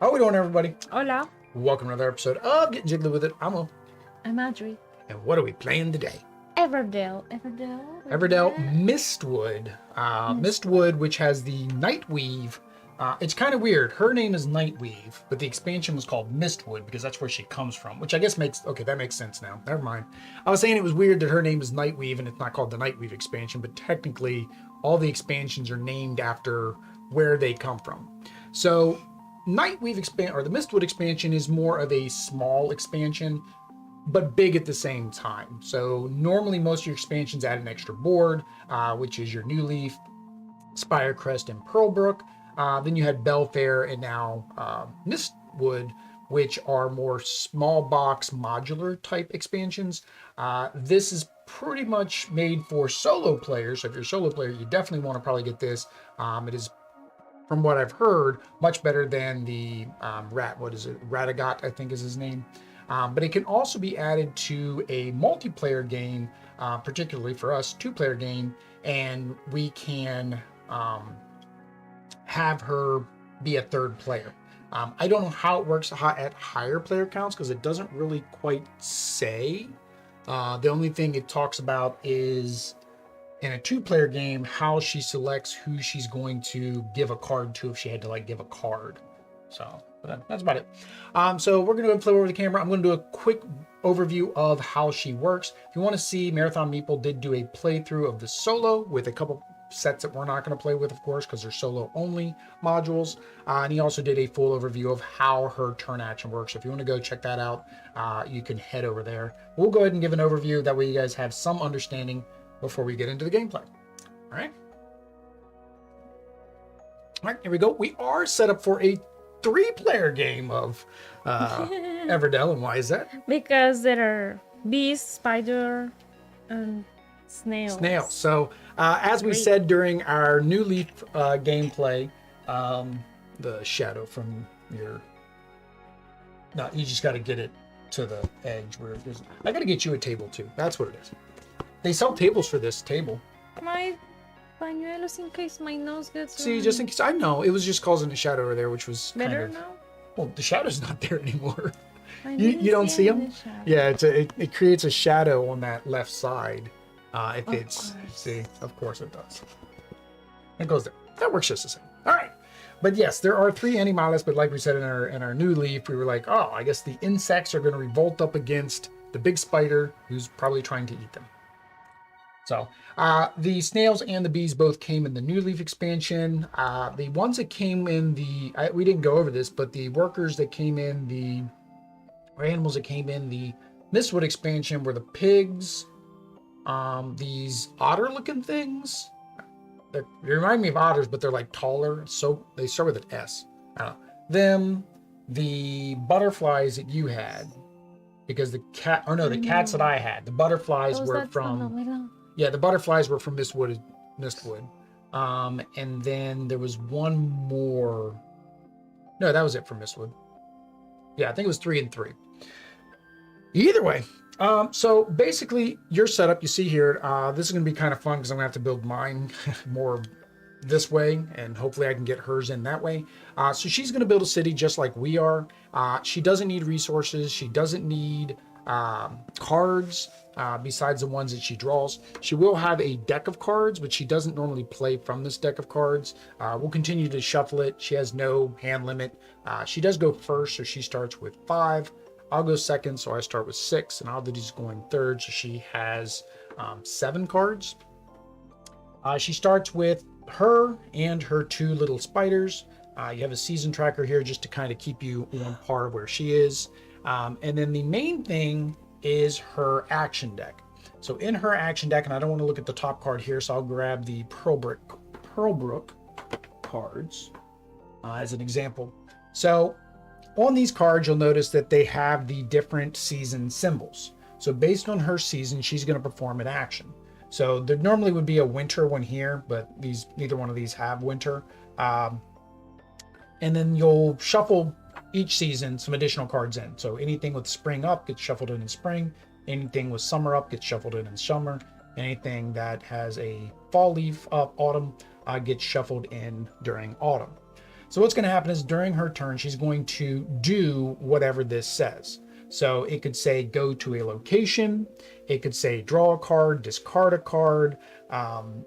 How we doing, everybody? Hola, Welcome to another episode of Getting Jiggly With It. I'm Will. I'm Audrey. And what are we playing today? Everdell. Everdell Mistwood. Mistwood, which has the Nightweave. It's kind of weird. Her name is Nightweave, but the expansion was called Mistwood because that's where she comes from, which I guess makes... Okay, that makes sense now. Never mind. I was saying it was weird that her name is Nightweave and it's not called the Nightweave expansion, but technically all the expansions are named after where they come from. So Nightweave or the Mistwood expansion is more of a small expansion, but big at the same time. So normally most of your expansions add an extra board, which is your Newleaf, Spirecrest, and Pearlbrook. Then you had Bellfaire and now Mistwood, which are more small box modular type expansions. This is pretty much made for solo players. So if you're a solo player, you definitely want to probably get this. It is, from what I've heard, much better than the Radagot, I think is his name. But it can also be added to a multiplayer game, particularly for us, two-player game, and we can have her be a third player. I don't know how it works at higher player counts because it doesn't really quite say. The only thing it talks about is in a two-player game how she selects who she's going to give a card to if she had to give a card. So but that's about it. So we're going to go play over the camera. I'm going to do a quick overview of how she works. If you want to see, Marathon Meeple did do a playthrough of the solo with a couple sets that we're not going to play with, of course, because they're solo only modules. And he also did a full overview of how her turn action works. So if you want to go check that out, you can head over there. We'll go ahead and give an overview. That way you guys have some understanding before we get into the gameplay. All right. All right, here we go. We are set up for a 3-player game of Everdell. And why is that? Because there are bees, spider, and snails. So as we said during our Newleaf gameplay, the shadow from your... No, you just got to get it to the edge where it is. I got to get you a table too. That's what it is. They sell tables for this table. My pañuelos in case my nose gets See, just in case. I know it was just causing a shadow over there, which was better kind of... now. Well, the shadow's not there anymore. You don't see them? Yeah, it creates a shadow on that left side. If it's... See, of course it does. It goes there. That works just the same. All right. But yes, there are 3 animals, but like we said in our new leaf, we were like, oh, I guess the insects are going to revolt up against the big spider who's probably trying to eat them. So the snails and the bees both came in the New Leaf expansion. The ones that came in we didn't go over this, but the workers that came in or animals that came in the Mistwood expansion were the pigs, these otter-looking things. They remind me of otters, but they're like taller. So they start with an S. Them, the butterflies that you had, because the cats that I had, the butterflies were from... Yeah, the butterflies were from Mistwood. And then there was one more. No, that was it for Mistwood. Yeah, I think it was 3 and 3. Either way, so basically your setup you see here, this is going to be kind of fun because I'm going to have to build mine more this way, and hopefully I can get hers in that way. So she's going to build a city just like we are. She doesn't need resources. She doesn't need cards besides the ones that she draws. She will have a deck of cards, but she doesn't normally play from this deck of cards. We'll continue to shuffle it. She has no hand limit. She does go first, so she starts with 5. I'll go second, so I start with 6, and Aldi's going third, so she has 7 cards. She starts with her and her 2 little spiders. You have a season tracker here just to kind of keep you on par where she is. And then the main thing is her action deck. So in her action deck, and I don't want to look at the top card here, so I'll grab the Pearlbrook cards as an example. So on these cards, you'll notice that they have the different season symbols. So based on her season, she's going to perform an action. So there normally would be a winter one here, but neither one of these have winter. And then you'll shuffle each season some additional cards in. So anything with spring up gets shuffled in spring. Anything with summer up gets shuffled in summer. Anything that has a fall leaf up autumn gets shuffled in during autumn. So what's going to happen is during her turn, she's going to do whatever this says. So it could say go to a location. It could say draw a card, discard a card.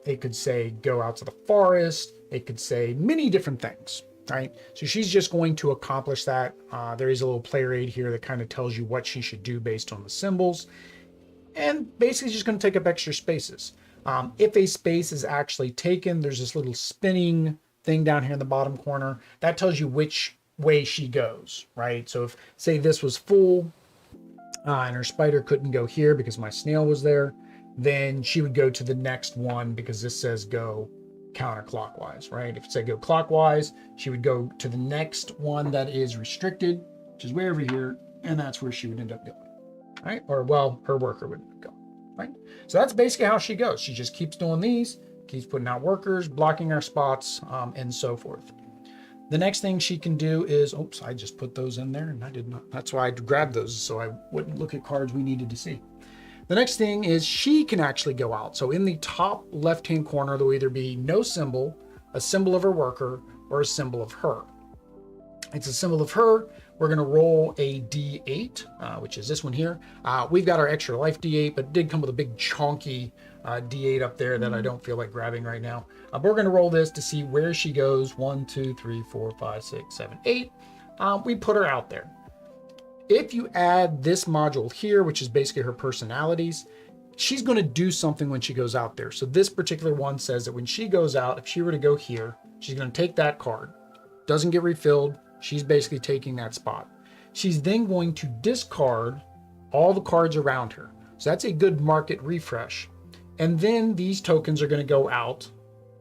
It could say go out to the forest. It could say many different things, right? So she's just going to accomplish that. There is a little player aid here that kind of tells you what she should do based on the symbols. And basically just going to take up extra spaces. If a space is actually taken, there's this little spinning thing down here in the bottom corner. That tells you which way she goes, right? So if, say, this was full and her spider couldn't go here because my snail was there, then she would go to the next one because this says go counterclockwise, right? If it said go clockwise, she would go to the next one that is restricted, which is way over here, and that's where she would end up going, right? Or, well, her worker would go, right? So that's basically how she goes. She just keeps doing these, keeps putting out workers, blocking our spots, and so forth. The next thing she can do is, oops, I just put those in there and I did not. That's why I grabbed those so I wouldn't look at cards we needed to see. The next thing is she can actually go out. So in the top left-hand corner, there will either be no symbol, a symbol of her worker, or a symbol of her. It's a symbol of her. We're going to roll a D8, which is this one here. We've got our extra life D8, but it did come with a big chunky D8 up there that I don't feel like grabbing right now. But we're going to roll this to see where she goes. 1, 2, 3, 4, 5, 6, 7, 8. We put her out there. If you add this module here, which is basically her personalities, she's going to do something when she goes out there. So this particular one says that when she goes out, if she were to go here, she's going to take that card. Doesn't get refilled. She's basically taking that spot. She's then going to discard all the cards around her. So that's a good market refresh. And then these tokens are going to go out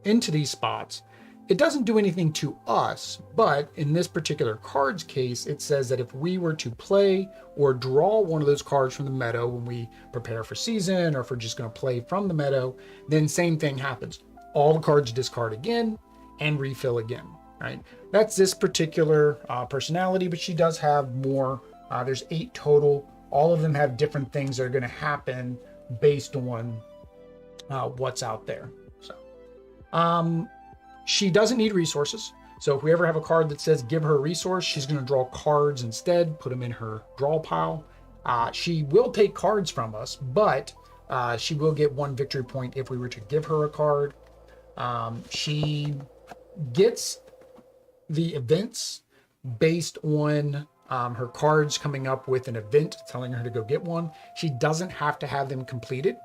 into these spots. It doesn't do anything to us, but in this particular card's case, it says that if we were to play or draw one of those cards from the meadow when we prepare for season, or if we're just going to play from the meadow, then same thing happens. All the cards discard again and refill again, right? That's this particular personality, but she does have more. There's 8 total. All of them have different things that are going to happen based on what's out there. So, she doesn't need resources. So if we ever have a card that says give her a resource, she's going to draw cards instead, put them in her draw pile. She will take cards from us, but she will get 1 victory point if we were to give her a card. She gets the events based on her cards coming up with an event telling her to go get one. She doesn't have to have them completed.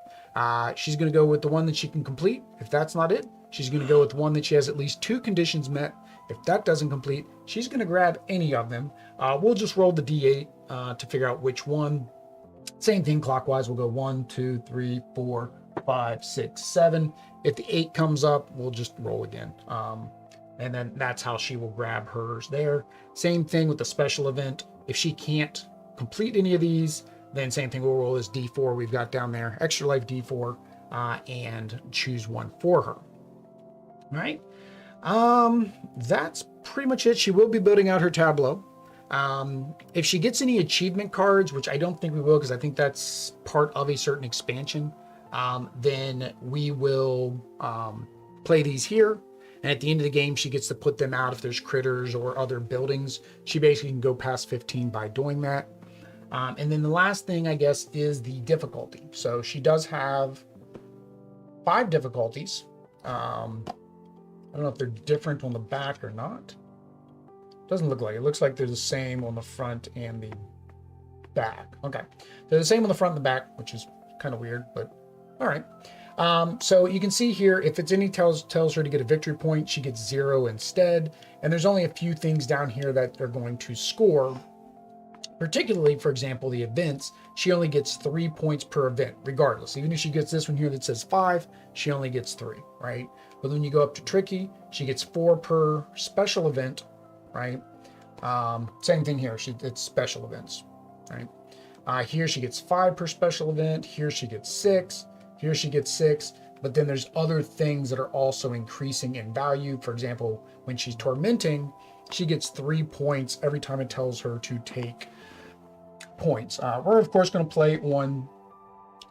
She's going to go with the one that she can complete. If that's not it, she's going to go with one that she has at least 2 conditions met. If that doesn't complete, she's going to grab any of them. We'll just roll the D8 to figure out which one. Same thing clockwise. We'll go 1, 2, 3, 4, 5, 6, 7. If the 8 comes up, we'll just roll again. And then that's how she will grab hers there. Same thing with the special event. If she can't complete any of these, then same thing, we'll roll this D4 we've got down there, extra life D4, and choose one for her. All right. That's pretty much it. She will be building out her tableau. If she gets any achievement cards, which I don't think we will, because I think that's part of a certain expansion, then we will play these here. And at the end of the game, she gets to put them out if there's critters or other buildings. She basically can go past 15 by doing that. And then the last thing, I guess, is the difficulty. So she does have 5 difficulties. I don't know if they're different on the back or not. Doesn't look like it. It looks like they're the same on the front and the back. Okay. They're the same on the front and the back, which is kind of weird, but all right. So you can see here, if it's any tells her to get a victory point, she gets 0 instead. And there's only a few things down here that they're going to score. Particularly, for example, the events, she only gets 3 points per event, regardless. Even if she gets this one here that says 5, she only gets 3, right? But when you go up to tricky, she gets 4 per special event, right? Same thing here, it's special events, right? Here she gets 5 per special event. Here she gets 6. Here she gets 6. But then there's other things that are also increasing in value. For example, when she's tormenting, she gets 3 points every time it tells her to take points. We're of course going to play on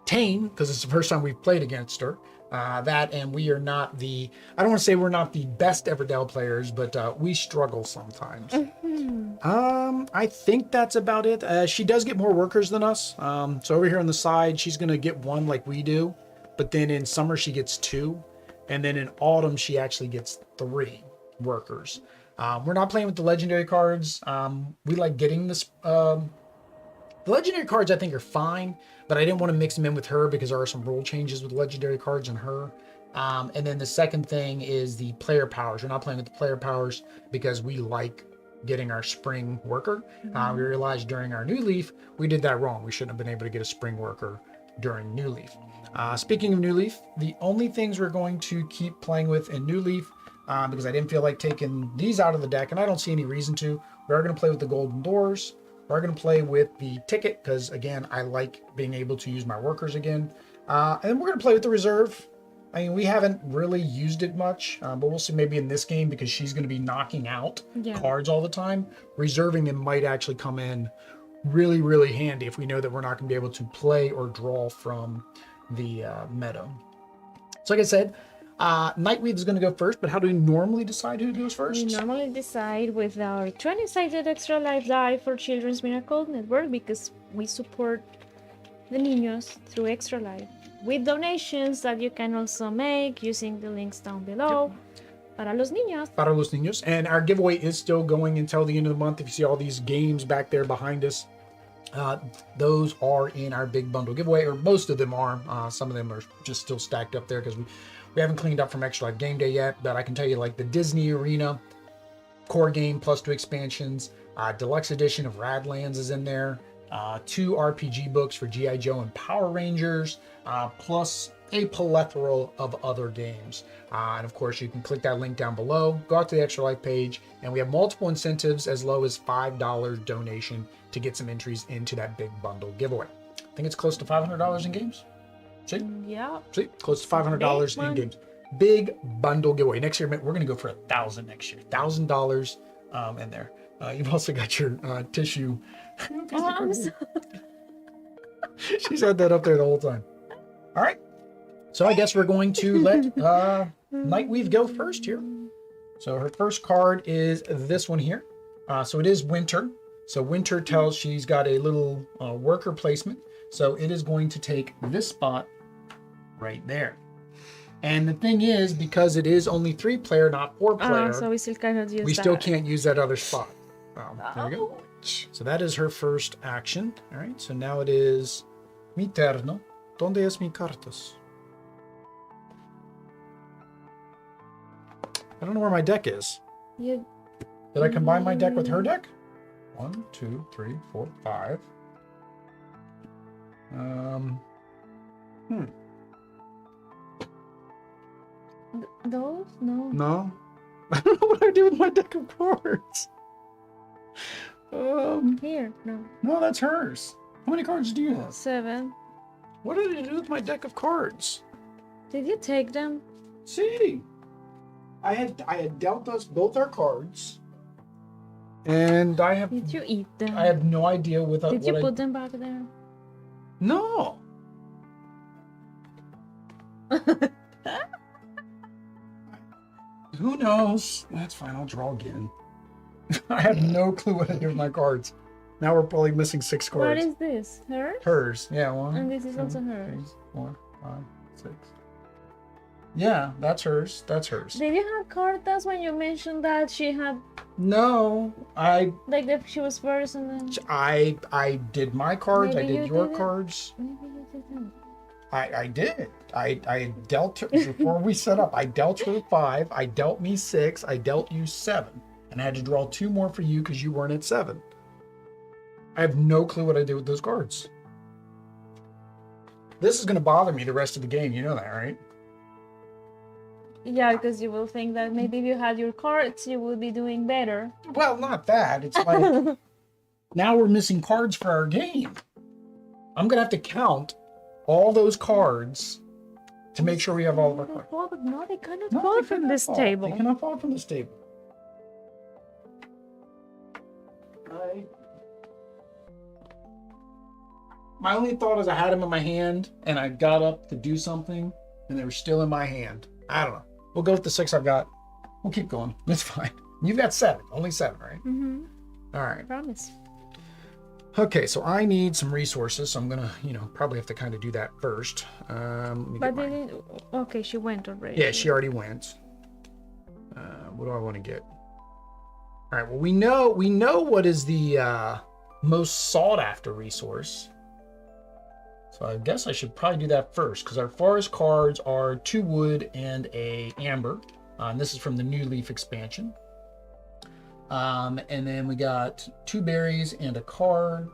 Tame because it's the first time we've played against her. That, and we are not the, I don't want to say we're not the best Everdell players, but we struggle sometimes. I think that's about it. She does get more workers than us. So over here on the side, she's going to get one like we do, but then in summer she gets 2, and then in autumn she actually gets 3 workers. We're not playing with the legendary cards. We like getting this. The legendary cards I think are fine, but I didn't want to mix them in with her because there are some rule changes with legendary cards and her. And then the second thing is the player powers. We're not playing with the player powers because we like getting our spring worker. We realized during our Newleaf, we did that wrong. We shouldn't have been able to get a spring worker during Newleaf. Speaking of Newleaf, the only things we're going to keep playing with in Newleaf, because I didn't feel like taking these out of the deck, and I don't see any reason to, we are going to play with the Golden Doors. We're going to play with the Ticket, because again, I like being able to use my workers again. And then we're going to play with the Reserve. I mean, we haven't really used it much, but we'll see maybe in this game because she's going to be knocking out cards all the time. Reserving them might actually come in really, really handy if we know that we're not going to be able to play or draw from the meadow. So like I said, Nightweave is going to go first, but how do we normally decide who goes first? We normally decide with our 20-sided extra life die for Children's Miracle Network because we support the niños through extra life with donations that you can also make using the links down below. Para los niños. Para los niños. And our giveaway is still going until the end of the month. If you see all these games back there behind us, those are in our big bundle giveaway, or most of them are. Some of them are just still stacked up there because we haven't cleaned up from Extra Life Game Day yet. But I can tell you, like the Disney Arena core game plus 2 expansions, deluxe edition of Radlands is in there. 2 RPG books for G.I. Joe and Power Rangers, plus a plethora of other games. And of course, you can click that link down below, go out to the Extra Life page, and we have multiple incentives as low as $5 donation to get some entries into that big bundle giveaway. I think it's close to $500 in games. See? Yeah. See? Close to $500 in games. Big bundle giveaway. Next year, we're going to go for $1,000 next year. $1,000 in there. You've also got your tissue. I'm sorry. She's had that up there the whole time. All right. So I guess we're going to let Nightweave go first here. So her first card is this one here. So it is Winter. So Winter tells she's got a little worker placement. So it is going to take this spot right there. And the thing is, because it is only 3-player, not 4-player, so we still cannot use we that. still can't use that other spot. There we go. So that is her first action. All right. So now it is mi turno. ¿Dónde es mi cartas? I don't know where my deck is. Did I combine my deck with her deck? 1, 2, 3, 4, 5. Those? No. No. I don't know what I do with my deck of cards. Here, no. No, that's hers. How many cards do you have? 7. What did I do with my deck of cards? Did you take them? See, I had dealt us both our cards, and I have. Did you eat them? I have no idea with. Did you put them back there? No. Who knows? That's fine. I'll draw again. I have no clue what I do with my cards. Now we're probably missing 6 cards. What is this? Hers? Hers. Yeah, 1. And this is also hers. 4, 5, 6. Yeah, that's hers. That's hers. Did you have cartas when you mentioned that she had? No, Like that she was first and then. I did my cards. Maybe I did you your did it. cards. Maybe you didn't. I did. I dealt her before we set up. I dealt her 5. I dealt me 6. I dealt you 7, and I had to draw 2 more for you because you weren't at 7. I have no clue what I did with those cards. This is going to bother me the rest of the game. You know that, right? Yeah, because you will think that maybe if you had your cards, you would be doing better. Well, not that. It's like now we're missing cards for our game. I'm going to have to count all those cards to make sure we have all of our cards. No, they cannot No, fall they from cannot this fall. table. They cannot fall from this table. My only thought is I had them in my hand and I got up to do something and they were still in my hand. I don't know. We'll go with the 6 I've got. We'll keep going. It's fine. You've got 7. Only 7, right? Mm-hmm. All right. Promise. Okay, so I need some resources, so I'm gonna, probably have to kind of do that first. Let me But get didn't... Okay, she went already. Yeah, she already went. What do I want to get? All right. Well, we know what is the most sought after resource. So I guess I should probably do that first, because our forest cards are 2 wood and a amber. And this is from the Newleaf expansion. And then we got 2 berries and a card.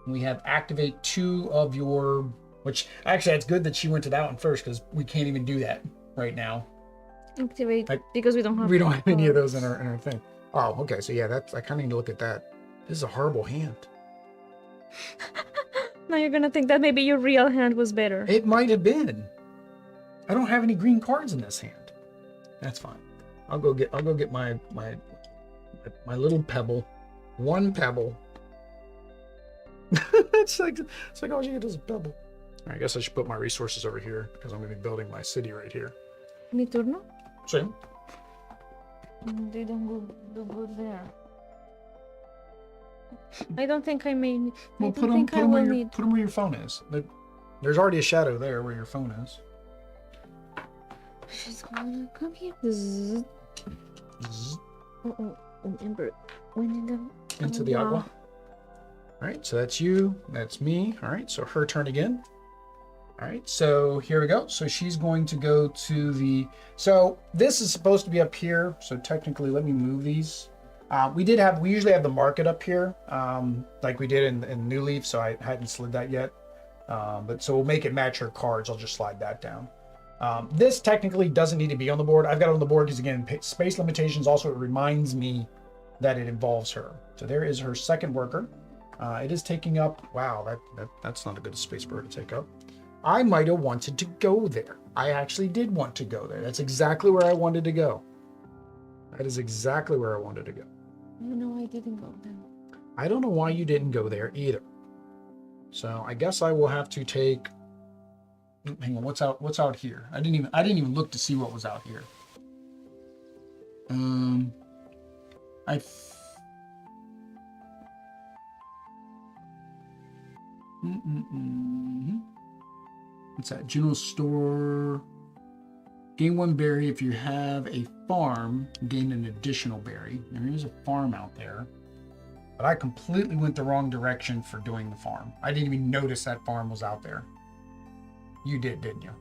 And we have activate 2 of your, which actually it's good that she went to that one first, because we can't even do that right now. Activate because we don't have any of those in our thing. Oh, okay. So yeah, I kind of need to look at that. This is a horrible hand. Now you're gonna think that maybe your real hand was better. It might have been. I don't have any green cards in this hand. That's fine. I'll go get my little pebble. 1 pebble. it's like all you get is a pebble. All right, I guess I should put my resources over here, because I'm going to be building my city right here. Mi turno? Same. They don't do good there. I don't think I may. Well, put them where your phone is. There's already a shadow there where your phone is. She's gonna come here. Zzz. Remember, when into the agua. All right, so that's you. That's me. All right, so her turn again. All right, so here we go. So she's going to go to the. So this is supposed to be up here. So technically, let me move these. We usually have the market up here, like we did in Newleaf, so I hadn't slid that yet. But so we'll make it match her cards. I'll just slide that down. This technically doesn't need to be on the board. I've got it on the board because, again, space limitations. Also, it reminds me that it involves her. So there is her second worker. It is taking up. Wow, that's not a good space for her to take up. I might have wanted to go there. I actually did want to go there. That's exactly where I wanted to go. That is exactly where I wanted to go. No, I didn't go there. I don't know why you didn't go there either. So I guess I will have to take. Hang on, what's out here? I didn't even look to see what was out here. What's that? General store. Gain 1 berry if you have a farm. Gain an additional berry. There is a farm out there. But I completely went the wrong direction for doing the farm. I didn't even notice that farm was out there. You did, didn't you?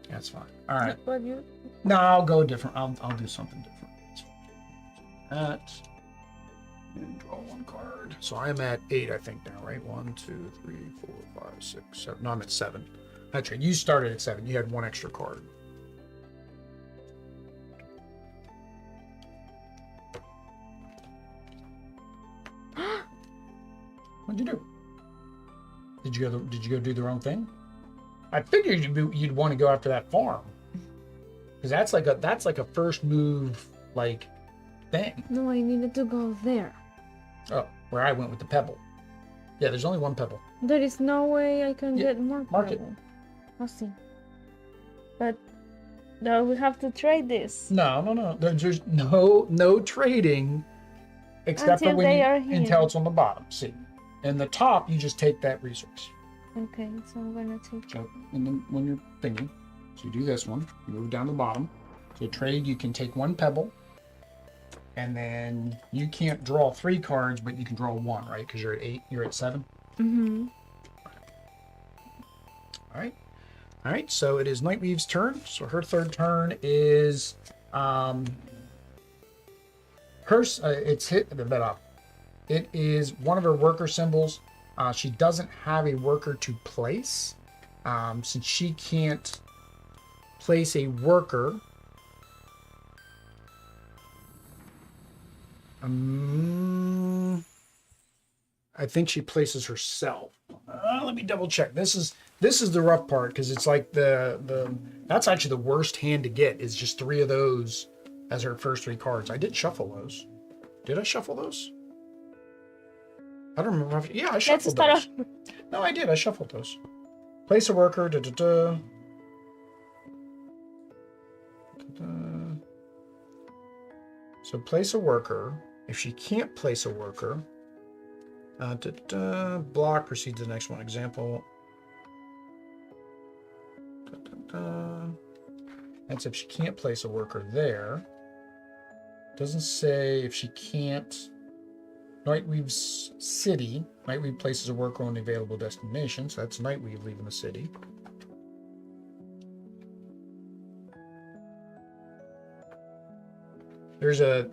That's fine. All right. No, I'll go different. I'll do something different. That. And draw 1 card. So I'm at 8, I think now, right? 1, 2, 3, 4, 5, 6, 7. No, I'm at 7. That's right. You started at 7. You had 1 extra card. What'd you do? Did you go do the wrong thing? I figured you'd want to go after that farm, because that's like a first move thing. No, I needed to go there. Oh, where I went with the pebble. Yeah, there's only 1 pebble. There is no way I can get more market. pebble. I'll see. But no, we have to trade this. No. There's no trading, except Until for when they are here. until it's on the bottom. See, in the top you just take that resource. Okay, so I'm gonna take. So when you're thinking, so you do this one. You move down the bottom. So trade, you can take 1 pebble. And then you can't draw 3 cards, but you can draw 1, right? Because you're at 8, you're at 7. Mm-hmm. All right. So it is Nightweave's turn. So her third turn is it's hit that up. It is one of her worker symbols. She doesn't have a worker to place, since she can't place a worker. I think she places herself. Let me double check. This is the rough part, because it's like that's actually the worst hand to get, is just 3 of those as her first 3 cards. I did shuffle those. Did I shuffle those? I don't remember. Yeah, I Let's shuffled start those. off. No, I did. I shuffled those. Place a worker. Da, da, da. Da, da. So place a worker. If she can't place a worker, da, da, block proceed to the next one. Example. Da, da, da. That's if she can't place a worker there. Doesn't say if she can't. Nightweave's city. Nightweave places a worker on the available destination, so that's Nightweave leaving the city. There's a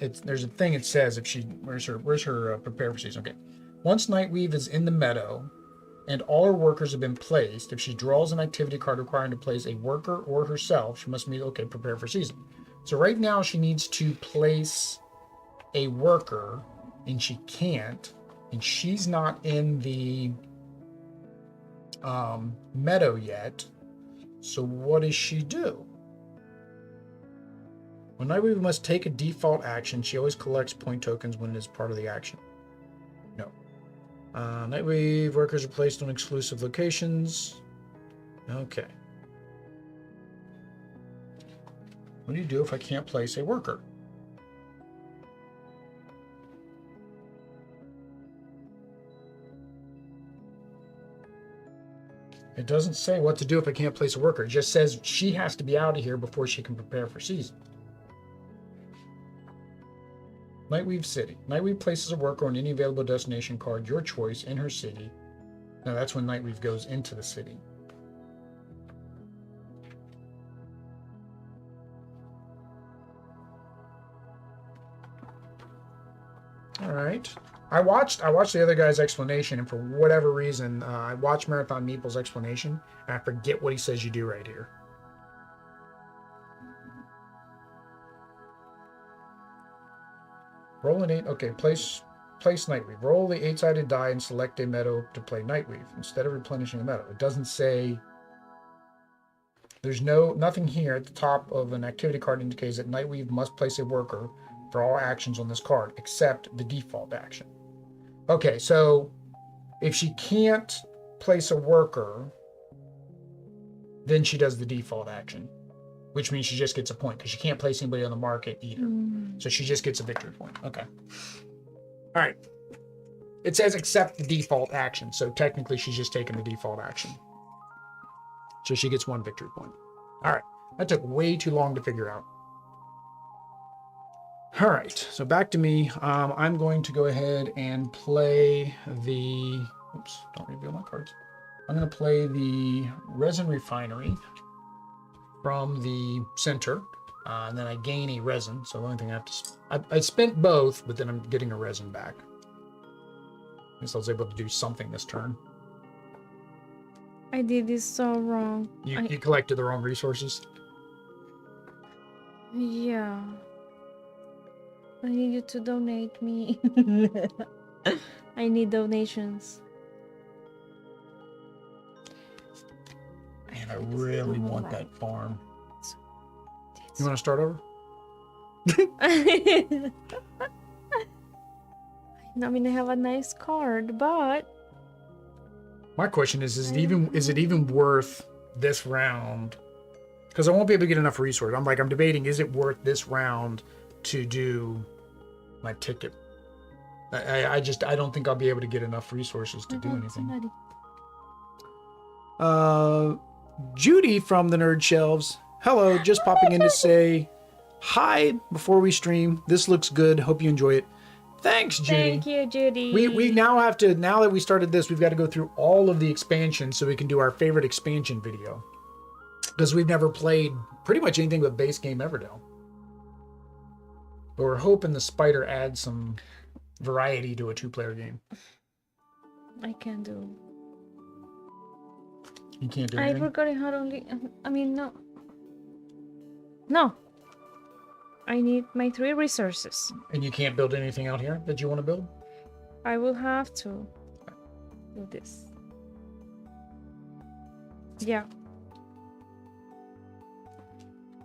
thing it says if she where's her prepare for season. Okay, once Nightweave is in the meadow, and all her workers have been placed, if she draws an activity card requiring to place a worker or herself, she must be okay. Prepare for season. So right now she needs to place a worker. And she can't, and she's not in the meadow yet. So what does she do? When Nightweave must take a default action, she always collects point tokens when it is part of the action. No. Nightweave workers are placed on exclusive locations. Okay. What do you do if I can't place a worker? It doesn't say what to do if I can't place a worker. It just says she has to be out of here before she can prepare for season. Nightweave City. Nightweave places a worker on any available destination card, your choice, in her city. Now that's when Nightweave goes into the city. All right. I watched the other guy's explanation, and for whatever reason, I watched Marathon Meeple's explanation, and I forget what he says you do right here. Roll an 8. Okay, place Nightweave. Roll the 8-sided die and select a meadow to play Nightweave instead of replenishing the meadow. It doesn't say. There's nothing here at the top of an activity card indicates that Nightweave must place a worker for all actions on this card except the default action. Okay, so if she can't place a worker, then she does the default action, which means she just gets a point because she can't place anybody on the market either. So she just gets a victory point. Okay. All right. It says accept the default action, so technically she's just taking the default action. So she gets 1 victory point. All right. That took way too long to figure out. All right, so back to me. I'm going to go ahead and play the... Oops, don't reveal my cards. I'm going to play the Resin Refinery from the center, and then I gain a resin. So the only thing I have to... I spent both, but then I'm getting a resin back. At least I was able to do something this turn. I did this so wrong. You collected the wrong resources? Yeah. I need you to donate me. I need donations. Man, I really want that farm. You want to start over? I mean, I have a nice card, but my question is it even worth this round? Because I won't be able to get enough resources. I'm debating, is it worth this round to do my ticket? I don't think I'll be able to get enough resources to do anything. Judy from the Nerd Shelves. Hello, just popping in to say hi before we stream. This looks good. Hope you enjoy it. Thanks, Judy. Thank you, Judy. We now have to, now that we started this, we've got to go through all of the expansions so we can do our favorite expansion video. Because we've never played pretty much anything but base game Everdell. But we're hoping the spider adds some variety to a 2-player game. I can't do. You can't do I anything? forgot how to... I mean, no. No. I need my 3 resources. And you can't build anything out here that you want to build? I will have to do this. Yeah.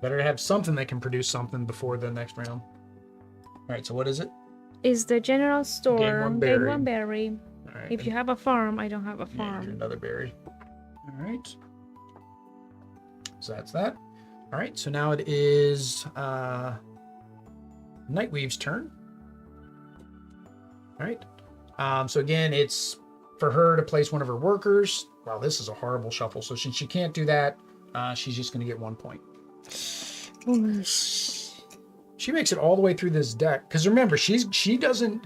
Better to have something that can produce something before the next round. All right, so what is it? Is the general store. Gain 1 berry. Gain 1 berry. All right. If you have a farm, I don't have a Yeah, farm. here's another berry. All right. So that's that. All right. So now it is Nightweave's turn. All right. So again, it's for her to place one of her workers. Wow, this is a horrible shuffle. So since she can't do that, she's just going to get 1 point. She makes it all the way through this deck. Because remember, she doesn't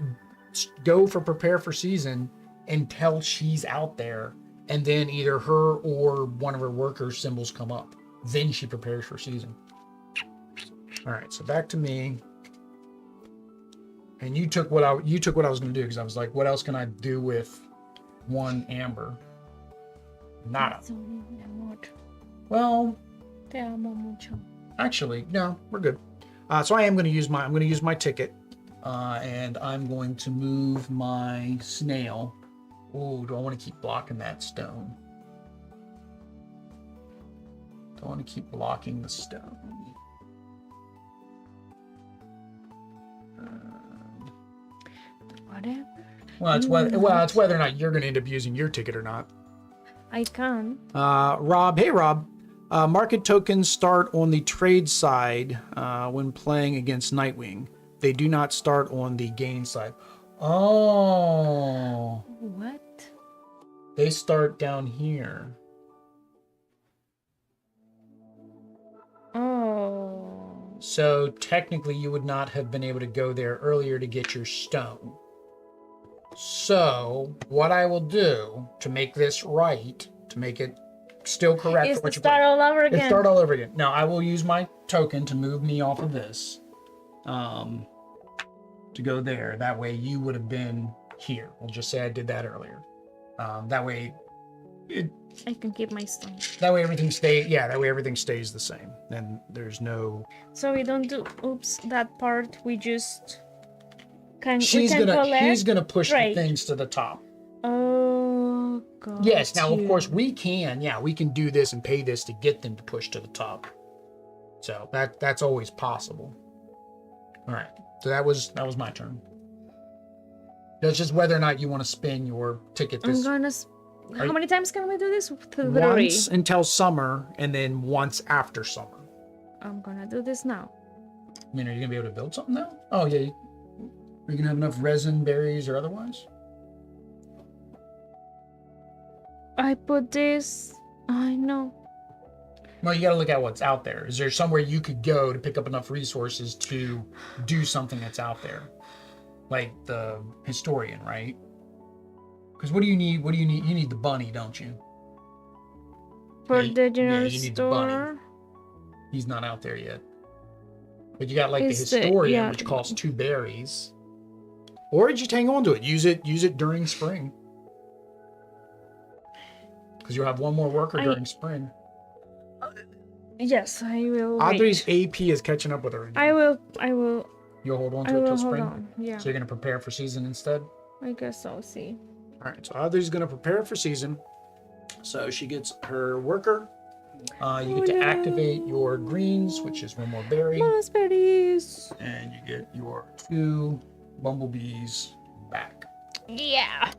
go for prepare for season until she's out there. And then either her or one of her workers' symbols come up. Then she prepares for season. All right, so back to me. And you took what I was going to do because I was like, what else can I do with 1 amber? Nada. Well, Te amo mucho. actually, no, we're good. So I am going to use my ticket, and I'm going to move my snail. Oh, do I want to keep blocking that stone? Do I want to keep blocking the stone? Whatever. Well, it's whether or not you're going to end up using your ticket or not. I can. Rob, hey Rob. Market tokens start on the trade side when playing against Nightwing. They do not start on the gain side. Oh. What? They start down here. Oh. So technically you would not have been able to go there earlier to get your stone. So what I will do to make this right, to make it still correct Is for what to you start all over again. Start all over again. Now I will use my token to move me off of this, to go there. That way you would have been here. We'll just say I did that earlier. That way, I can keep my stone. That way everything stays. Yeah, that way everything stays the same. Then there's no. So we don't do. Oops, that part. We just can. He's gonna push right. the things to the top. Oh God. Yes. Now, of course, we can. Yeah, we can do this and pay this to get them to push to the top. So that's always possible. All right. So that was my turn. That's just whether or not you want to spin your ticket. I'm gonna. How many times can we do this? 3. Once until summer, and then once after summer. I'm gonna do this now. I mean, are you gonna be able to build something now? Oh yeah. Are you gonna have enough resin, berries, or otherwise? I put this. I know. Well, you gotta look at what's out there. Is there somewhere you could go to pick up enough resources to do something that's out there? Like the historian, right? Because what do you need? You need the bunny, don't you? For the general you need the bunny. store. He's not out there yet. But you got like the historian, which costs 2 berries. Or just hang on to it. Use it during spring. Because you'll have 1 more worker during spring. Yes, I will. Audrey's AP is catching up with her. I will. You'll hold on to it till spring? Hold on. Yeah. So you're going to prepare for season instead? I guess I'll see. All right, so Audrey's going to prepare for season. So she gets her worker. You get to activate your greens, which is 1 more berry. Berries. And you get your 2 bumblebees back. Yeah.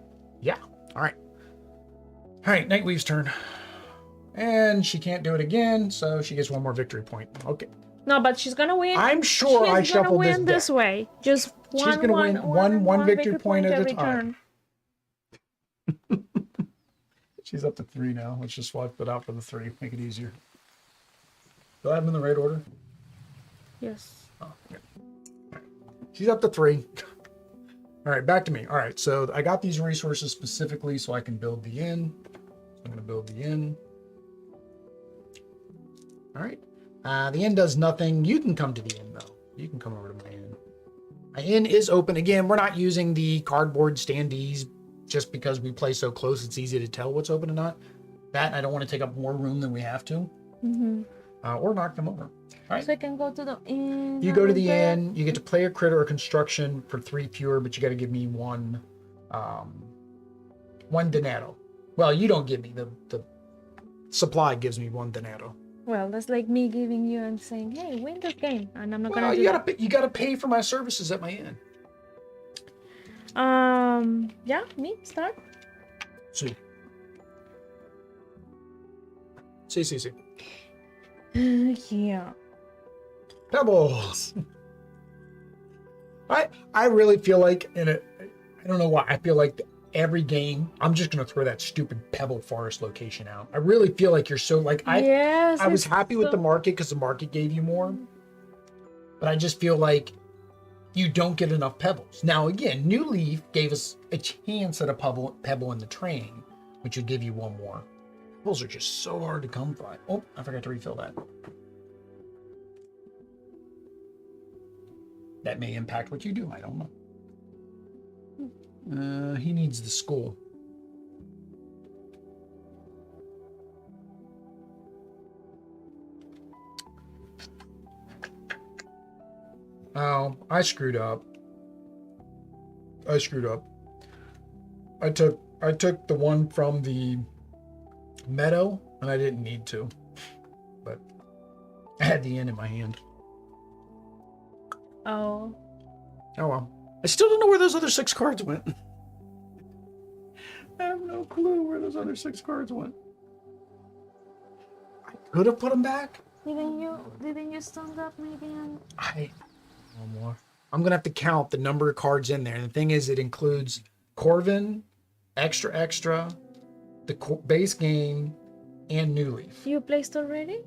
Yeah. All right. All right, Nightweave's turn. And she can't do it again, so she gets 1 more victory point. Okay. No, but she's gonna win. I'm sure I shuffled this. She's gonna win this way. Just she's gonna win one victory point at a time. She's up to 3 now. Let's just swap it out for the 3. Make it easier. Do I have them in the right order? Yes. Oh, yeah. Right. She's up to 3. All right, back to me. All right, so I got these resources specifically so I can build the inn. I'm going to build the inn. All right. The inn does nothing. You can come to the inn, though. You can come over to my inn. My inn is open. Again, we're not using the cardboard standees just because we play so close. It's easy to tell what's open and not. That, I don't want to take up more room than we have to. Mm-hmm. Or knock them over. All right. So I can go to the inn. You go to the inn. You get to play a critter or construction for 3 pure, but you got to give me 1 dinero. Well, you don't give me the supply gives me 1 dinero. Well, that's like me giving you and saying, "Hey, win this game," and I'm not gonna. You gotta pay for my services at my inn. Yeah, me start. See. See. Yeah. Pebbles. I really feel like I don't know why. I feel like every game, I'm just gonna throw that stupid Pebble Forest location out. I really feel like you're so like I was happy with the market because the market gave you more, but I just feel like you don't get enough pebbles. Now again, Newleaf gave us a chance at a pebble in the training, which would give you one more. Pebbles are just so hard to come by. Oh, I forgot to refill that. That may impact what you do. I don't know. He needs the school. Oh, I screwed up. I took the one from the meadow, and I didn't need to. But I had the end in my hand. Oh. Oh well. I still don't know where those other 6 cards went. I have no clue where those other 6 cards went. I could have put them back. Didn't you stand up maybe? No more. I'm gonna have to count the number of cards in there. And the thing is, it includes Corvin, extra, the base game, and Newleaf. You placed already?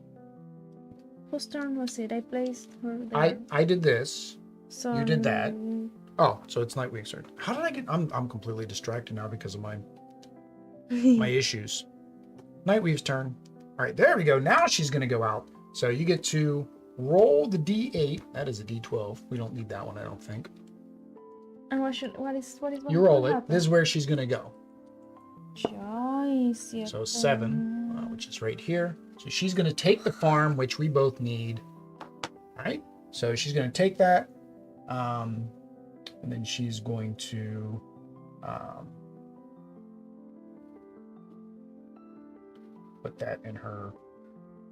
Whose turn was it? I placed her there. I did this. So You did that. Oh, so it's Nightweave's turn. How did I get? I'm completely distracted now because of my issues. Nightweave's turn. All right, there we go. Now she's gonna go out. So you get to roll the D8. That is a D12. We don't need that one, I don't think. And what is You roll it. This is where she's gonna go. Choice. So 7, which is right here. So she's gonna take the farm, which we both need. All right. So she's gonna take that, and then she's going to put that in her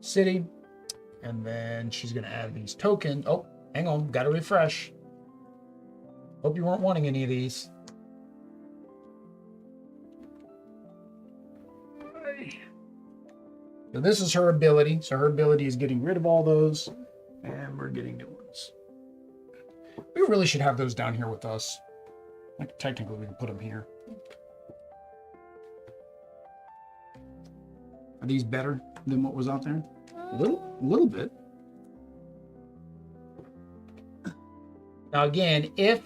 city, and then she's gonna add these tokens. Oh, hang on, gotta refresh. Hope you weren't wanting any of these. So this is her ability. So her ability is getting rid of all those, and we're getting new ones. We really should have those down here with us. Like, technically, we can put them here. Are these better than what was out there? A little bit. Now again, if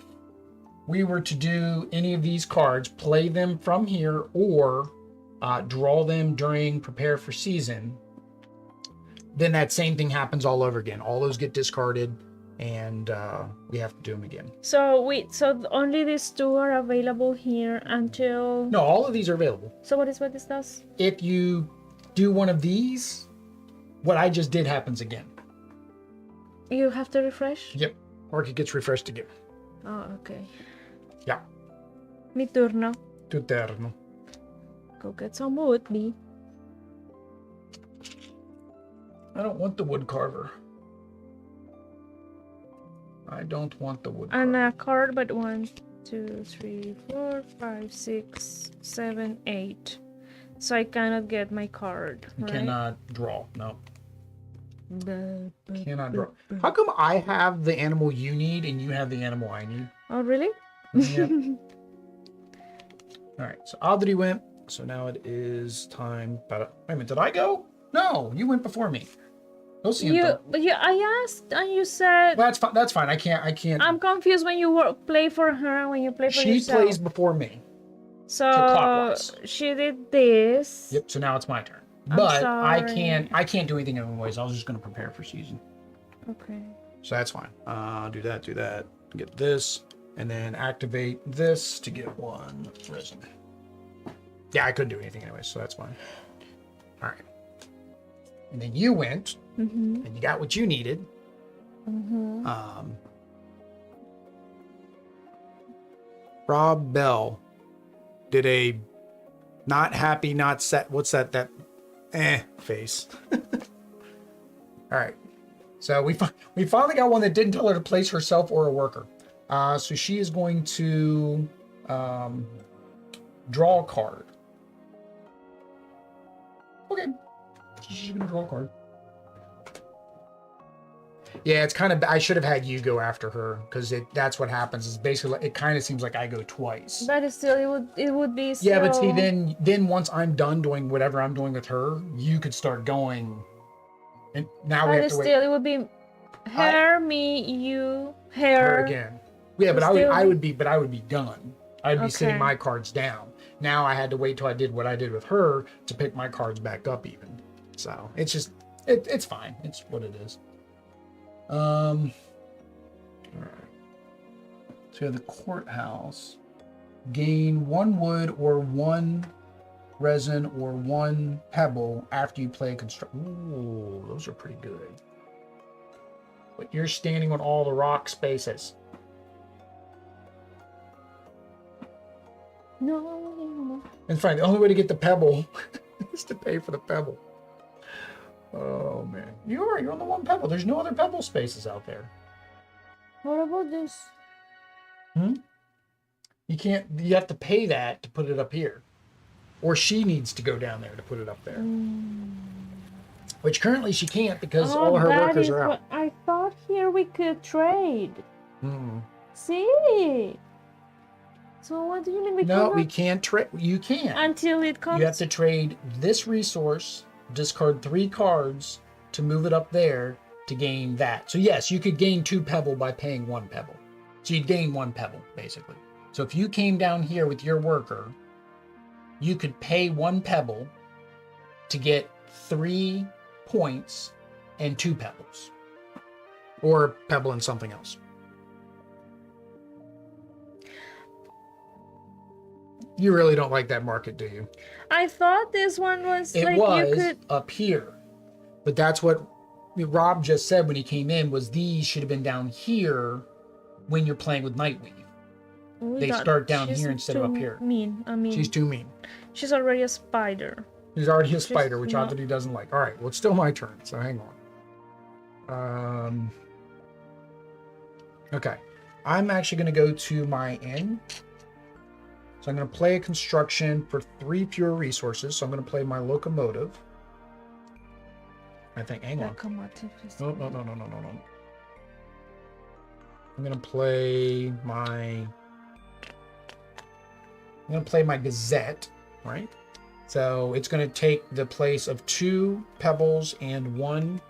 we were to do any of these cards, play them from here or draw them during prepare for season, then that same thing happens all over again. All those get discarded, and we have to do them again. So only these 2 are available here until. No, all of these are available. So what is this does? If you do one of these, what I just did happens again. You have to refresh? Yep. Or it gets refreshed again. Oh, okay. Yeah. Mi turno. Tu turno. Go get some wood, B. I don't want the wood carver. I don't want the wood And carver. a card, but 1, 2, 3, 4, 5, 6, 7, 8. So I cannot get my card. You right? cannot draw. No. But- Cannot draw. How come I have the animal you need and you have the animal I need? Oh, really? Yep. All right. So Audrey went. So now it is time. Wait a minute. Did I go? No, you went before me. Go see him. I asked and you said. Well, that's fine. That's fine. I can't. I'm confused when you play for her and when you play for She yourself. plays before me. So clockwise. she did this. Yep. So now it's my turn. I'm But I sorry. can't do anything anyways. I was just going to prepare for season. Okay. So that's fine. Do that. Get this, and then activate this to get 1 resin. Yeah, I couldn't do anything anyway, so that's fine. All right. And then you went, and you got what you needed. Rob Bell did a not happy, not set. What's that? That face. All right. So we finally got one that didn't tell her to place herself or a worker. So she is going to draw a card. Okay. She's gonna draw a card. Yeah, it's kind of. I should have had you go after her because that's what happens. Is basically it kind of seems like I go twice. But still, it would be. So... Yeah, but see, then once I'm done doing whatever I'm doing with her, you could start going. And now we have to wait. But still, it would be her, me, you, her again. Yeah, but I would be done. I'd be sitting Okay. my cards down. Now I had to wait till I did what I did with her to pick my cards back up even. So it's just it's fine. It's what it is. All right. So we have the courthouse. Gain 1 wood or 1 resin or 1 pebble after you play construct. Ooh, those are pretty good. But you're standing on all the rock spaces. No. And fine, the only way to get the pebble is to pay for the pebble. Oh man, you're on the 1 pebble. There's no other pebble spaces out there. What about this? You can't. You have to pay that to put it up here, or she needs to go down there to put it up there. Which currently she can't because all her workers are out. I thought here we could trade. Mm. See. So what do you mean we No, cannot? we can't trade. You can't. Until it comes. You have to trade this resource, discard 3 cards to move it up there to gain that. So yes, you could gain 2 pebble by paying 1 pebble. So you'd gain 1 pebble, basically. So if you came down here with your worker, you could pay 1 pebble to get 3 points and 2 pebbles. Or a pebble and something else. You really don't like that market, do you? I thought this one was It like was you could. up here. But that's what Rob just said when he came in, was these should have been down here when you're playing with Nightweave. Oh, They start down here instead of up here. Mean. I mean, She's too mean. she's already a spider. He's already a spider, which not- Anthony doesn't like. All right, well, it's still my turn, so hang on. Okay. I'm actually going to go to my inn. So I'm going to play a construction for 3 pure resources. So I'm going to play my locomotive. I think, hang on. Locomotive is- No. I'm going to play my Gazette, right? So it's going to take the place of 2 pebbles and 1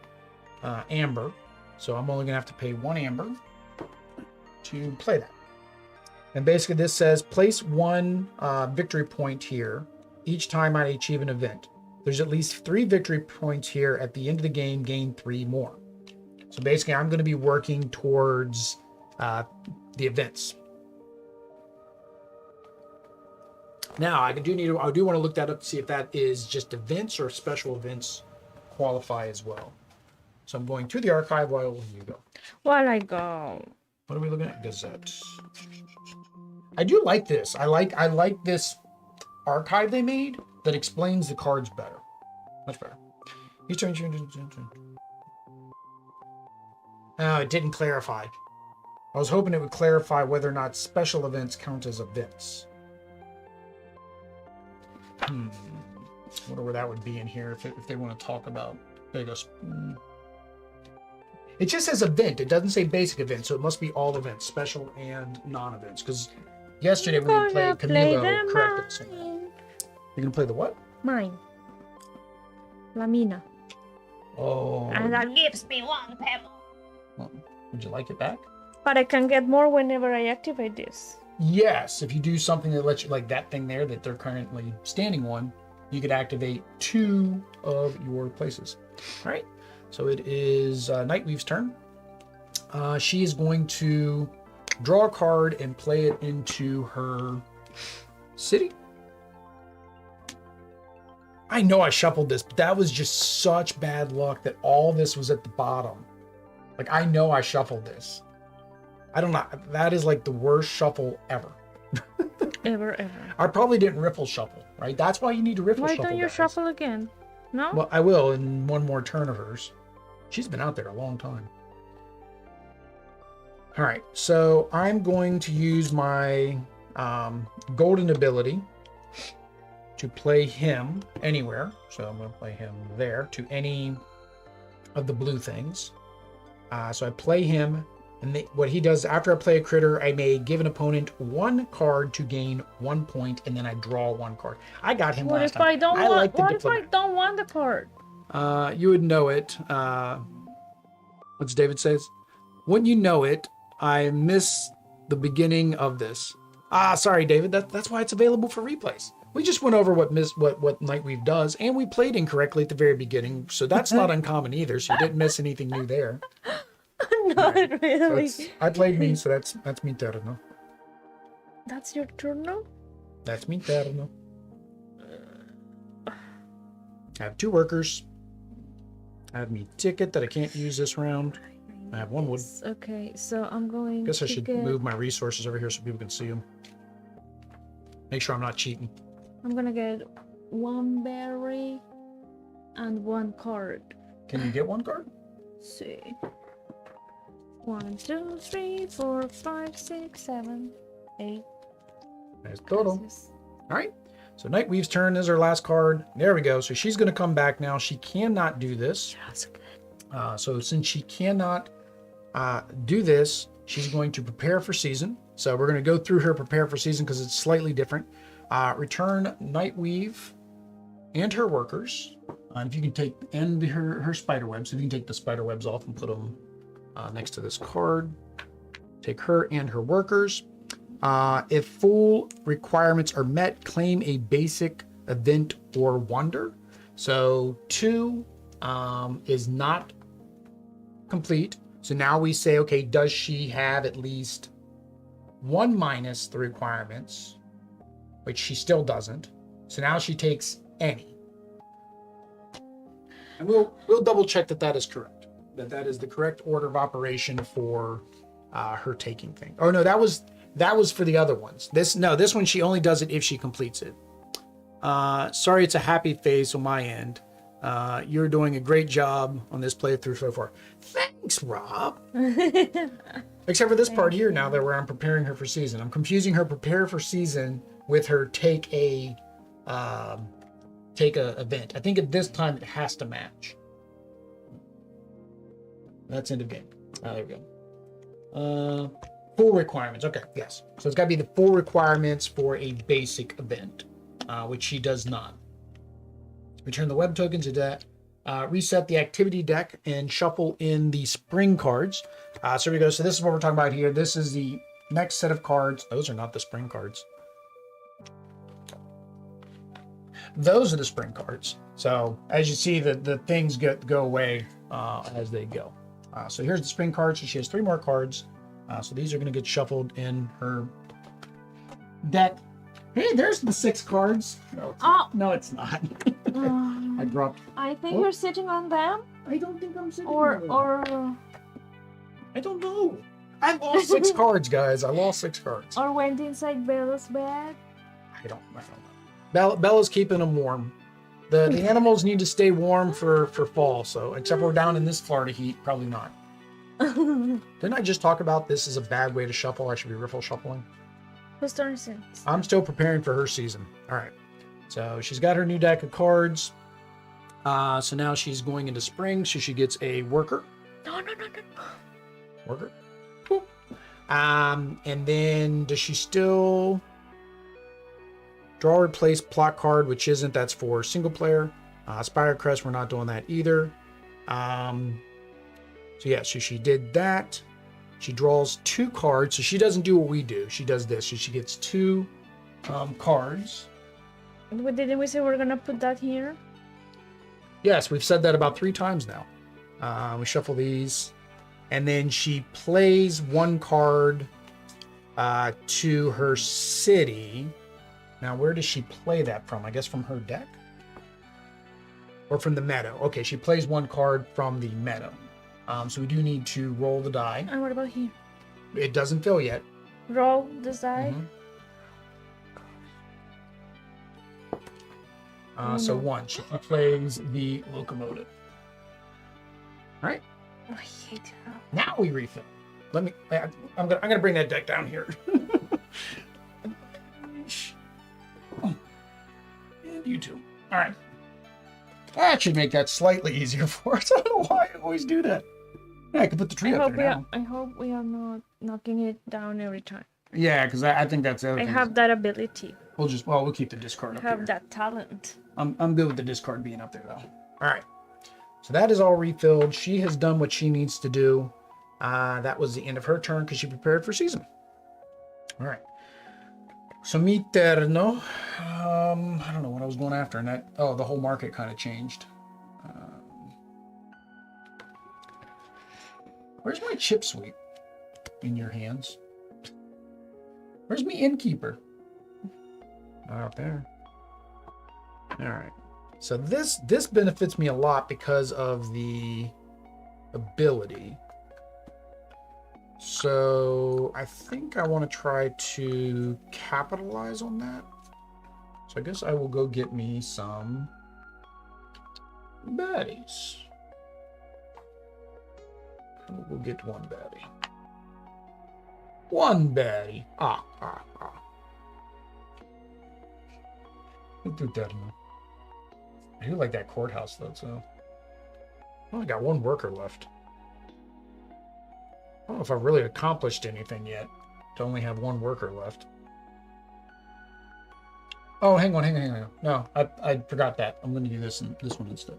amber. So I'm only going to have to pay 1 amber to play that. And basically this says place 1 victory point here each time I achieve an event. There's at least 3 victory points here at the end of the game, gain 3 more. So basically I'm going to be working towards the events. Now I do want to look that up to see if that is just events or special events qualify as well. So I'm going to the archive while you go. While I go. What are we looking at? Gazette. I do like this. I like this archive they made that explains the cards better. Much better. Each turn. Oh, it didn't clarify. I was hoping it would clarify whether or not special events count as events. Wonder where that would be in here if they want to talk about. There you go. It just says event. It doesn't say basic event, so it must be all events, special and non-events. Because yesterday when we played Camilo, corrected us on that. You're gonna play the what? Mine. La mina. Oh. And that gives me 1 pebble. Well, would you like it back? But I can get more whenever I activate this. Yes, if you do something that lets you, like that thing there that they're currently standing on, you could activate 2 of your places. All right, so it is Nightweave's turn. She is going to draw a card and play it into her city. I know I shuffled this, but that was just such bad luck that all this was at the bottom. Like, I know I shuffled this. I don't know. That is like the worst shuffle ever. Ever. I probably didn't riffle shuffle, right? That's why you need to riffle Why shuffle. don't you guys. shuffle again? No? Well, I will in 1 more turn of hers. She's been out there a long time. All right, so I'm going to use my golden ability to play him anywhere. So I'm going to play him there to any of the blue things. So I play him, and what he does after I play a critter, I may give an opponent 1 card to gain 1 point, and then I draw 1 card. I got him What last if time. I don't I want? like the What if I diplomat. don't want the card? You would know it. What's David says? Wouldn't you know it? I miss the beginning of this. Sorry, David. That's why it's available for replays. We just went over what Nightweave does, and we played incorrectly at the very beginning, so that's not uncommon either. So you didn't miss anything new there. Not Right. really. So I played me, so that's mi turno. That's your turn now? That's mi turno. I have 2 workers. I have me ticket that I can't use this round. I have 1 wood. Okay, so I'm going. Guess I to should get... move my resources over here so people can see them. Make sure I'm not cheating. I'm gonna get 1 berry and 1 card. Can you get 1 card? Let's see. 1, 2, 3, 4, 5, 6, 7, 8. Nice total. All right. So Nightweave's turn is her last card. There we go. So she's going to come back now. She cannot do this. So since she cannot do this, she's going to prepare for season. So we're going to go through her prepare for season because it's slightly different. Return Nightweave and her workers. And if you can take her spider webs, if you can take the spider webs off and put them next to this card. Take her and her workers. If full requirements are met, claim a basic event or wonder. So 2 is not complete. So now we say, okay, does she have at least 1 minus the requirements, which she still doesn't. So now she takes any. And we'll double check that is correct. That is the correct order of operation for her taking thing. Oh no, that was for the other ones. This one she only does it if she completes it. Sorry, it's a happy face on my end. You're doing a great job on this playthrough so far. Thanks, Rob. Except for this part here now that where I'm preparing her for season. I'm confusing her prepare for season with her take a event. I think at this time it has to match. That's end of game. There we go. Full requirements. Okay, yes. So it's got to be the full requirements for a basic event, which she does not. Return the web token to that. Reset the activity deck and shuffle in the spring cards. So here we go. So this is what we're talking about here. This is the next set of cards. Those are not the spring cards. Those are the spring cards. So as you see, the things go away as they go. So here's the spring cards. So she has 3 more cards. So these are going to get shuffled in her deck. Hey, there's the 6 cards. No, it's not. I dropped. I think you're sitting on them. I don't think I'm sitting on them. Or I don't know. I lost 6 cards, guys. I lost 6 cards. or went inside Bella's bed. I don't know. Bella's keeping them warm. The animals need to stay warm for fall. So except we're down in this Florida heat, probably not. Didn't I just talk about this is a bad way to shuffle? I should be riffle shuffling. Whose turn is it? I'm still preparing for her season. All right. So she's got her new deck of cards. So now she's going into spring. So she gets a worker. No. Worker. Boop. And then does she still draw, replace, plot card, which isn't. That's for single player. Spirecrest, we're not doing that either. So yeah, so she did that. She draws 2 cards. So she doesn't do what we do. She does this. So she gets 2 cards. Didn't we say we're gonna put that here? Yes, we've said that about 3 times now. We shuffle these. And then she plays 1 card to her city. Now, where does she play that from? I guess from her deck? Or from the meadow. Okay, she plays 1 card from the meadow. So we do need to roll the die. And what about here? It doesn't fill yet. Roll the die. So 1. She plays the locomotive. All right. Oh, I hate her. Now we refill. I'm gonna bring that deck down here. you two. All right. That should make that slightly easier for us. I don't know why I always do that. Yeah, I can put the tree up there now. I hope we are not knocking it down every time. Yeah, because I think that's the other thing. I have that ability. We'll keep the discard up I have here. that talent. I'm good with the discard being up there though. All right. So that is all refilled. She has done what she needs to do. That was the end of her turn because she prepared for season. All right. So mi terno. I don't know what I was going after, and that. Oh, the whole market kind of changed. Where's my chip sweep? In your hands. Where's me innkeeper? Out there. All right. So this benefits me a lot because of the ability. So I think I want to try to capitalize on that. So I guess I will go get me some baddies. We'll get one baddie. One baddie. Ah. We'll do that. I do like that courthouse though, so. I only got one worker left. I don't know if I've really accomplished anything yet to only have one worker left. Oh, hang on. No, I forgot that. I'm going to do this one instead.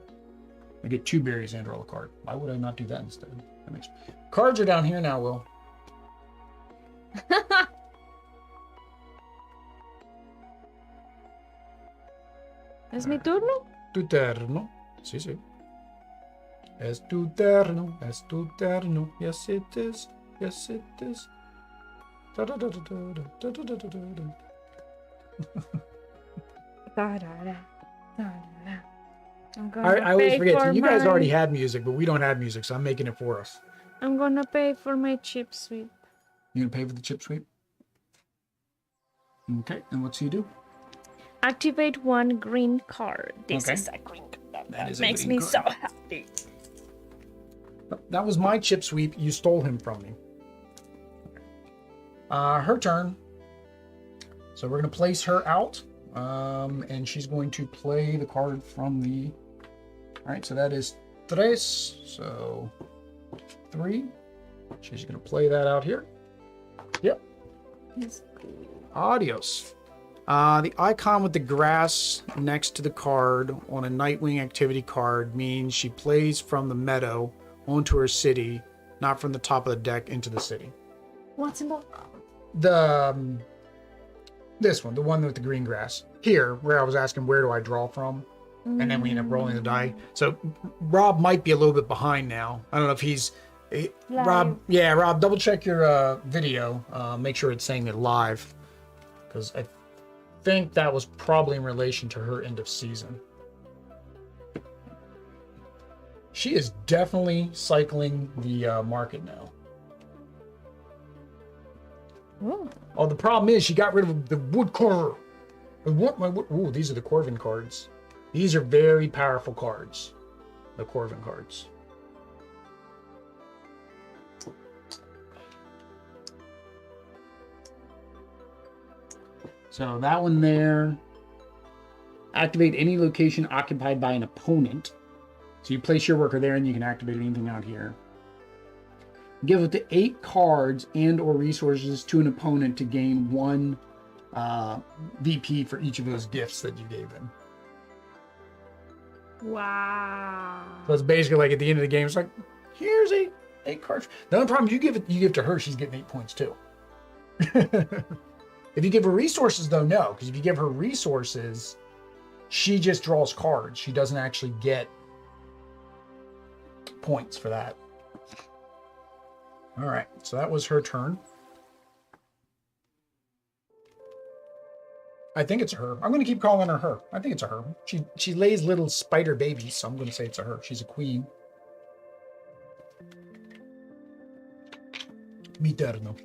I get 2 berries and roll a card. Why would I not do that instead? That makes... Cards are down here now, Will. ¿Es mi turno? Tu turno. Sí, sí. Es tu turno. Es tu turno. Yes, it is. Yes, it is. I always forget. You guys already had music, but we don't have music, so I'm making it for us. I'm gonna pay for my chip sweep. You gonna pay for the chip sweep? Okay, and what's he do? Activate 1 green card. This Okay. is a green card. That makes me so happy. That was my chip sweep. You stole him from me. Her turn. So we're gonna place her out. And she's going to play the card from the... All right, so that is tres. So 3. She's going to play that out here. Yep. Adios. The icon with the grass next to the card on a Nightwing activity card means she plays from the meadow onto her city, not from the top of the deck into the city. What symbol? This one, the one with the green grass. Here, where I was asking where do I draw from, and then we end up rolling the die. So Rob might be a little bit behind now. I don't know if he's... Rob, double check your video. Make sure it's saying it live. Because I think that was probably in relation to her end of season. She is definitely cycling the market now. Ooh. Oh, the problem is she got rid of the woodcutter. Ooh, these are the Corvin cards. These are very powerful cards. The Corvin cards. So that one there. Activate any location occupied by an opponent. So you place your worker there and you can activate anything out here. Give up to 8 cards and or resources to an opponent to gain 1 VP for each of those gifts that you gave them. Wow. So it's basically like at the end of the game, it's like, here's 8 cards. The only problem, you give to her, she's getting 8 points too. If you give her resources though, no. Because if you give her resources, she just draws cards. She doesn't actually get points for that. All right, so that was her turn. I think it's her. I'm going to keep calling her her. I think it's a her. She lays little spider babies, so I'm going to say it's a her. She's a queen. Miterno.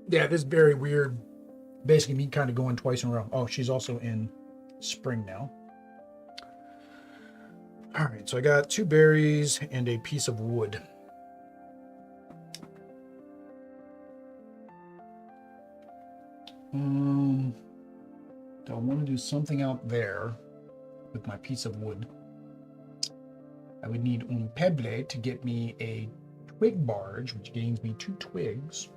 Yeah, this is very weird. Basically, me kind of going twice in a row. Oh, she's also in spring now. All right, so I got 2 berries and a piece of wood. Do I want to do something out there with my piece of wood? I would need un pebble to get me a twig barge, which gains me 2 twigs.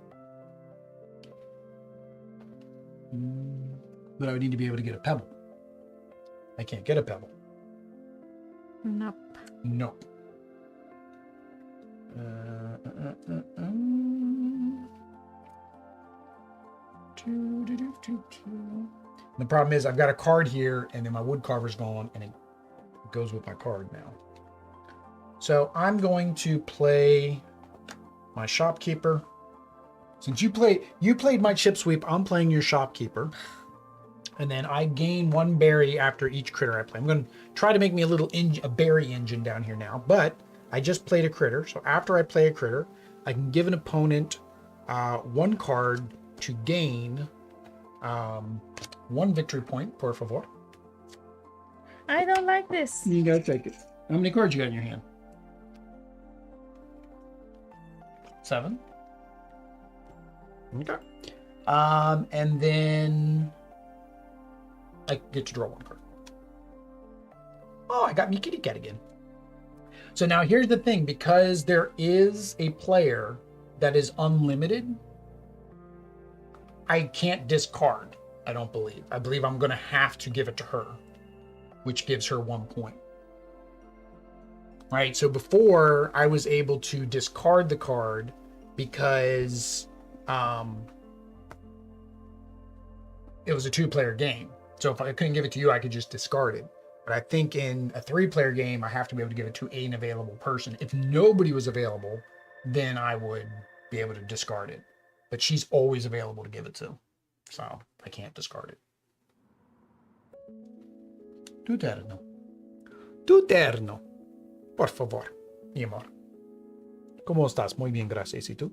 But I would need to be able to get a pebble. I can't get a pebble. Nope. Nope. The problem is I've got a card here, and then my wood carver's gone, and it goes with my card now. So I'm going to play my shopkeeper. Since you played my chip sweep, I'm playing your shopkeeper. And then I gain 1 berry after each critter I play. I'm going to try to make me a berry engine down here now, but I just played a critter. So after I play a critter, I can give an opponent 1 card to gain 1 victory point, por favor. I don't like this. You gotta take it. How many cards you got in your hand? 7. Okay. And then I get to draw 1 card. Oh, I got me kitty cat again. So now here's the thing, because there is a player that is unlimited, I can't discard, I don't believe. I believe I'm going to have to give it to her, which gives her 1 point. Right, so before I was able to discard the card because it was a 2-player game. So if I couldn't give it to you, I could just discard it. But I think in a 3-player game, I have to be able to give it to an available person. If nobody was available, then I would be able to discard it. But she's always available to give it to. So I can't discard it. Tu terno. Tu terno. Por favor, mi amor. ¿Cómo estás? Muy bien, gracias. ¿Y tú?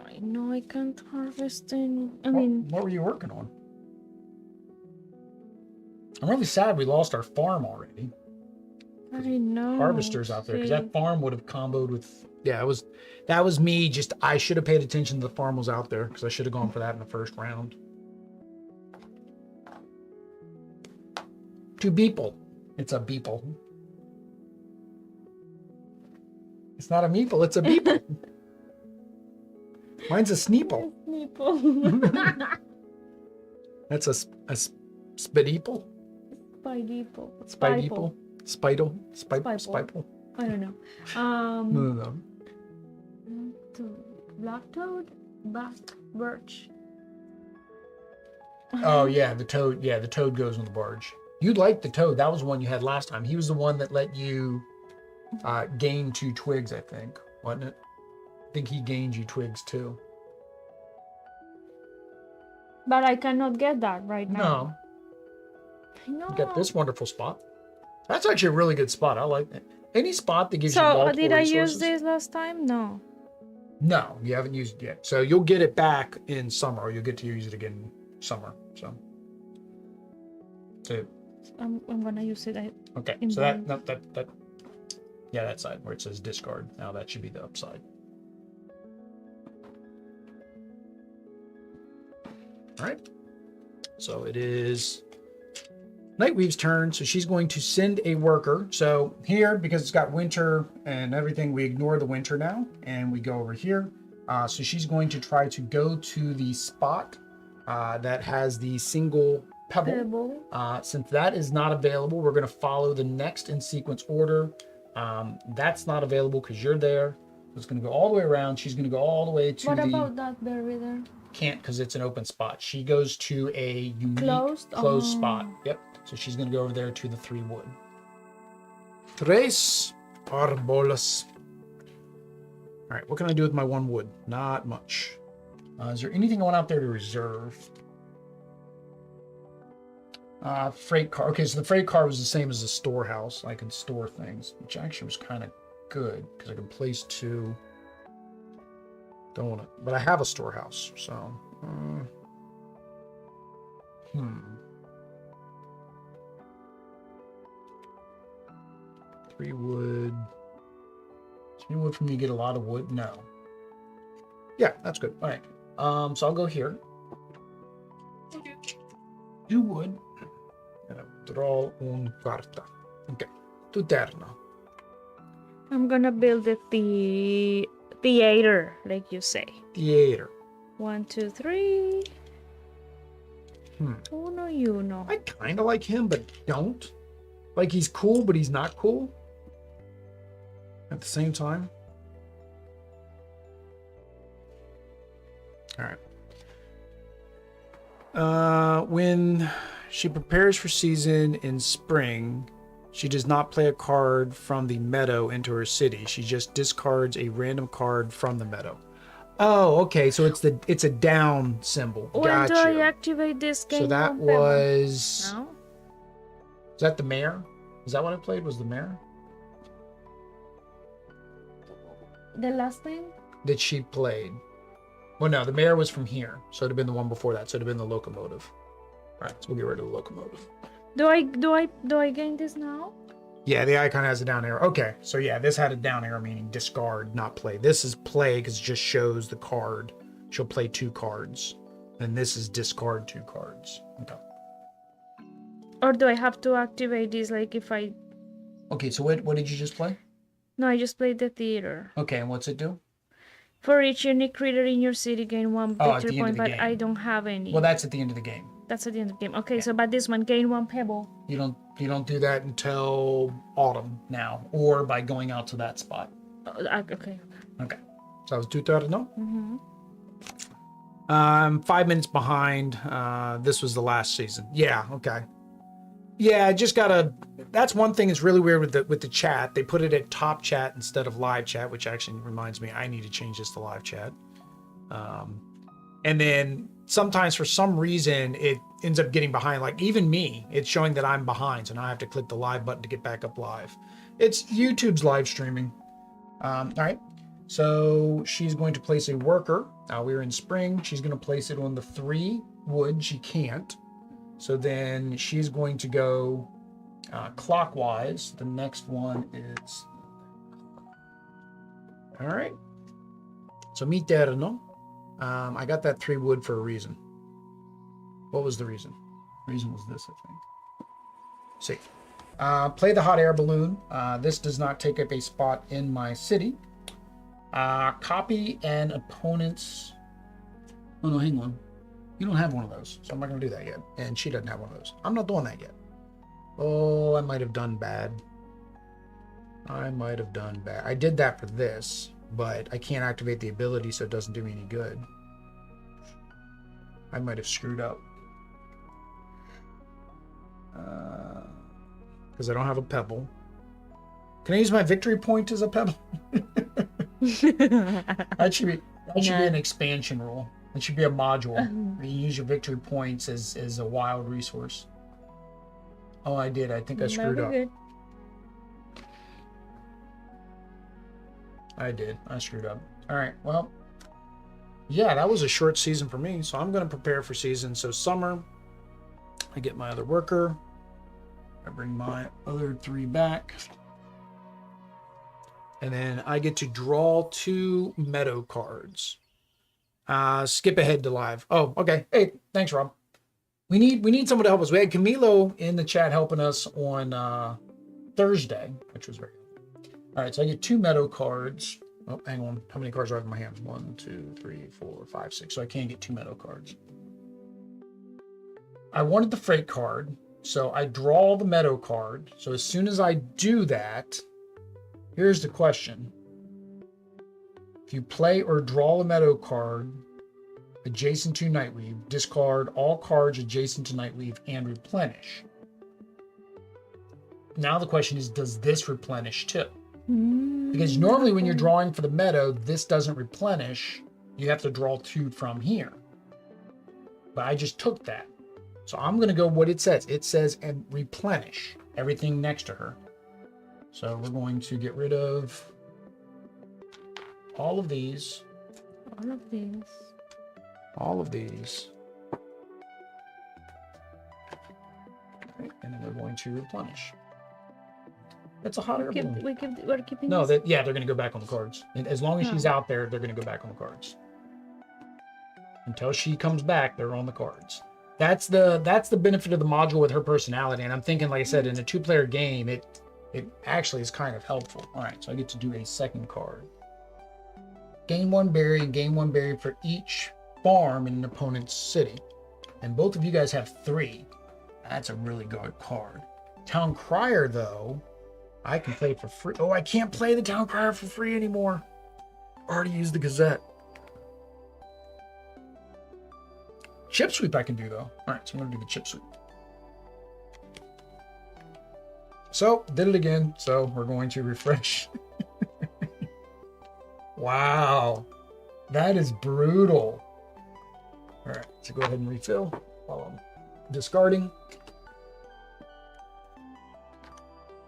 I know I can't harvest any. What were you working on? I'm really sad we lost our farm already. I know. Harvesters out there, because that farm would have comboed with. Yeah, that was me. Just I should have paid attention to the farm was out there, because I should have gone for that in the first round. 2 beeple. It's a beeple. It's not a meeple. It's a beeple. Mine's a sneeple. That's a spideeple. Spideeple. Spideeple. Spidle. Spiple. I don't know. No. Black toad, black birch. Oh yeah, the toad. Yeah, the toad goes on the barge. You liked the toad. That was the one you had last time. He was the one that let you gain 2 twigs, I think, wasn't it? I think he gained you twigs too. But I cannot get that right now. No. You got this wonderful spot. That's actually a really good spot. I like it. Any spot that gives you multiple did I resources. use this last time? No. No, you haven't used it yet. So you'll get it back in summer, or you'll get to use it again in summer. So I'm gonna use it. Okay, so that yeah, that side where it says discard. Now that should be the upside. All right. So it is Nightweave's turn. So she's going to send a worker. So here, because it's got winter and everything, we ignore the winter now and we go over here. So she's going to try to go to the spot that has the single pebble. Since that is not available, we're going to follow the next in sequence order. That's not available because you're there. So it's going to go all the way around. She's going to go all the way to What about that berry there? Can't, because it's an open spot. She goes to a unique closed spot. Yep. So she's going to go over there to the 3 wood. Tres arbolas. All right, what can I do with my 1 wood? Not much. Is there anything I want out there to reserve? Freight car. Okay, so the freight car was the same as the storehouse. I can store things, which actually was kind of good because I can place 2. Don't want to, but I have a storehouse, so. 3 wood. Is 3 wood for me to get a lot of wood? No. Yeah, that's good. All right. So I'll go here. You would. Draw un carta. Okay. Tu turno. I'm gonna build the theater, like you say. Theater. 1, 2, 3. Hmm. Uno y uno. I kind of like him, but don't. Like, he's cool, but he's not cool. At the same time. All right. When she prepares for season in spring, she does not play a card from the meadow into her city. She just discards a random card from the meadow. Oh, okay. So it's a down symbol. When Got do you. I activate this game? So that was. No? Is that the mayor? Is that what I played? Was the mayor? The last thing? That she played. Well, no, the mayor was from here. So it'd have been the one before that. So it'd have been the locomotive. All right, so we'll get rid of the locomotive. Do I gain this now? Yeah, the icon has a down arrow. Okay, so yeah, this had a down arrow, meaning discard, not play. This is play because it just shows the card. She'll play 2 cards. And this is discard 2 cards. Okay. Or do I have to activate this, like if I... Okay, so what did you just play? No, I just played the theater. Okay, and what's it do? For each unique creature in your city, gain 1 victory point, but game. I don't have any. Well, that's at the end of the game. That's at the end of the game. Okay, so but this one, gain 1 pebble. You don't do that until autumn now, or by going out to that spot. Okay. Okay. So that was 2/3, no? Mm-hmm. I'm 5 minutes behind. This was the last season. Yeah, okay. Yeah, I just gotta. That's one thing that's really weird with the chat. They put it at top chat instead of live chat, which actually reminds me I need to change this to live chat. And then sometimes for some reason it ends up getting behind. Like even me, it's showing that I'm behind, so now I have to click the live button to get back up live. It's YouTube's live streaming. All right. So she's going to place a worker. Now we're in spring. She's going to place it on the 3 wood. She can't. So then she's going to go clockwise. The next one is... All right. So mi terno. I got that 3 wood for a reason. What was the reason? The reason was this, I think. See. Play the hot air balloon. This does not take up a spot in my city. Copy an opponent's... Oh, no, hang on. You don't have one of those, so I'm not going to do that yet. And she doesn't have one of those. I'm not doing that yet. Oh, I might have done bad. I did that for this, but I can't activate the ability, so it doesn't do me any good. I might have screwed up. Because I don't have a pebble. Can I use my victory point as a pebble? That should be an expansion rule. It should be a module. You use your victory points as a wild resource. Oh, I did. I think I screwed up. Good. I did. I screwed up. All right. Well, yeah, that was a short season for me. So I'm going to prepare for season. So summer, I get my other worker. I bring my other 3 back. And then I get to draw 2 meadow cards. Skip ahead to live. Oh, okay. Hey, thanks, Rob. We need someone to help us. We had Camilo in the chat helping us on Thursday, which was very good. All right, so I get 2 meadow cards. Oh, hang on. How many cards do I have in my hand? 1, 2, 3, 4, 5, 6. So I can't get 2 meadow cards. I wanted the freight card, so I draw the meadow card. So as soon as I do that, here's the question. If you play or draw a meadow card adjacent to Nightweave, discard all cards adjacent to Nightweave and replenish. Now the question is, does this replenish too? Because normally when you're drawing for the meadow, this doesn't replenish. You have to draw 2 from here. But I just took that. So I'm going to go what it says. It says and replenish everything next to her. So we're going to get rid of all of these. All of these. Okay, and then we're going to replenish. That's a hot air balloon. We're keeping No, this? they're going to go back on the cards. And as long as she's out there, they're going to go back on the cards. Until she comes back, they're on the cards. That's the benefit of the module with her personality. And I'm thinking, like I said, in a 2-player game, it actually is kind of helpful. All right, so I get to do a second card. Gain 1 berry and gain 1 berry for each farm in an opponent's city. And both of you guys have 3. That's a really good card. Town Crier, though, I can play for free. Oh, I can't play the Town Crier for free anymore. Already used the Gazette. Chip Sweep I can do, though. All right, so I'm going to do the Chip Sweep. So, did it again. So, we're going to refresh. Wow. That is brutal. All right, so go ahead and refill while I'm discarding.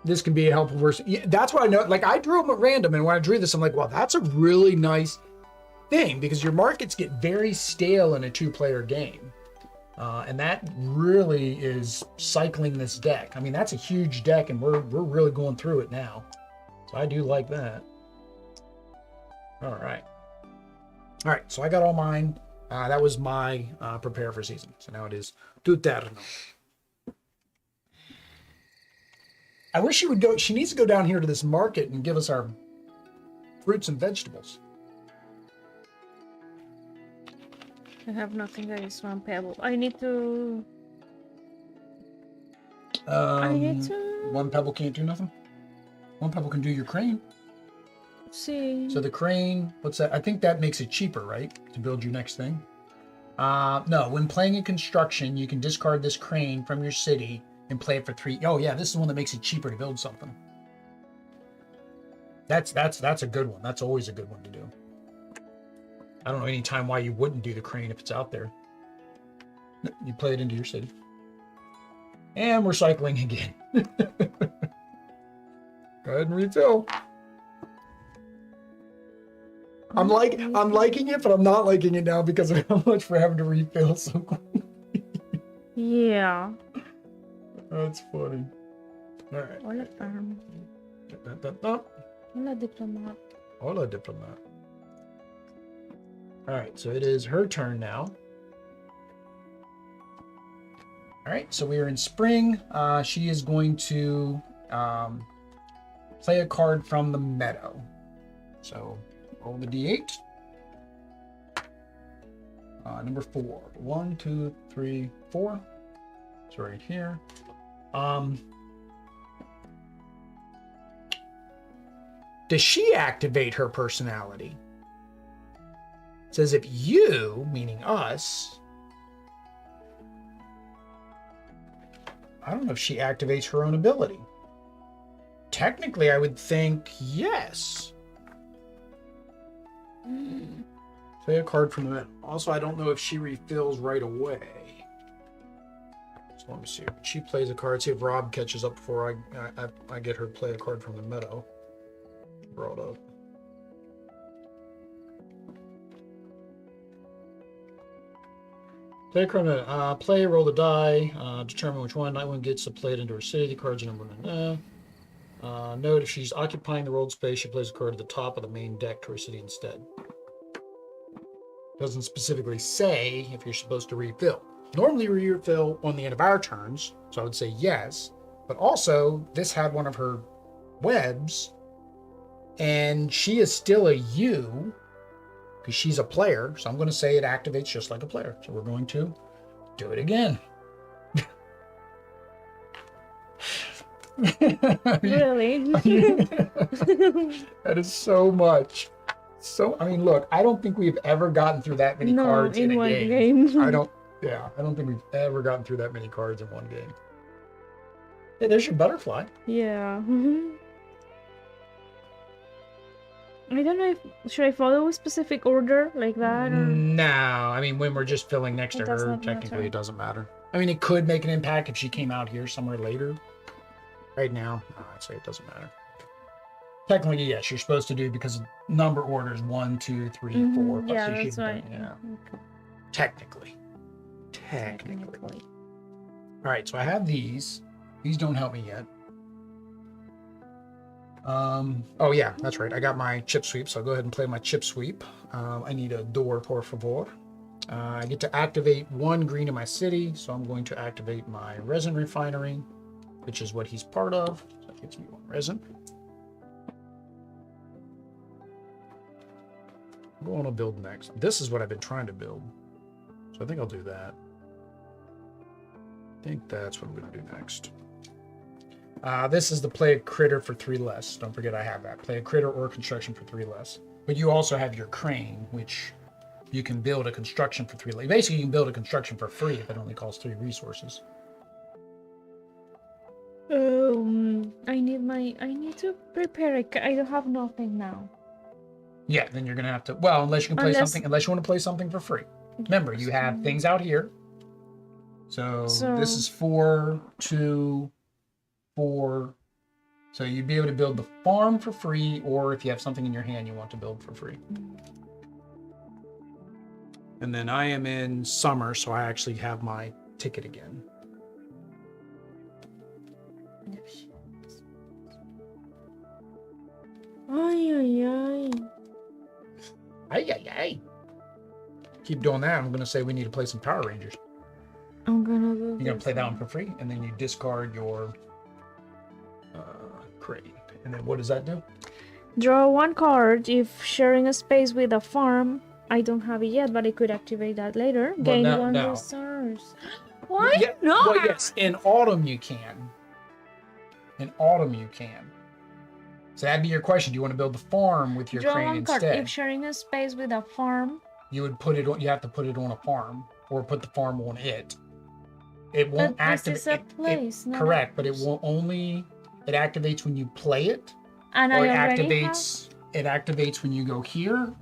This can be a helpful version. Yeah, that's what I know. Like, I drew them at random, and when I drew this, I'm like, wow, that's a really nice thing, because your markets get very stale in a 2-player game. And that really is cycling this deck. I mean, that's a huge deck, and we're really going through it now. So I do like that. All right. All right, so I got all mine. That was my prepare for season. So now it is Tuterno. I wish she would go. She needs to go down here to this market and give us our fruits and vegetables. I have nothing that is 1 pebble. I need to... 1 pebble can't do nothing? 1 pebble can do your crane. See. So the crane, what's that? I think that makes it cheaper, right? To build your next thing. No, when playing in construction, you can discard this crane from your city and play it for 3. Oh yeah, this is the one that makes it cheaper to build something. That's a good one. That's always a good one to do. I don't know any time why you wouldn't do the crane if it's out there. You play it into your city. And we're cycling again. Go ahead and refill. I'm liking it, but I'm not liking it now because of how much we're having to refill so quickly. Yeah. That's funny. All right. Hola, farm. Hola, diplomat. Hola, diplomat. All right, so it is her turn now. All right, so we are in spring. She is going to play a card from the meadow. So roll the d8. Number 4. 1, 2, 3, 4. It's right here. Does she activate her personality? It says if you, meaning us, I don't know if she activates her own ability. Technically, I would think yes. Play a card from the middle. Also, I don't know if she refills right away. So let me see. She plays a card. See if Rob catches up before I get her to play a card from the meadow. Brought up. Play a card. Play, roll the die. Determine which one. Nightwind gets to play it into her city. The card's number 1. Note if she's occupying the rolled space, she plays a card at the top of the main deck to her city instead. Doesn't specifically say if you're supposed to refill. Normally we refill on the end of our turns, so I would say yes. But also, this had one of her webs, and she is still a U, because she's a player, so I'm going to say it activates just like a player. So we're going to do it again. Really? That is so much. So, I mean, look, I don't think we've ever gotten through that many cards in a one game. I don't think we've ever gotten through that many cards in one game. Hey, there's your butterfly. Yeah. I don't know if should I follow a specific order like that? Or... No, I mean when we're just filling next to her, technically it doesn't matter. I mean, it could make an impact if she came out here somewhere later. Right now, I'd say it doesn't matter. Technically, yes, you're supposed to do because number order is 1, 2, 3, 4. Yeah, that's right. Yeah. Okay. Technically. All right, so I have these. These don't help me yet. Oh yeah, that's right. I got my chip sweep, so I'll go ahead and play my chip sweep. I need a door, por favor. I get to activate 1 green in my city, so I'm going to activate my resin refinery, which is what he's part of. So that gives me 1 resin. What want to build next? This is what I've been trying to build, so I think I'll do that. I think that's what I'm going to do next. This is the play a critter for 3 less. Don't forget I have that. Play a critter or construction for 3 less. But you also have your crane, which you can build a construction for 3 less. Basically, you can build a construction for free if it only costs 3 resources. I need to prepare I don't have nothing now. Yeah, then you're gonna have to. Well, unless you can play something. Unless you want to play something for free. Remember, you have things out here. So this is 4, 2, 4. So you'd be able to build the farm for free, or if you have something in your hand you want to build for free. And then I am in summer, so I actually have my ticket again. Ay, ay, ay. Ay, ay, ay. Keep doing that. I'm going to say we need to play some Power Rangers. I'm gonna do You're going to play that one for free, and then you discard your crate. And then what does that do? Draw 1 card if sharing a space with a farm. I don't have it yet, but I could activate that later. Well, Gain now- 1 now. resource. Why Yeah, not? well, yes, in autumn you can. In autumn you can. So that'd be your question. Do you want to build the farm with your Draw crane 1 card instead? if sharing a space with a farm. You would put it on. You have to put it on a farm, or put the farm on it. It won't But this activate. is a place, not a correct, but it house. will only. It activates when you play it, And or I it already activates. It activates when you go here,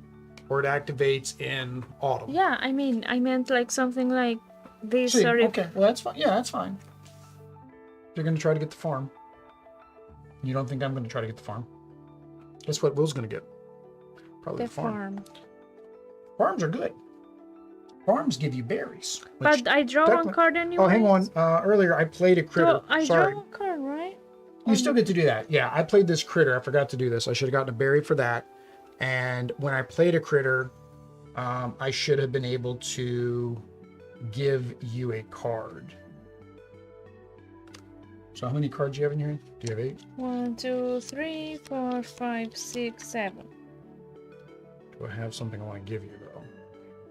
or it activates in autumn. Yeah, I mean, I meant like something like this. See, Or if, okay, well that's fine. Yeah, that's fine. You're gonna try to get the farm. You don't think I'm gonna try to get the farm? Guess what Will's gonna get? Probably the farm. Farms are good. Farms give you berries. which But I draw 1 technically- card anyway. Oh, hang on. Earlier I played a critter. So I Sorry. draw 1 card, right? You still get to do that. Yeah, I played this critter. I forgot to do this. I should have gotten a berry for that. And when I played a critter, I should have been able to give you a card. So how many cards do you have in your hand? Do you have 8? 1, 2, 3, 4, 5, 6, 7. Do I have something I want to give you, though?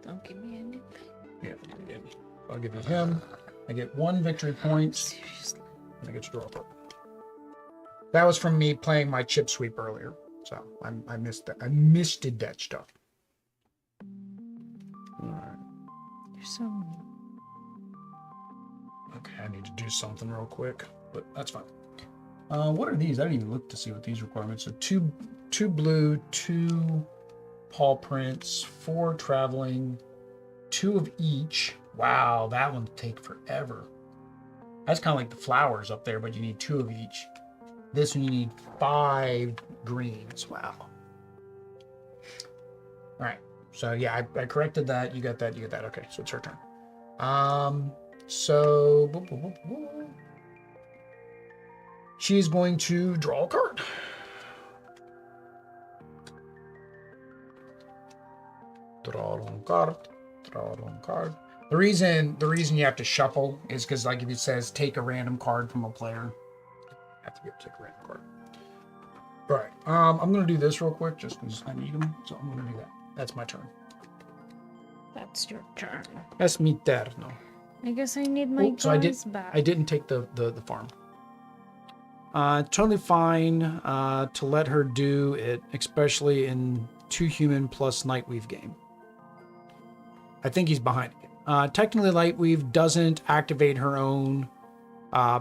Don't give me anything. Yeah, I'll give you him. I get 1 victory point. Seriously. And I get to draw a card. That was from me playing my chip sweep earlier. So I missed that. I missed that stuff. All right. You're so mean. Okay, I need to do something real quick, but that's fine. What are these? I didn't even look to see what these requirements are. 2 blue, 2 paw prints, 4 traveling, 2 of each. Wow, that one take forever. That's kind of like the flowers up there, but you need 2 of each. This one you need 5 greens. Wow. All right. So yeah, I corrected that. You got that. You got that. Okay, so it's her turn. So she's going to draw a card. Draw one card. Draw one card. The reason you have to shuffle is because, like, if it says take a random card from a player, you have to be able to take a random card. All right. I'm gonna do this real quick just because I need them. So I'm gonna do that. That's my turn. That's your turn. Es mi turno. I guess I need my So I back. didn't take the farm. Totally fine to let her do it, especially in 2 human plus Nightweave game. I think he's behind it. Technically, Nightweave doesn't activate her own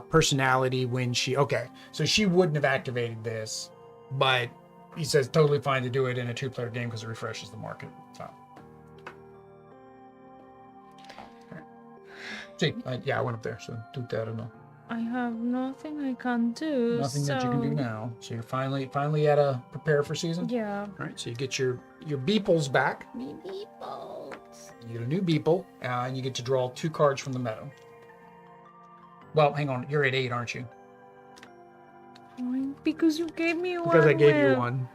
personality when she... Okay, so she wouldn't have activated this, but he says totally fine to do it in a 2-player game because it refreshes the market. So... See, yeah, I went up there, so do that. I don't know. I have nothing I can do. Nothing that you can do now. So you're finally at a prepare for season. Yeah. All right. So you get your beeples back. Me meatballs. You get a new beeple, and you get to draw 2 cards from the meadow. Well, hang on. You're at 8, aren't you? Why? Because you gave me one. Because I gave you Will. one.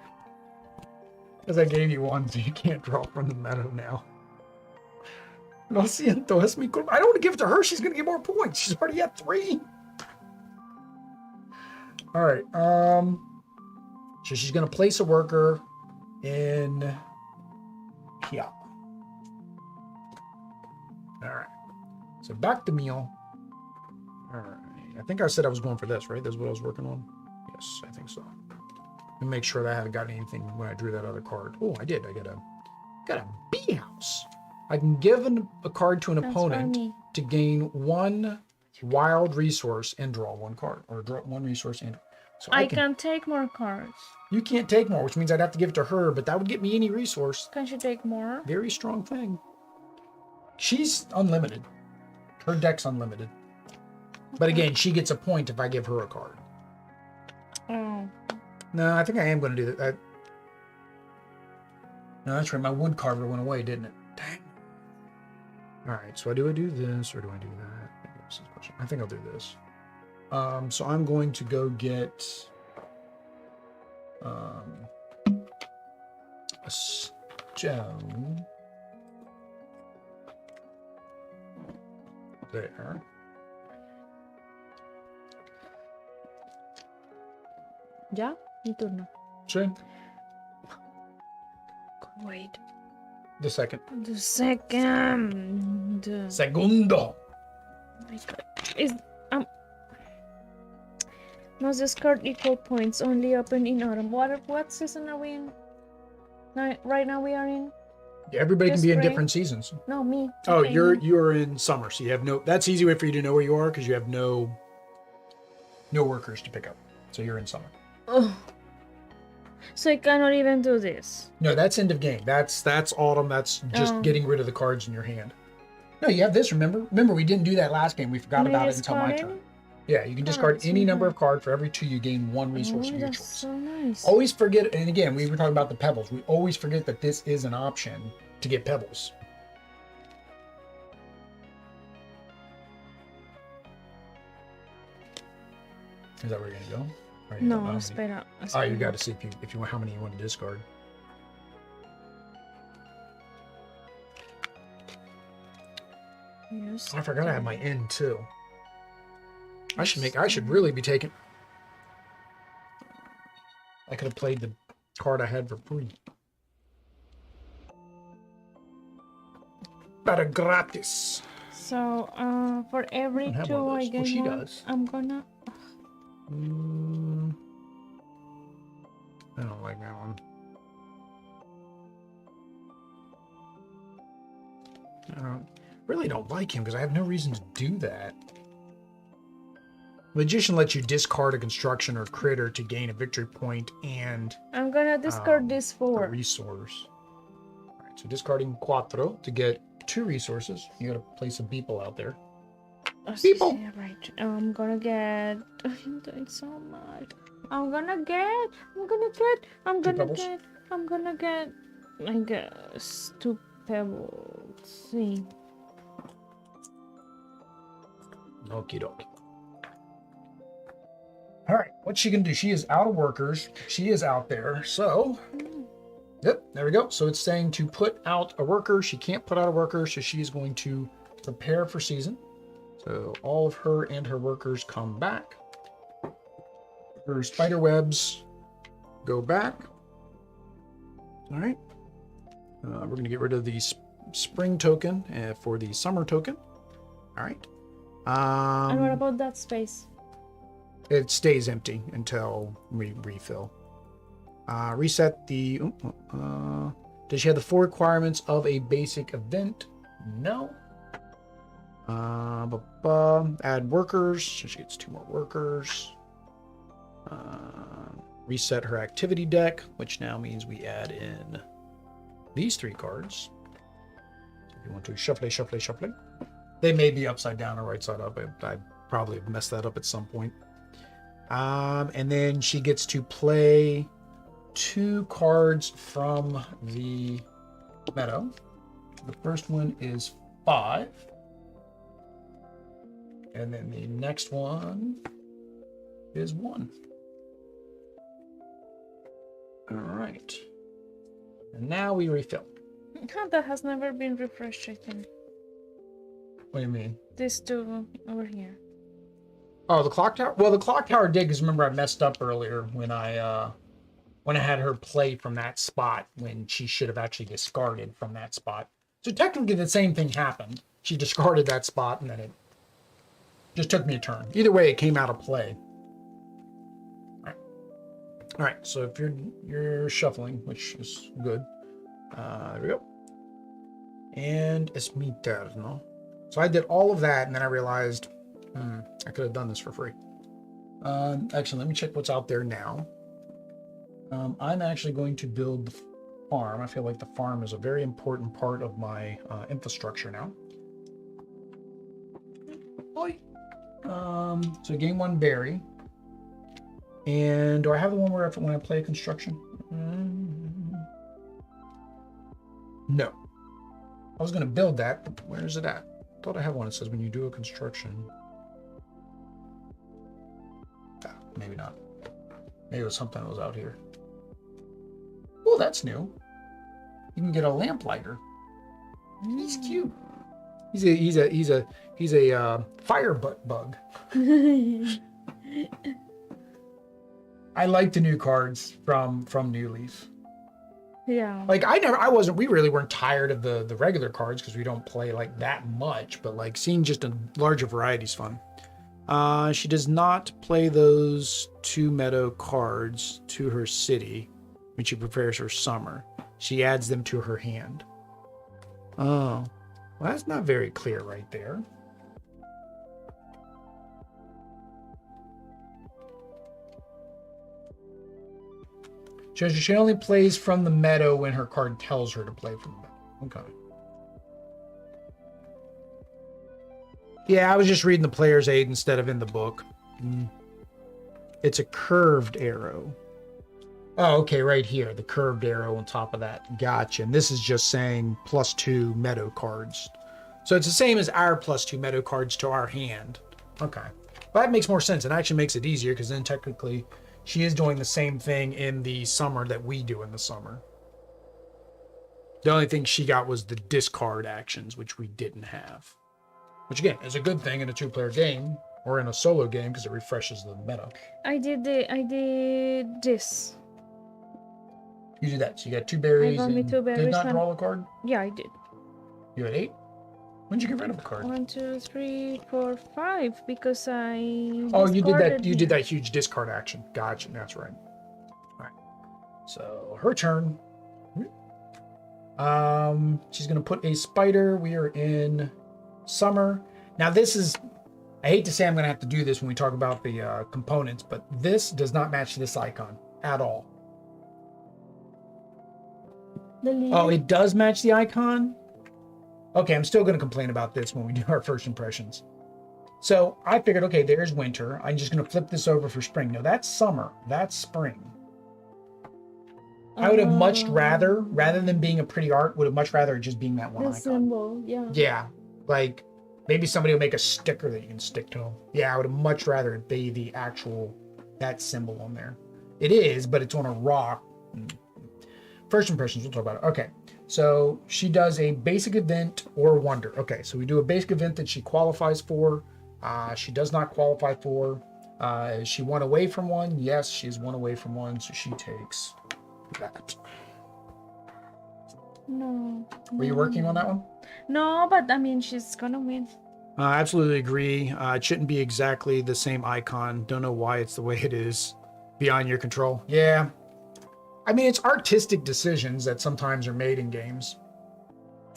Because I gave you one, so you can't draw from the meadow now. Lo siento, es mi culpa. I don't want to give it to her. She's going to get more points. She's already at 3. All right. So she's going to place a worker in here. All right. So back to meal. All right. I think I said I was going for this, right? That's what I was working on. Yes, I think so. And make sure that I haven't gotten anything when I drew that other card. Oh, I did. I got a bee house. I can give a card to an opponent to gain 1 wild resource and draw 1 card, or draw 1 resource and. So I can take more cards. You can't take more, which means I'd have to give it to her, but that would get me any resource. Can she take more? Very strong thing. She's unlimited. Her deck's unlimited. But again, she gets a point if I give her a card. Oh. No, I think I am going to do that. No, that's right. My wood carver went away, didn't it? Dang. All right. So do I do this or do I do that? I think I'll do this. So I'm going to go get a stone there. ¿Ya? Mi turno. Sí. Wait. The second. The second. Segundo. Oh my God. Is must discard equal points. Only open in autumn. What season are we in? Right now we are in. Yeah, everybody can Just be in spring? different seasons. No, me. Oh, Okay, you're in summer, so you have no. That's easy way for you to know where you are because you have no workers to pick up. So you're in summer. Oh. So I cannot even do this. No, that's end of game. That's autumn. That's just getting rid of the cards in your hand. No, you have this. Remember, we didn't do that last game. We forgot about it until my turn. Yeah, you can discard any number of cards. For every 2, you gain 1 resource of your choice. That's so nice. Always forget, and again, we were talking about the pebbles. We always forget that this is an option to get pebbles. Is that where you're gonna go? Or you No, don't know how espera. many- Oh, you got to see if you how many you want to discard. Yes. I forgot I have my end too. I should really be taking. I could have played the card I had for free. Para gratis. So, for every I don't have 2 one of I those. get Well, she one, does. I'm gonna. I don't like that one. Really don't like him because I have no reason to do that. Magician lets you discard a construction or critter to gain a victory point and I'm gonna discard this a 4. resource. All right, so discarding cuatro to get 2 resources. You got to place a beeple out there. People. Yeah, right. I'm gonna get. I'm doing so much. I'm gonna get. I guess 2 pebbles. See. Okie dokie. All right, what's she gonna do? She is out of workers. She is out there. So, yep, there we go. So it's saying to put out a worker. She can't put out a worker, so she's going to prepare for season. So all of her and her workers come back. Her spider webs go back. All right. We're going to get rid of the spring token for the summer token. All right. And what about that space? It stays empty until we refill. Reset the... does she have the 4 requirements of a basic event? No. Add workers. So she gets 2 more workers. Reset her activity deck, which now means we add in these 3 cards. So if you want to shuffle. They may be upside down or right side up. I probably messed that up at some point. And then she gets to play 2 cards from the meadow. The first one is 5. And then the next one is 1. All right. And now we refill. That has never been refreshed, I think. What do you mean? These two over here. Oh, the clock tower? Well, the clock tower did, because remember I messed up earlier when I had her play from that spot when she should have actually discarded from that spot. So technically the same thing happened. She discarded that spot and then it just took me a turn. Either way, it came out of play. All right, so if you're shuffling, which is good. There we go. And es mi turno. So I did all of that, and then I realized, I could have done this for free. Actually, let me check what's out there now. I'm actually going to build the farm. I feel like the farm is a very important part of my infrastructure now. Boy. So gain 1 berry. And do I have the one where when I play construction? No. I was going to build that, but where is it at? I thought I had one that says when you do a construction. Maybe not. Maybe it was something that was out here. Oh, that's new. You can get a lamplighter. He's cute. He's a fire butt bug. I like the new cards from Newleaf. Yeah. Like we really weren't tired of the regular cards because we don't play like that much, but like seeing just a larger variety is fun. She does not play those 2 meadow cards to her city when she prepares her summer. She adds them to her hand. Oh, well, that's not very clear right there. So she only plays from the meadow when her card tells her to play from the meadow. Okay. Yeah, I was just reading the player's aid instead of in the book. It's a curved arrow. Oh, okay, right here. The curved arrow on top of that. Gotcha. And this is just saying +2 meadow cards. So it's the same as our +2 meadow cards to our hand. Okay. Well, that makes more sense. It actually makes it easier because then technically she is doing the same thing in the summer that we do in the summer. The only thing she got was the discard actions, which we didn't have. Which again is a good thing in a 2-player game or in a solo game because it refreshes the meta. I did this. You do that. So you got 2 berries. I got me 2 berries. Did not draw a card? Yeah, I did. You had 8? When did you get rid of a card? 1, 2, 3, 4, 5. Because I. Oh, you did that. You did that huge discard action. Gotcha. That's right. All right. So her turn. She's gonna put a spider. We are in summer. Now this is. I hate to say I'm gonna have to do this when we talk about the components, but this does not match this icon at all. Oh, it does match the icon? Okay, I'm still going to complain about this when we do our first impressions. So I figured, okay, there's winter. I'm just going to flip this over for spring. No, that's summer. That's spring. I would have much rather than being a pretty art, would have much rather it just being that one icon. Symbol, yeah. Yeah, like maybe somebody will make a sticker that you can stick to them. Yeah, I would have much rather it be the actual, that symbol on there. It is, but it's on a rock. First impressions, we'll talk about it. Okay, so she does a basic event or wonder. Okay, so we do a basic event that she qualifies for. She does not qualify for. Is she one away from one? Yes, she's one away from one, so she takes that. No. Were you working on that one? No, but I mean, she's gonna win. I absolutely agree. It shouldn't be exactly the same icon. Don't know why it's the way it is. Beyond your control. Yeah. I mean, it's artistic decisions that sometimes are made in games.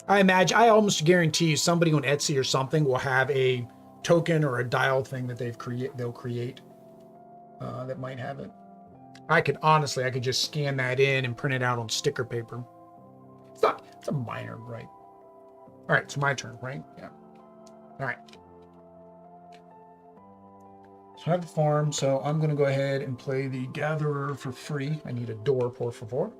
I almost guarantee you somebody on Etsy or something will have a token or a dial thing that they'll create that might have it. I could just scan that in and print it out on sticker paper. It's a minor, right? All right, it's my turn, right? Yeah. All right. So I have the farm, so I'm going to go ahead and play the gatherer for free. I need a door, por favor.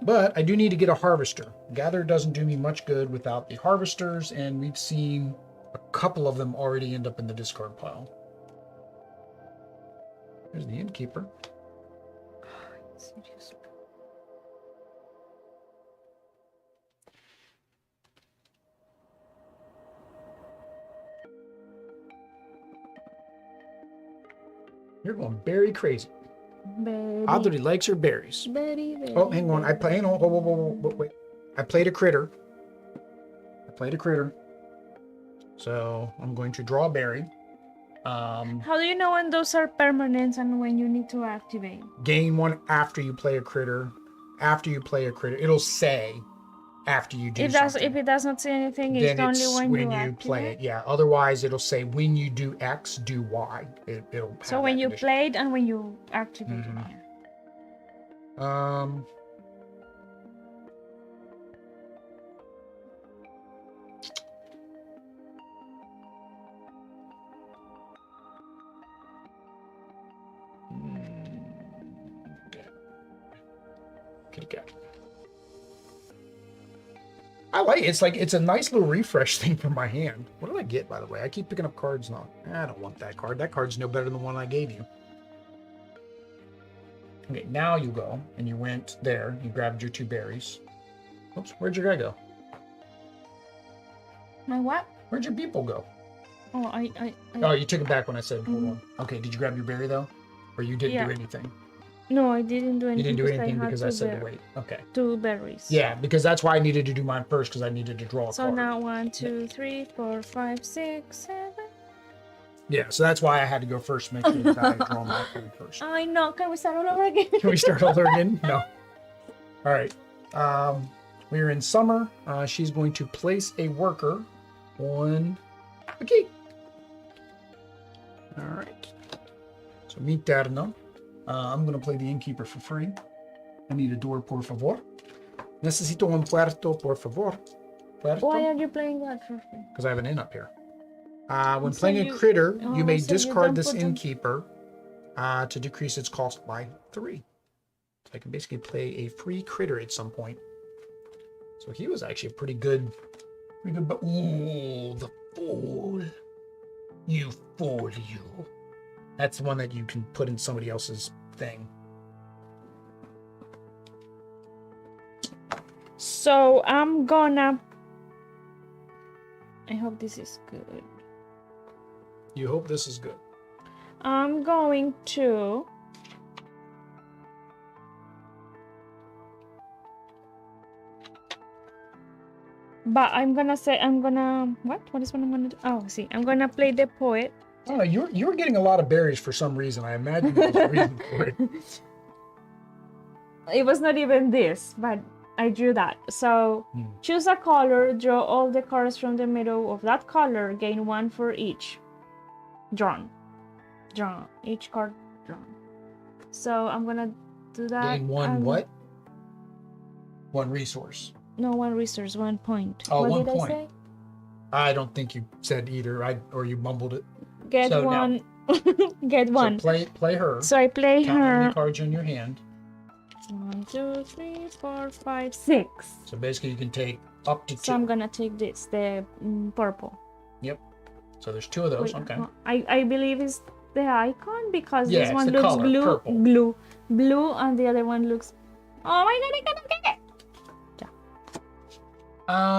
But I do need to get a harvester. Gatherer doesn't do me much good without the harvesters, and we've seen a couple of them already end up in the discard pile. There's the innkeeper. You're going berry crazy. Berry. Audrey likes her berries. Berry, berry, Oh, hang on. Hang on. Wait. I played a critter. So I'm going to draw a berry. How do you know when those are permanent and when you need to activate? Gain one after you play a critter. It'll say after you do something. If it does not say anything, Then it's it's only when when you play it. Yeah. Otherwise, it'll say when you do X, do Y. It'll. So when you played and when you activate. Okay. I like it. It's a nice little refresh thing for my hand. What did I get, by the way? I keep picking up cards now. I don't want that card. That card's no better than the one I gave you. Okay, now you go, and you went there. You grabbed your 2 berries. Oops, where'd your guy go? My what? Where'd your people go? Oh, Oh, you took it back when I said, hold on. Okay, did you grab your berry, though? Or you didn't do anything? No, I didn't do anything. You didn't do anything because I said to wait. Okay. 2 berries. Yeah, because that's why I needed to do mine first, because I needed to draw a card. So now 1, 2, 3, 4, 5, 6, 7. Yeah, so that's why I had to go first, make sure that I draw my card first. I know. Can we start all over again? Can we start all over again? No. All right. We're in summer. She's going to place a worker on a key. All right. So mi turno. I'm going to play the innkeeper for free. I need a door, por favor. Necesito un puerto, por favor. Puerto. Why are you playing that for free? Because I have an inn up here. When playing a critter, you may discard this innkeeper to decrease its cost by 3. So I can basically play a free critter at some point. So he was actually a pretty good. Ooh, the fool! You fool, you! That's the one that you can put in somebody else's thing. So I'm gonna. I hope this is good. You hope this is good. I'm going to. But I'm gonna say what? What is what I'm gonna do? Oh, see, I'm gonna play the poet. Oh, you were getting a lot of berries for some reason. I imagine there's a reason for it. It was not even this, but I drew that. So choose a color, draw all the cards from the middle of that color, gain 1 for each. Drawn. Each card drawn. So I'm gonna do that. Gain 1 what? 1 resource. No, 1 resource, 1 point. Oh, what 1 did point. I say? I don't think you said either. Or you mumbled it. Get so 1. Now, Get 1. So play her. So I play Count how her. many cards are in your hand. 1, 2, 3, 4, 5, 6. So basically, you can take up to 2. So I'm gonna take this, the purple. Yep. So there's 2 of those. Wait, okay. no, I believe it's the icon because Yeah, this it's one the looks color, blue, and the other one looks. Oh my god! I cannot get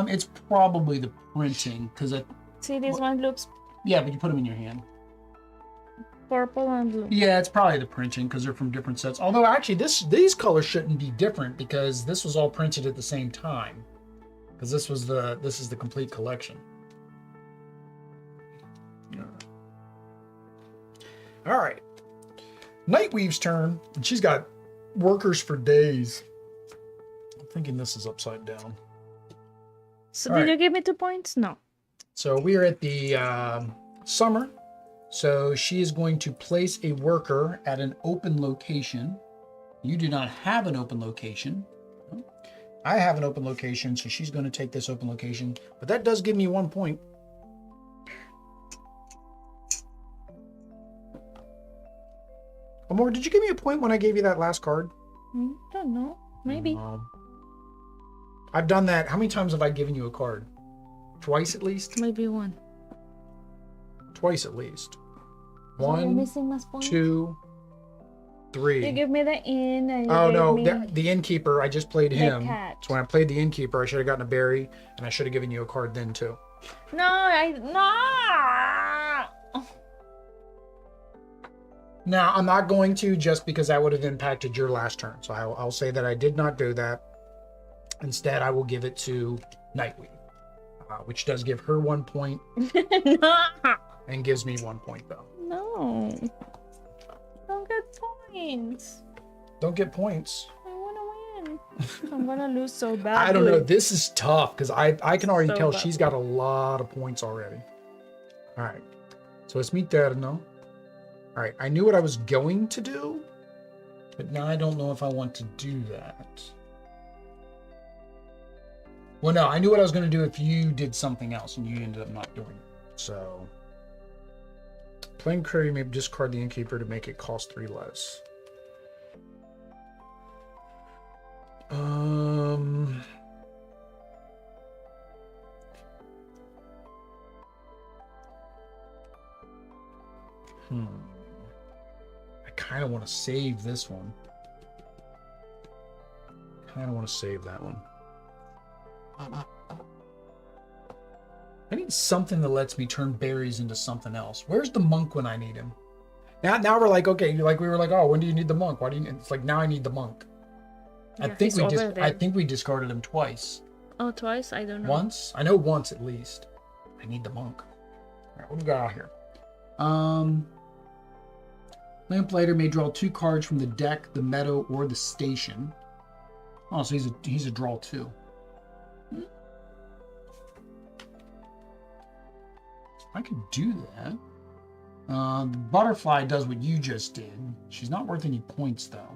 it. It's probably the printing because it. See, this one looks Yeah, but you put them in your hand. purple and blue. Yeah, it's probably the printing because they're from different sets. Although actually, these colors shouldn't be different because this was all printed at the same time. Because this is the complete collection. All right. Nightweave's turn, and she's got workers for days. I'm thinking this is upside down. So All did right. you give me 2 points? No. So we are at the summer. So she is going to place a worker at an open location. You do not have an open location. I have an open location, so she's going to take this open location. But that does give me 1 point. Amor, did you give me a point when I gave you that last card? Don't know. Maybe. I've done that. How many times have I given you a card? Twice at least? Maybe 1. Twice at least. So you're 1, missing my point? 2, 3. You give me the inn. And you Oh gave no, me the innkeeper, I just played him. cat. So when I played the innkeeper, I should have gotten a berry, and I should have given you a card then too. No. Now, I'm not going to just because that would have impacted your last turn. So I'll say that I did not do that. Instead, I will give it to Nightweave, which does give her 1 point No. and gives me 1 point, though. No. Don't get points. Don't get points. I want to win. I'm going to lose so bad. I don't know. This is tough because I can already So tell bad. she's got a lot of points already. All right. So it's mi turno. All right. I knew what I was going to do, but now I don't know if I want to do that. Well, no, I knew what I was going to do if you did something else and you ended up not doing it. So, playing Curry may discard the innkeeper to make it cost 3 less. I kind of want to save this one. Kind of want to save that one. I need something that lets me turn berries into something else. Where's the monk when I need him? Now we're like, okay, like we were like, oh, when do you need the monk? Why do you? It's like now I need the monk. Yeah, I think we discarded him twice. Oh, twice? I don't know. Once? I know once at least. I need the monk. All right, what do we got out here? Lamplighter may draw 2 cards from the deck, the meadow, or the station. Oh, so he's a draw 2. I could do that. The butterfly does what you just did. She's not worth any points, though.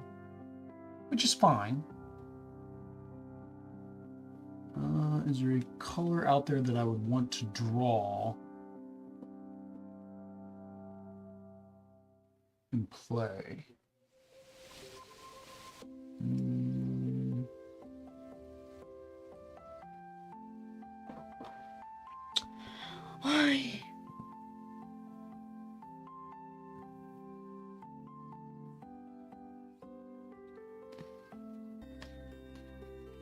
Which is fine. Is there a color out there that I would want to draw and play? Why?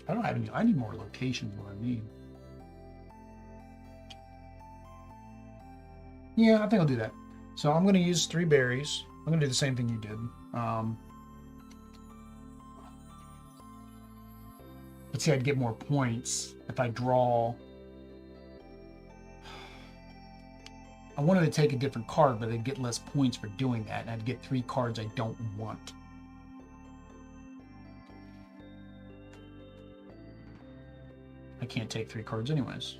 I don't have any. I need more locations. What I need. Yeah, I think I'll do that. So I'm going to use 3 berries. I'm going to do the same thing you did. Let's see, I'd get more points if I draw. I wanted to take a different card, but I'd get less points for doing that, and I'd get 3 cards I don't want. I can't take 3 cards anyways.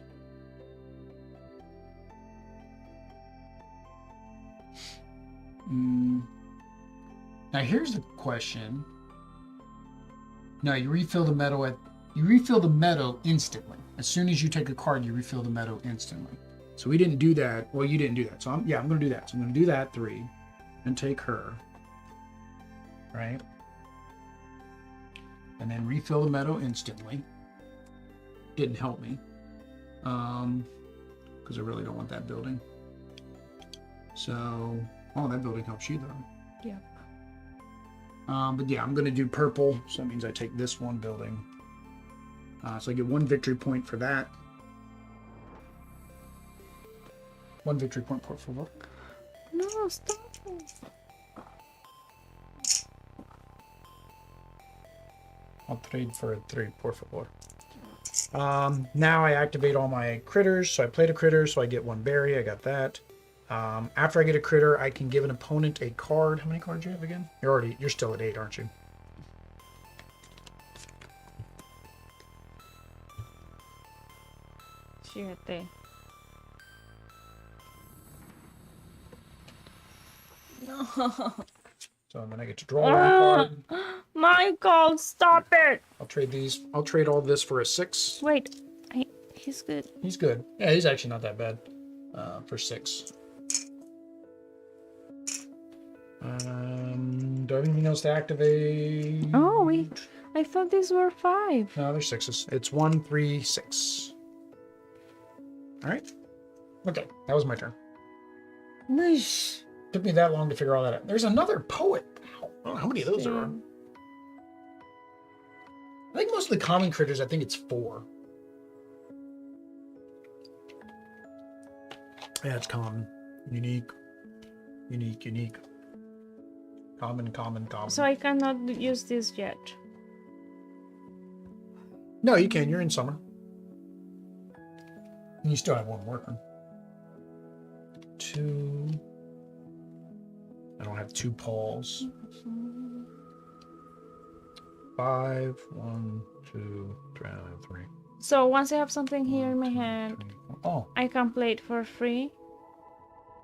Now here's the question. No, you refill the meadow instantly. As soon as you take a card, you refill the meadow instantly. So we didn't do that. Well, you didn't do that. So I'm going to do that. So I'm going to do that 3 and take her. Right? And then refill the meadow instantly. Didn't help me. Because I really don't want that building. So, oh, that building helps you though. Yeah. But yeah, I'm going to do purple. So that means I take this one building. So I get 1 victory point for that. 1 victory point, por favor. No, stop. I'll trade for a 3, por favor. Now I activate all my critters. So I played a critter, so I get 1 berry. I got that. After I get a critter, I can give an opponent a card. How many cards do you have again? You're still at 8, aren't you? Siete. No. So then I get to draw 1 card. Michael, stop it! I'll trade these. I'll trade all this for a 6. Wait, he's good. He's good. Yeah, he's actually not that bad for 6. Do I have anything else to activate? Oh, I thought these were 5. No, they're 6s. It's 1, 3, 6. All right. Okay, that was my turn. Nice. Took me that long to figure all that out. There's another poet. I don't know how many of those there are. I think most of the common critters, I think it's 4. Yeah, it's common. Unique. Unique, unique. Common. So I cannot use this yet. No, you can. You're in summer. And you still have one working. 2. I don't have 2 Pauls. 5. 1, 2, 3. So once I have something here in my hand, 3, 4. Oh, I can play it for free.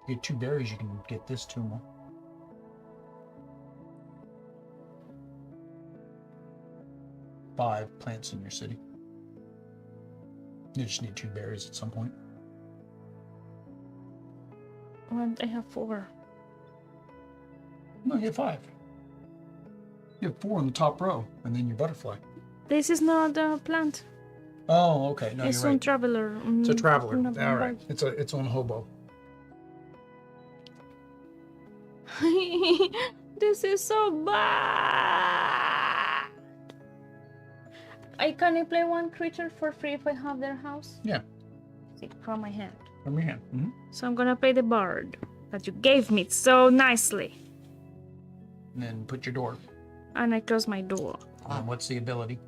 you get 2 berries, you can get this 2 more. Five plants in your city. You just need 2 berries at some point. And I have 4. No, you have 5. You have 4 in the top row, and then your butterfly. This is not a plant. Oh, okay. No, It's you're a right. traveler. It's a traveler. Not All right. bird. It's on hobo. This is so bad. Can I play one creature for free if I have their house? Yeah. See, from my hand. From your hand. Mm-hmm. So I'm gonna play the bird that you gave me so nicely. And then put your door. And I close my door. And what's the ability?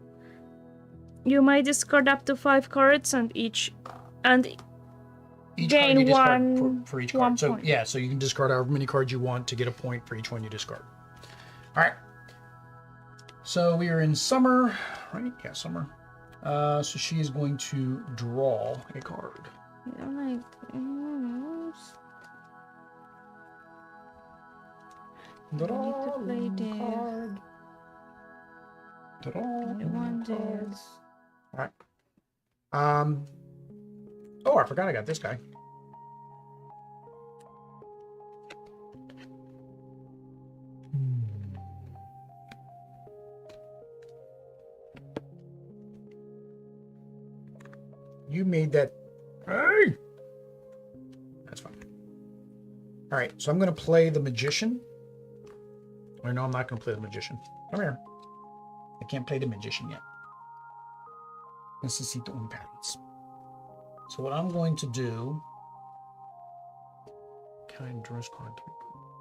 You may discard up to 5 cards Each gain card you discard one for each one card. So point. yeah, so you can discard however many cards you want to get a point for each one you discard. All right. So we are in summer, right? Yeah, summer. So she is going to draw a card. I don't like this. Draw need to play a this. card. Draw I want a card. this. All right. Oh, I forgot I got this guy. You made that. Hey! That's fine. All right, so I'm going to play the magician. Or no, I'm not going to play the magician. Come here. I can't play the magician yet. Necesito un paris. So what I'm going to do... Can I discard 3 cards?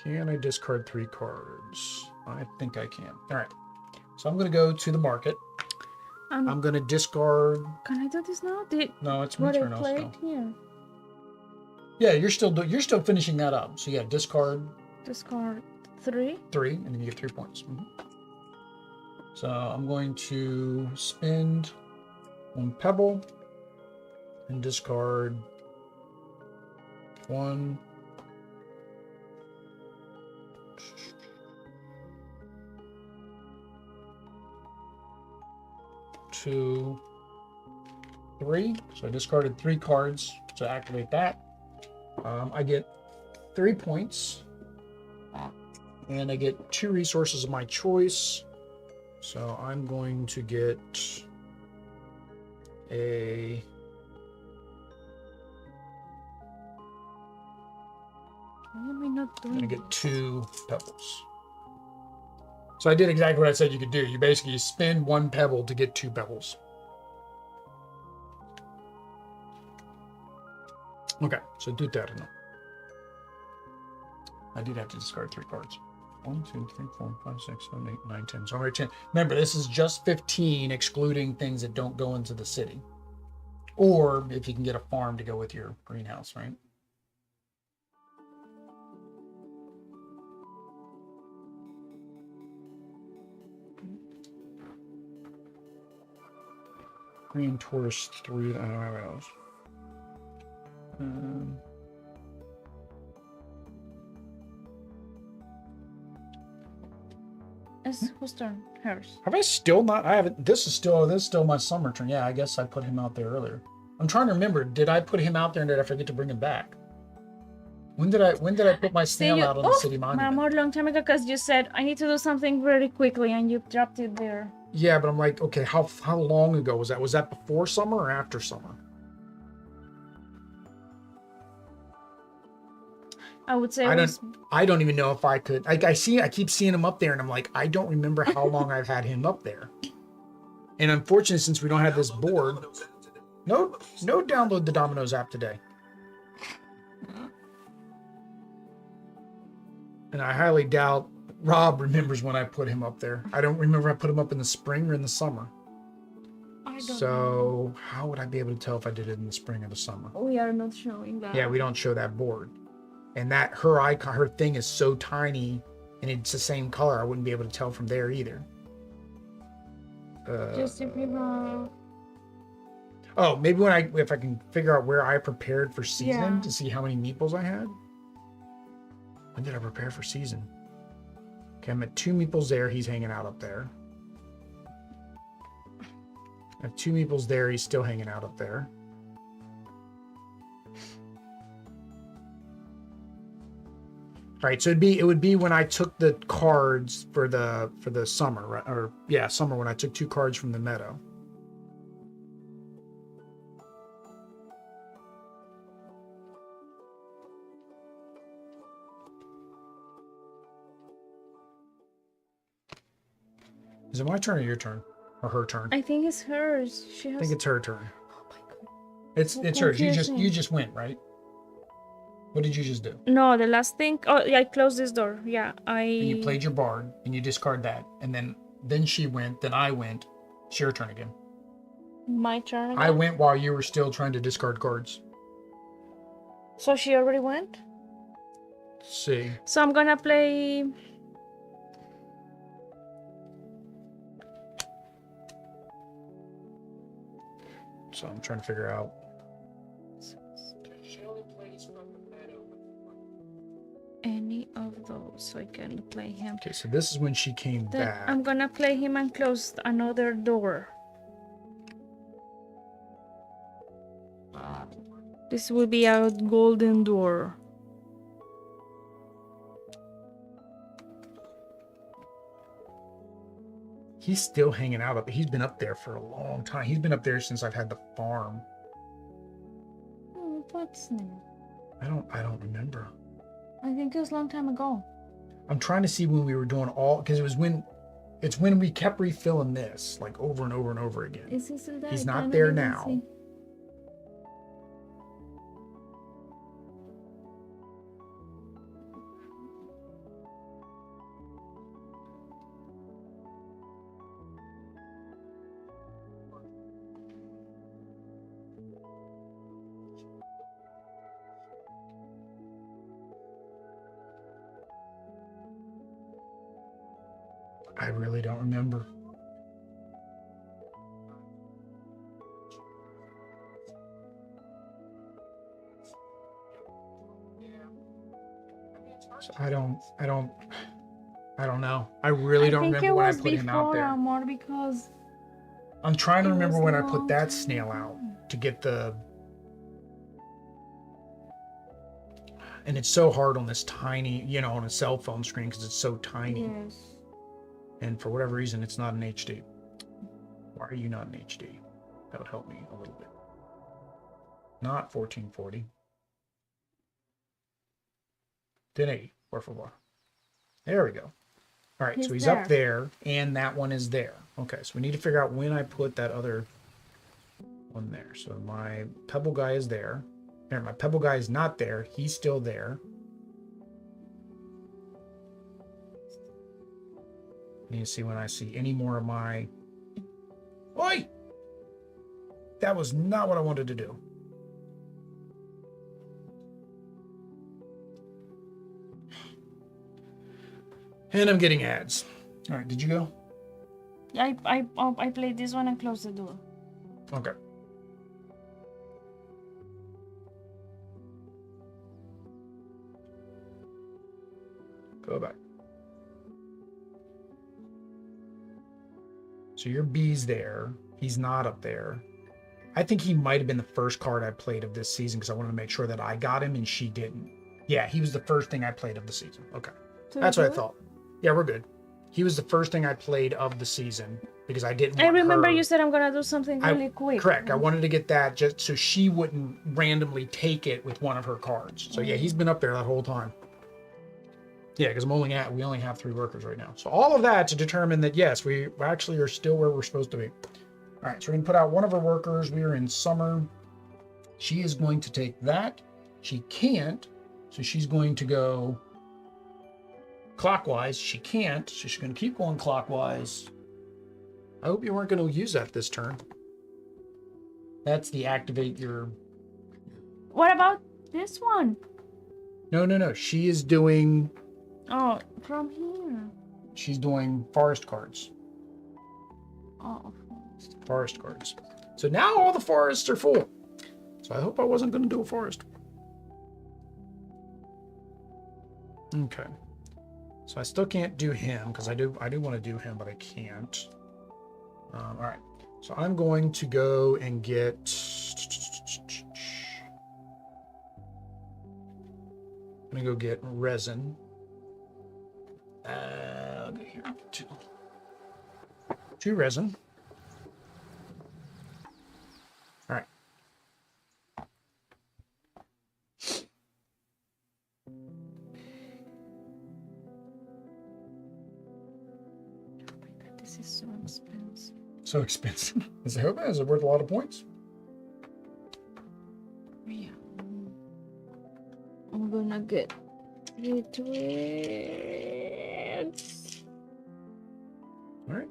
Can I discard 3 cards? I think I can. All right. So I'm going to go to the market. I'm going to discard... Can I do this now? No, it's my What I turn. played here. Yeah, you're still finishing that up. So yeah, discard Discard 3. 3, and then you get 3 points. So I'm going to spend 1 pebble and discard 1. 2, 3. So I discarded 3 cards to activate that. I get 3 points, and I get 2 resources of my choice. So I'm going to get a... Why am I not I'm doing going to get 2 pebbles. So I did exactly what I said you could do. You basically spend 1 pebble to get 2 pebbles. Okay, so do that. I did have to discard 3 cards. 1, 2, 3, 4, 5, 6, 7, 8, 9, 10. So I'm going to 10. Remember, this is just 15, excluding things that don't go into the city. Or if you can get a farm to go with your greenhouse, right? Green tourist 3. I don't have those. It's whose turn? Hers. Have I still not? I haven't. This is still my summer turn. Yeah, I guess I put him out there earlier. I'm trying to remember. Did I put him out there and did I forget to bring him back? When did I put my snail out on the city monument? More long time ago, because you said I need to do something very quickly, and you dropped it there. Yeah, but I'm like, okay, how long ago was that? Was that before summer or after summer? I would say I don't even know if I could. I keep seeing him up there, and I'm like, I don't remember how long I've had him up there. And unfortunately, since we don't have this board, no download the Dominoes app today. And I highly doubt Rob remembers when I put him up there. I don't remember I put him up in the spring or in the summer. I don't So how would I be able to tell if I did it in the spring or the summer? We are not showing that. Yeah, we don't show that board. And that her icon, her thing is so tiny and it's the same color. I wouldn't be able to tell from there either. Just if you have... Oh, maybe if I can figure out where I prepared for season to see how many meeples I had. When did I prepare for season? Okay, I'm at 2 meeples there. He's hanging out up there. I have 2 meeples there. He's still hanging out up there. All right, so it would be when I took the cards for the summer, right? Or yeah, summer when I took 2 cards from the meadow. Is it my turn or your turn? Or her turn? I think it's hers. She has... I think it's her turn. Oh my god. It's hers. You just went, right? What did you just do? No, the last thing... Oh, yeah, I closed this door. Yeah, And you played your bard, and you discard that. And then she went, then I went. It's your turn again. My turn again? I went while you were still trying to discard cards. So she already went? Let's see. So I'm gonna play... So I'm trying to figure out. Any of those, so I can play him. Okay, so this is when she came Then back. I'm gonna play him and close another door. This will be a golden door. He's still hanging out up. He's been up there for a long time. He's been up there since I've had the farm. Oh, what's new? I don't remember. I think it was a long time ago. I'm trying to see when we were doing all, because it's when we kept refilling this like over and over and over again. Is he still there? He's I not cannot there even now. see. I really don't remember. So I don't know. I really don't remember when I put him out there. More because I'm trying to it remember was when a I put long that time snail out ago. to get the. And it's so hard on this tiny, on a cell phone screen because it's so tiny. yes. And for whatever reason, it's not in HD. Why are you not in HD? That would help me a little bit. Not 1440. 1080, por favor. There we go. All right, so he's there. up there, and that one is there. Okay, so we need to figure out when I put that other one there. So my pebble guy is there. There, my pebble guy is not there. He's still there. Need to see when I see any more of my... Oi! That was not what I wanted to do. And I'm getting ads. All right, did you go? I played this one and closed the door. Okay. Go back. So your B's there. He's not up there. I think he might have been the first card I played of this season because I wanted to make sure that I got him and she didn't. Yeah, he was the first thing I played of the season. Okay. So That's what I thought. Yeah, we're good. He was the first thing I played of the season because I didn't want remember her... you said I'm gonna do something really quick. Correct. I wanted to get that just so she wouldn't randomly take it with one of her cards. So yeah, he's been up there that whole time. Yeah, because we only have 3 workers right now. So all of that to determine that yes, we actually are still where we're supposed to be. All right, so we're gonna put out one of our workers. We are in summer. She is going to take that. She can't, so she's going to go clockwise. She can't, so she's going to keep going clockwise. I hope you weren't going to use that this turn. That's the activate your... What about this one? No. She is doing... Oh, from here. She's doing forest cards. Oh. Forest cards. So now all the forests are full. So I hope I wasn't going to do a forest. Okay. So I still can't do him because I do want to do him, but I can't. All right. So I'm going to go and get... I'm going to go get resin. I'll go here. Two resin. All right. This is so expensive. So expensive. Is it worth a lot of points? Yeah. I'm gonna get it. All right.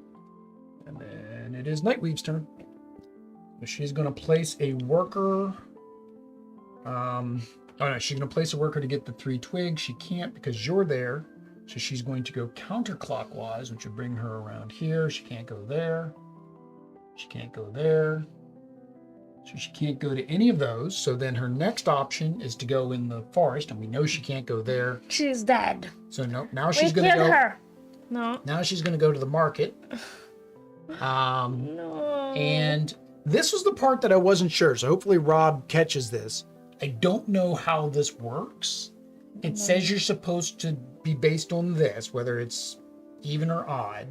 And then it is Nightweave's turn. So she's going to place a worker. Oh no, she's going to place a worker to get the 3 twigs. She can't because you're there. So she's going to go counterclockwise, which would bring her around here. She can't go there. She can't go there. So she can't go to any of those. So then her next option is to go in the forest, and we know she can't go there. She's dead. So no, now she's going to go. Her. No. Now she's going to go to the market. No. And this was the part that I wasn't sure. So hopefully Rob catches this. I don't know how this works. It says you're supposed to be based on this, whether it's even or odd,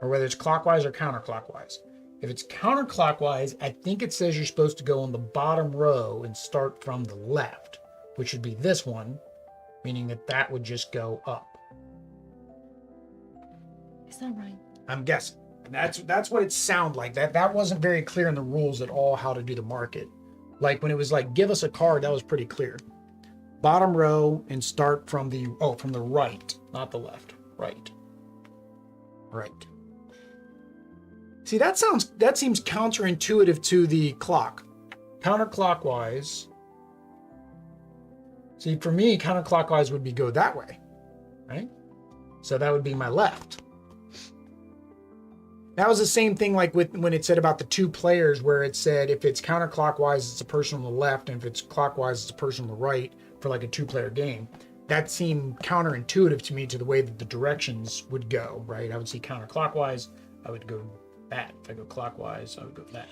or whether it's clockwise or counterclockwise. If it's counterclockwise, I think it says you're supposed to go on the bottom row and start from the left, which would be this one, meaning that would just go up. Is that right? I'm guessing. That's what it sounded like. That wasn't very clear in the rules at all how to do the market. Like when it was like, give us a card, that was pretty clear. Bottom row and start from the right, not the left. Right. See, that seems counterintuitive to the clock. Counterclockwise. See, for me, counterclockwise would be go that way, right? So that would be my left. That was the same thing like when it said about the 2 players, where it said if it's counterclockwise, it's a person on the left, and if it's clockwise, it's a person on the right for like a 2-player game. That seemed counterintuitive to me to the way that the directions would go, right? I would see counterclockwise, I would go that. If I go clockwise, I would go that.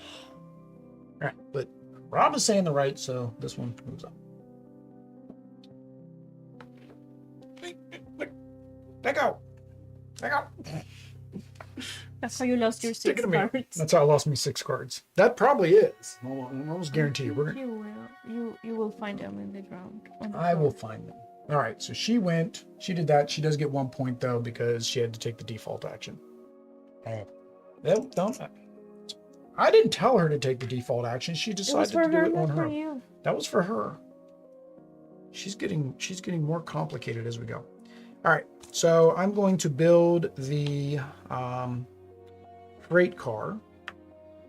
All right, but Rob is saying the right, so this one moves up. Back out. That's how you lost your 6 cards. That's how I lost me 6 cards. That probably is. I'm almost guarantee you. You will find them in the ground. I will find them. All right, so she did that. She does get 1 point though because she had to take the default action. I didn't tell her to take the default action. She decided to do it on her. That was for her. She's getting more complicated as we go. All right, so I'm going to build the freight car,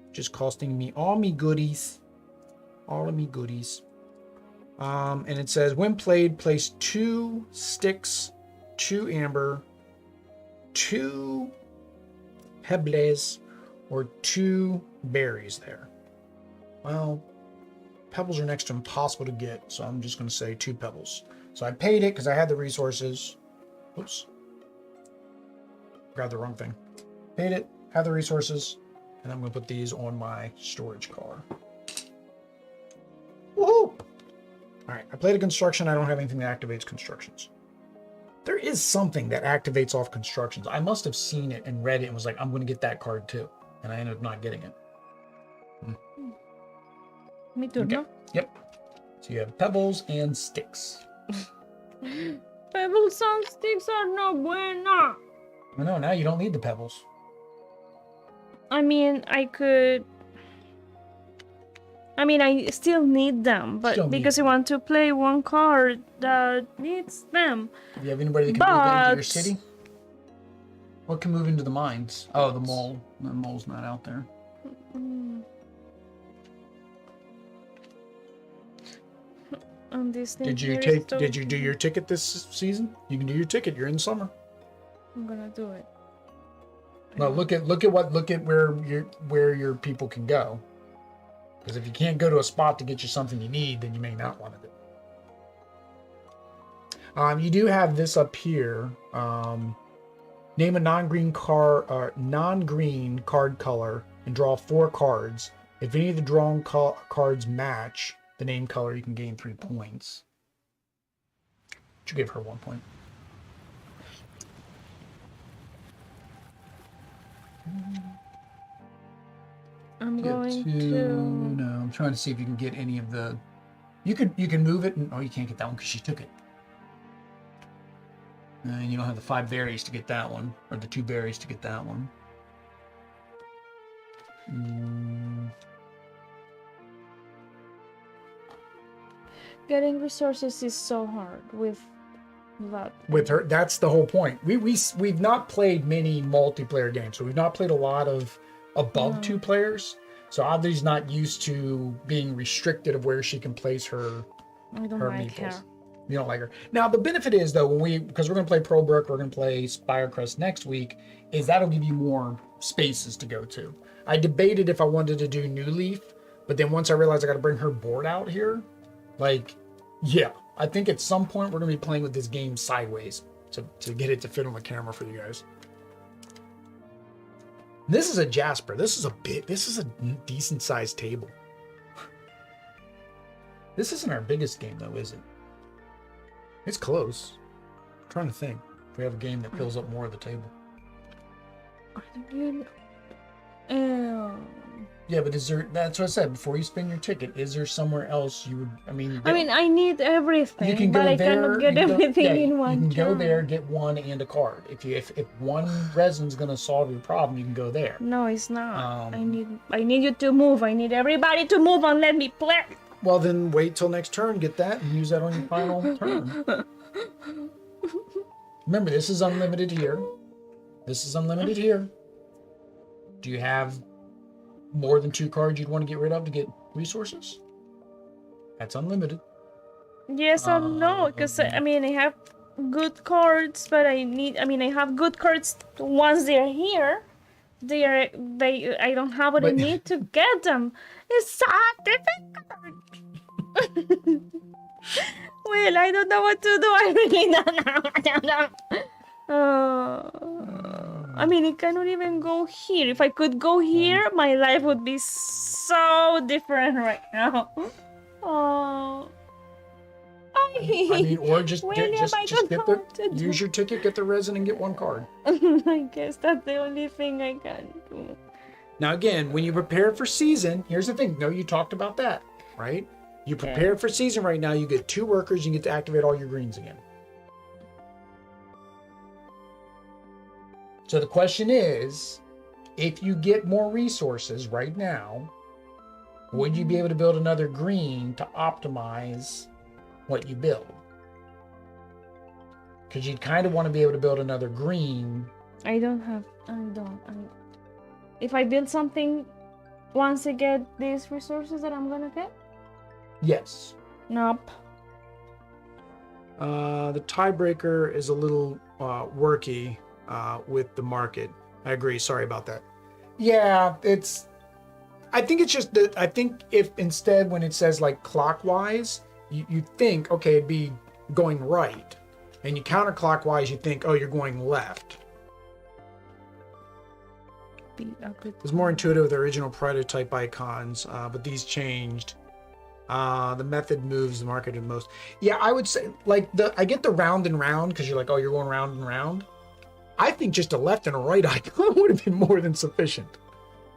which is costing me all of me goodies. And it says, when played, place 2 sticks, 2 amber, 2 pebbles, or 2 berries there. Well, pebbles are next to impossible to get, so I'm just going to say 2 pebbles. So I paid it because I had the resources. Oops. Grabbed the wrong thing. Paid it, have the resources, and I'm going to put these on my storage car. Woohoo! Alright, I played a construction. I don't have anything that activates constructions. There is something that activates off constructions. I must have seen it and read it and was like, I'm going to get that card too. And I ended up not getting it. Me too, okay. No? Yep. So you have pebbles and sticks. Pebbles and sticks are no bueno. I know, now you don't need the pebbles. I mean, I could I mean, I still need them, but Still need because I them. want to play one card that needs them. Do you have anybody that can move into your city? What can move into the mines? Oh, the mole. The mole's not out there. On this thing Did you here take? is so- Did you do your ticket this season? You can do your ticket. You're in summer. I'm gonna do it. Well, look at where your people can go. Because if you can't go to a spot to get you something you need, then you may not want to do it. You do have this up here. Name a non-green card color and draw 4 cards. If any of the drawn cards match the name color, you can gain 3 points. Should give her 1 point. I'm going to. No, I'm trying to see if you can get any of the. You can move it. And, oh, you can't get that one because she took it. And you don't have the 5 berries to get that one, or the 2 berries to get that one. Getting resources is so hard with that. With her, that's the whole point. We've not played many multiplayer games, so we've not played a lot of above 2 players. So Audrey's not used to being restricted of where she can place her. I don't her like meeples. her. You don't like her. Now the benefit is though, because we're going to play Pearlbrook, we're going to play Spirecrest next week, is that'll give you more spaces to go to. I debated if I wanted to do Newleaf, but then once I realized I got to bring her board out here, like, yeah, I think at some point we're going to be playing with this game sideways to get it to fit on the camera for you guys. This is a Jasper. This is a decent sized table. This isn't our biggest game though, is it? It's close. I'm trying to think if we have a game that fills up more of the table. I don't know. Yeah, but is there? That's what I said. Before you spend your ticket, is there somewhere else you would? I mean, I need everything, you can but go I there. cannot get everything in one. You can go turn. there, get one and a card. If one resin's gonna solve your problem, you can go there. No, it's not. I need you to move. I need everybody to move and let me play. Well, then wait till next turn, get that, and use that on your final turn. Remember, this is unlimited here. This is unlimited here. Do you have more than 2 cards you'd want to get rid of to get resources? That's unlimited. Yes or no? Because I mean, I have good cards, but I have good cards once they're here. I don't have what I need to get them. It's so difficult. Well, I don't know what to do. I really don't know. I mean, it cannot even go here. If I could go here, my life would be so different right now. Oh. I mean, or just William, use your ticket, get the resin, and get 1 card. I guess that's the only thing I can do. Now, again, when you prepare for season, here's the thing. No, you talked about that, right? You prepare for season right now. You get 2 workers. You get to activate all your greens again. So the question is, if you get more resources right now, would you be able to build another green to optimize what you build? Because you'd kind of want to be able to build another green. If I build something once I get these resources that I'm gonna get? Yes. Nope. The tiebreaker is a little worky with the market. I agree. Sorry about that. Yeah, I think it's just that I think if instead when it says like clockwise, you think, okay, it'd be going right. And you counterclockwise, you think, oh, you're going left. It was more intuitive with the original prototype icons, but these changed. The method moves the market the most. Yeah, I would say, like, I get the round and round because you're like, oh, you're going round and round. I think just a left and a right icon would have been more than sufficient.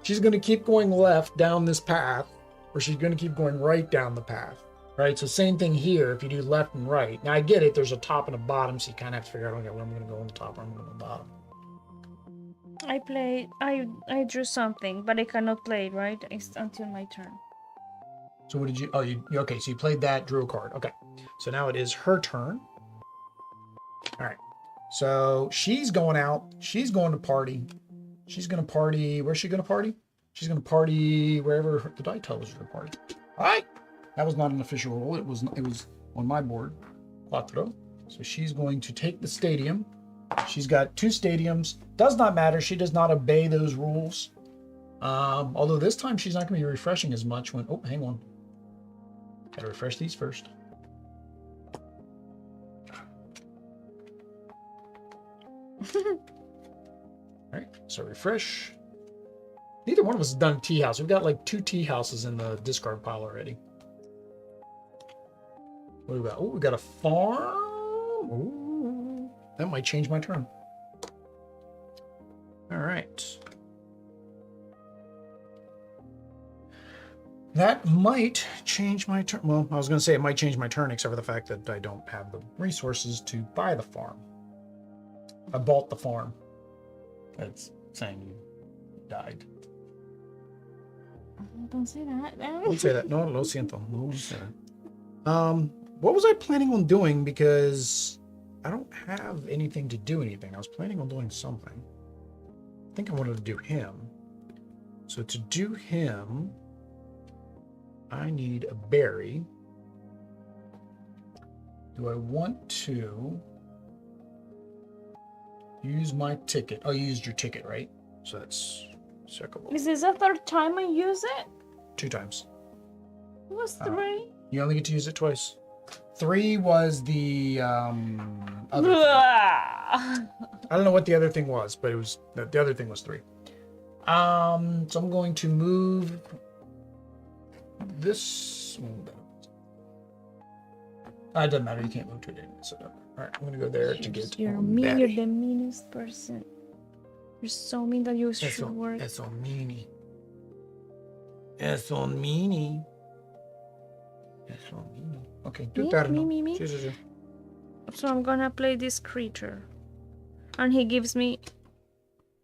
She's going to keep going left down this path, or she's going to keep going right down the path. Right, so same thing here if you do left and right. Now I get it, there's a top and a bottom, so you kind of have to figure out, okay, where I'm going to go on the top, where I'm going to go on the bottom. I drew something, but I cannot play it, right? It's until my turn. So what did you? Oh, okay. So you played that, drew a card. Okay. So now it is her turn. All right. So she's going out. She's going to party. She's going to party. Where's she going to party? She's going to party wherever the die tells her to party. All right. That was not an official rule. It was on my board. Cuatro. So she's going to take the stadium. She's got 2 stadiums. Does not matter. She does not obey those rules. Although this time she's not going to be refreshing as much when... Oh, hang on. Got to refresh these first. All right, so refresh. Neither one of us has done tea house. We've got like 2 tea houses in the discard pile already. What do we got? Oh, we got a farm. Ooh, that might change my turn. All right. That might change my turn. Well, I was going to say it might change my turn, except for the fact that I don't have the resources to buy the farm. I bought the farm. That's saying you died. Don't say that. Don't say that. No, lo siento. No, don't say that. What was I planning on doing? Because I don't have anything to do anything. I was planning on doing something. I think I wanted to do him. So to do him, I need a berry. Do I want to use my ticket? Oh, you used your ticket, right? So that's second. Is this the 3rd time I use it? 2 times. It was 3. You only get to use it twice. 3 was the other thing. I don't know what the other thing was, but it was the other thing was 3. So I'm going to move this. It doesn't matter. You can't move to it anyway. So all right, I'm going to go there to get. You're mean. You're the meanest person. You're so mean that you should work. That's so meanie. That's so meanie. That's so meanie. Okay, do that. Me. So I'm gonna play this creature, and he gives me.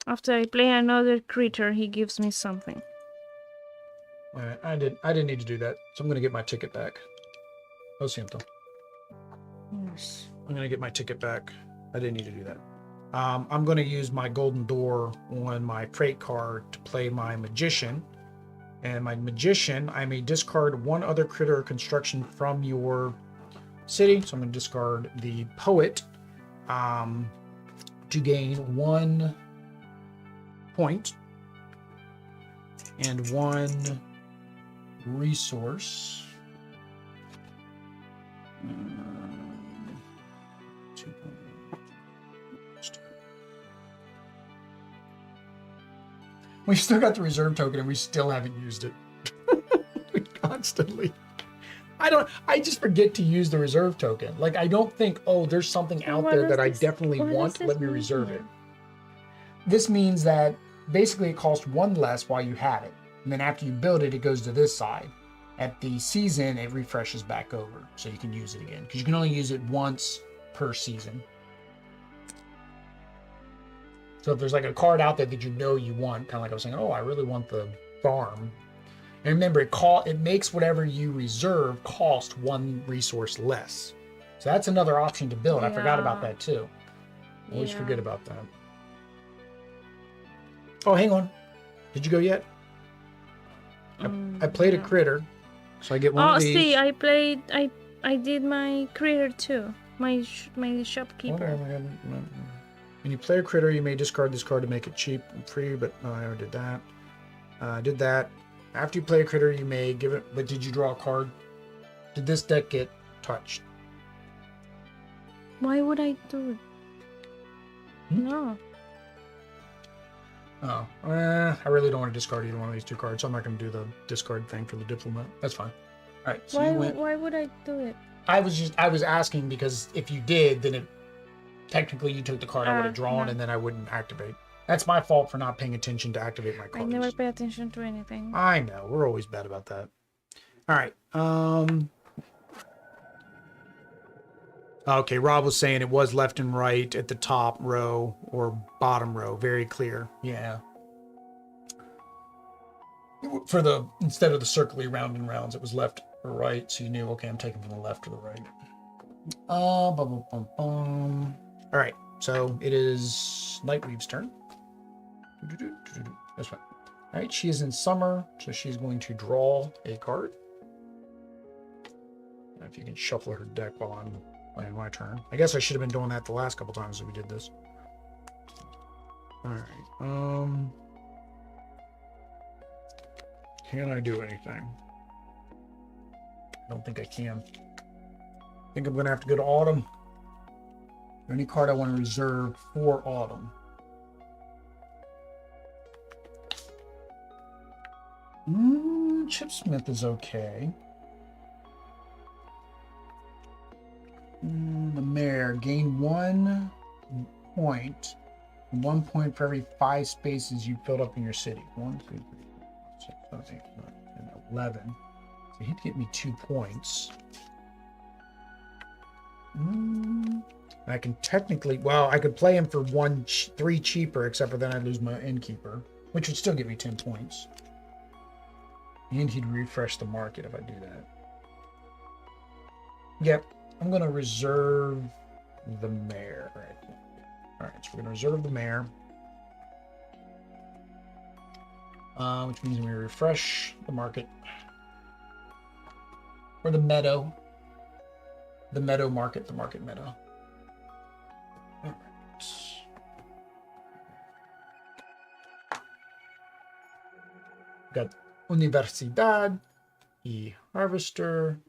After I play another creature, he gives me something. All right, I didn't need to do that, so I'm gonna get my ticket back. Lo siento. Yes. I'm gonna get my ticket back. I didn't need to do that. I'm gonna use my golden door on my crate card to play my magician. And my magician, I may discard 1 other critter or construction from your city. So I'm going to discard the poet to gain 1 point and 1 resource. 2 points. We still got the reserve token and we still haven't used it. Constantly. I just forget to use the reserve token. Like, I don't think, oh, there's something out there that I definitely want. Let me reserve it. This means that basically it costs 1 less while you have it. And then after you build it, it goes to this side. At the season, it refreshes back over. So you can use it again. Because you can only use it once per season. So if there's like a card out there that you know you want, kind of like I was saying, oh, I really want the farm. And remember, it makes whatever you reserve cost 1 resource less. So that's another option to build. I forgot about that too. Always forget about that. Oh, hang on. Did you go yet? I played a critter, so I get 1 of these. Oh, see, I did my critter too. My shopkeeper. When you play a critter, you may discard this card to make it cheap and free, but no, I already did that. I did that. After you play a critter, you may give it... But did you draw a card? Did this deck get touched? Why would I do it? No. Oh. I really don't want to discard either one of these 2 cards, so I'm not going to do the discard thing for the diplomat. That's fine. All right, so why would I do it? I was asking because if you did, then technically you took the card I would have drawn and then I wouldn't activate. That's my fault for not paying attention to activate my cards. I never pay attention to anything. I know. We're always bad about that. All right. Okay, Rob was saying it was left and right at the top row or bottom row. Very clear. Yeah. For the, instead of the circly round and rounds, it was left or right. So you knew, okay, I'm taking from the left or the right. Bum, bum, bum, bum. All right, so it is Nightweave's turn. That's fine. All right, she is in summer, so she's going to draw a card. If you can shuffle her deck while I'm playing my turn. I guess I should have been doing that the last couple times that we did this. All right. Can I do anything? I don't think I can. I think I'm going to have to go to autumn. Any card I want to reserve for autumn. Chipsmith is okay. The mayor, gain 1 point. 1 point for every 5 spaces you filled up in your city. 1, 2, 3, 4, 6, 7, 8, 9, 10, 11. So he'd get me 2 points. I can technically, well, I could play him for 3 cheaper, except for then I'd lose my innkeeper, which would still get me 10 points. And he'd refresh the market if I do that. Yep, I'm going to reserve the mayor. All right, so we're going to reserve the mayor. Which means we refresh the market. Or the meadow. The meadow market, the market meadow. All right. Got Universidad, Harvester,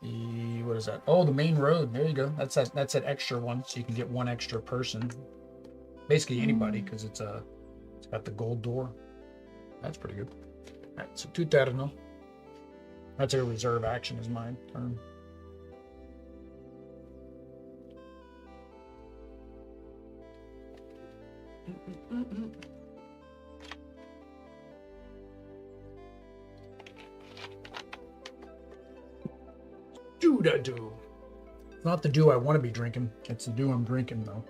what is that? Oh, the main road. There you go. That's that extra one, so you can get 1 extra person. Basically anybody, because it's got the gold door. That's pretty good. All right, so 2 terno. That's a reserve action is my turn. Do. It's not the dew I want to be drinking. It's the dew I'm drinking, though.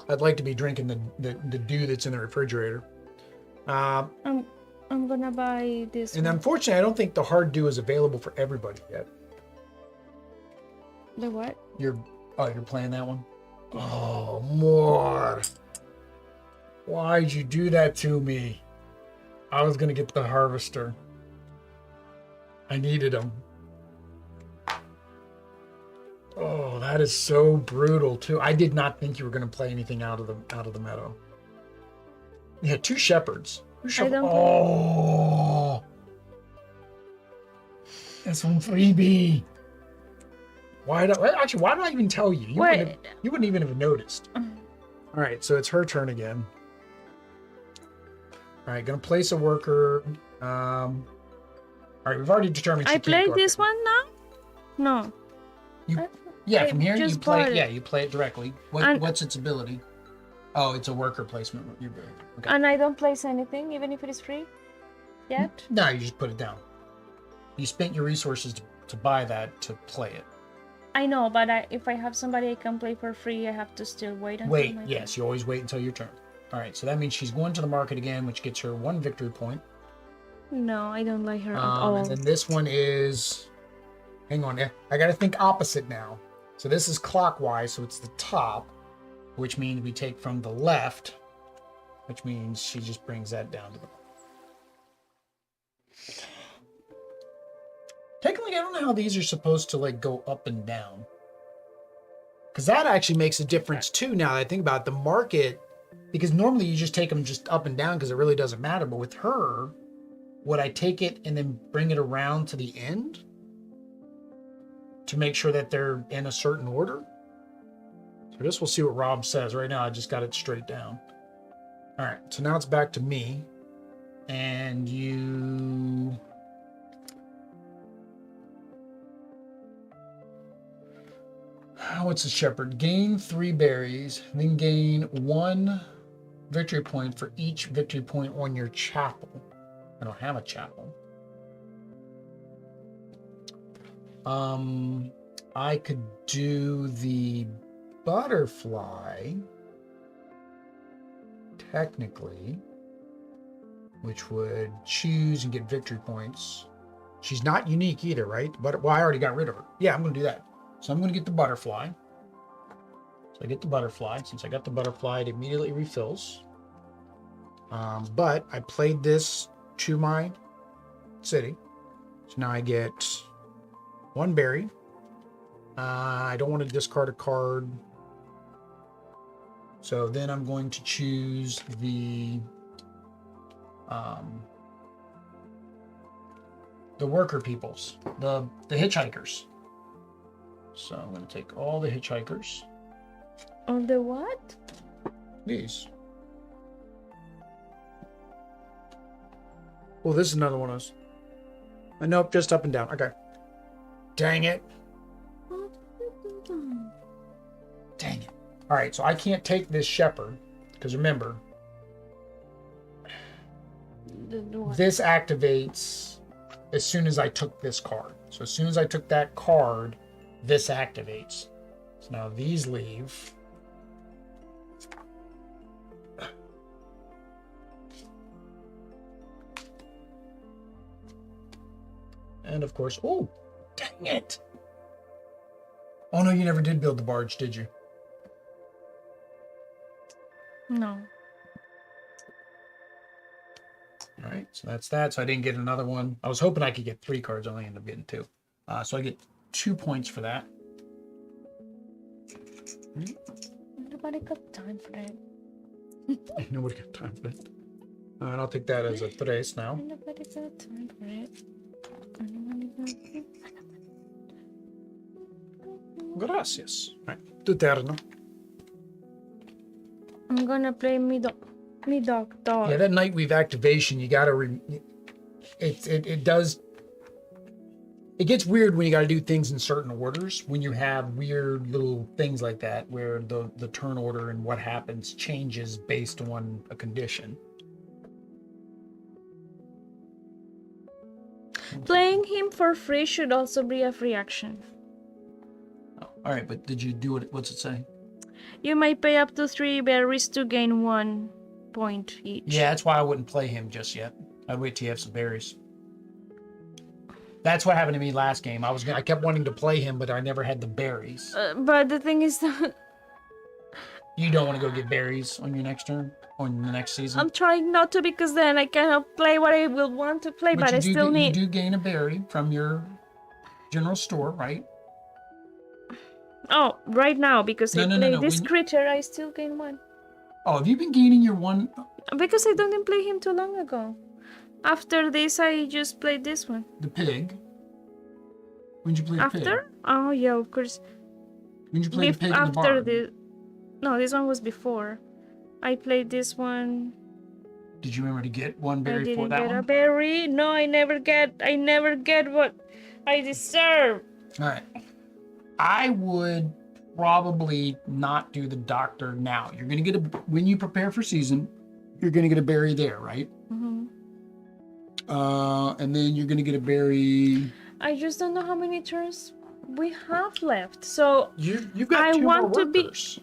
I'd like to be drinking the dew that's in the refrigerator. I'm gonna buy this. And one. unfortunately, I don't think the hard dew is available for everybody yet. The what? You're playing that one? Oh, more. Why'd you do that to me? I was gonna get the harvester. I needed him. Oh, that is so brutal too. I did not think you were going to play anything out of the meadow. Yeah, 2 shepherds. I don't. Oh, that's one freebie. Why did I even tell you? You wouldn't even have noticed. All right, so it's her turn again. All right, gonna place a worker. All right, we've already determined. I played this one now. No. From here you play. It. Yeah, you play it directly. What's its ability? Oh, it's a worker placement. Okay. And I don't place anything, even if it is free. Yet. No, you just put it down. You spent your resources to buy that to play it. I know, but if I have somebody I can play for free, I have to still wait until my turn. Yes, you always wait until your turn. All right, so that means she's going to the market again, which gets her 1 victory point. No, I don't like her at all. And then this one is... Hang on, I got to think opposite now. So this is clockwise, so it's the top, which means we take from the left, which means she just brings that down to the... Technically, I don't know how these are supposed to like go up and down. Because that actually makes a difference too, now that I think about it. The market, because normally you just take them just up and down because it really doesn't matter. But with her... Would I take it and then bring it around to the end to make sure that they're in a certain order? So I guess we'll see what Rob says. Right now, I just got it straight down. All right, so now it's back to me. And you... What's a shepherd? Gain 3 berries, then gain 1 victory point for each victory point on your chapel. I don't have a chapel. I could do the butterfly technically, which would choose and get victory points. She's not unique either, right? But well, I already got rid of her. Yeah, I'm going to do that. So I'm going to get the butterfly. So I get the butterfly. Since I got the butterfly, it immediately refills. But I played this to my city. So now I get one berry. I don't want to discard a card. So then I'm going to choose the worker peoples, the hitchhikers. So I'm going to take all the hitchhikers. On the what? These. Well, this is another one of those. Nope, just up and down. Okay. Dang it. Dang it. All right, so I can't take this shepherd because remember, this activates as soon as I took this card. So as soon as I took that card, this activates. So now these leave. And of course, oh, dang it. Oh no, you never did build the barge, did you? No. All right, so that's that. So I didn't get another one. I was hoping I could get 3 cards. I only ended up getting 2. So I get 2 points for that. Nobody got time for that. Nobody got time for that. All right, I'll take that as a 3 now. Nobody got time for it. Gracias. All right, tu turno. I'm gonna play me dog. Yeah, that Nightweave activation, you gotta it does. It gets weird when you gotta do things in certain orders. When you have weird little things like that, where the turn order and what happens changes based on a condition. Playing him for free should also be a free action. Oh, all right, but did you do it? What's it say? You may pay up to 3 berries to gain 1 point each. Yeah, that's why I wouldn't play him just yet. I'd wait till you have some berries. That's what happened to me last game. I kept wanting to play him, but I never had the berries. But the thing is that You don't want to go get berries on your next turn? On the next season? I'm trying not to because then I cannot play what I will want to play, but I still need... You do gain a berry from your general store, right? Oh, right now, because I play this when... creature, I still gain 1. Oh, have you been gaining your 1? Because I didn't play him too long ago. After this, I just played this one. The pig? When did you play the pig? After? Oh, yeah, of course. When did you play the pig in the barn? No, this one was before. I played this one. Did you remember to get 1 berry for that one? I didn't get a berry. No, I never get what I deserve. All right. I would probably not do the doctor now. You're going to get when you prepare for season, you're going to get a berry there, right? Mm-hmm. And then you're going to get a berry. I just don't know how many turns we have left. So you've got 2 more workers.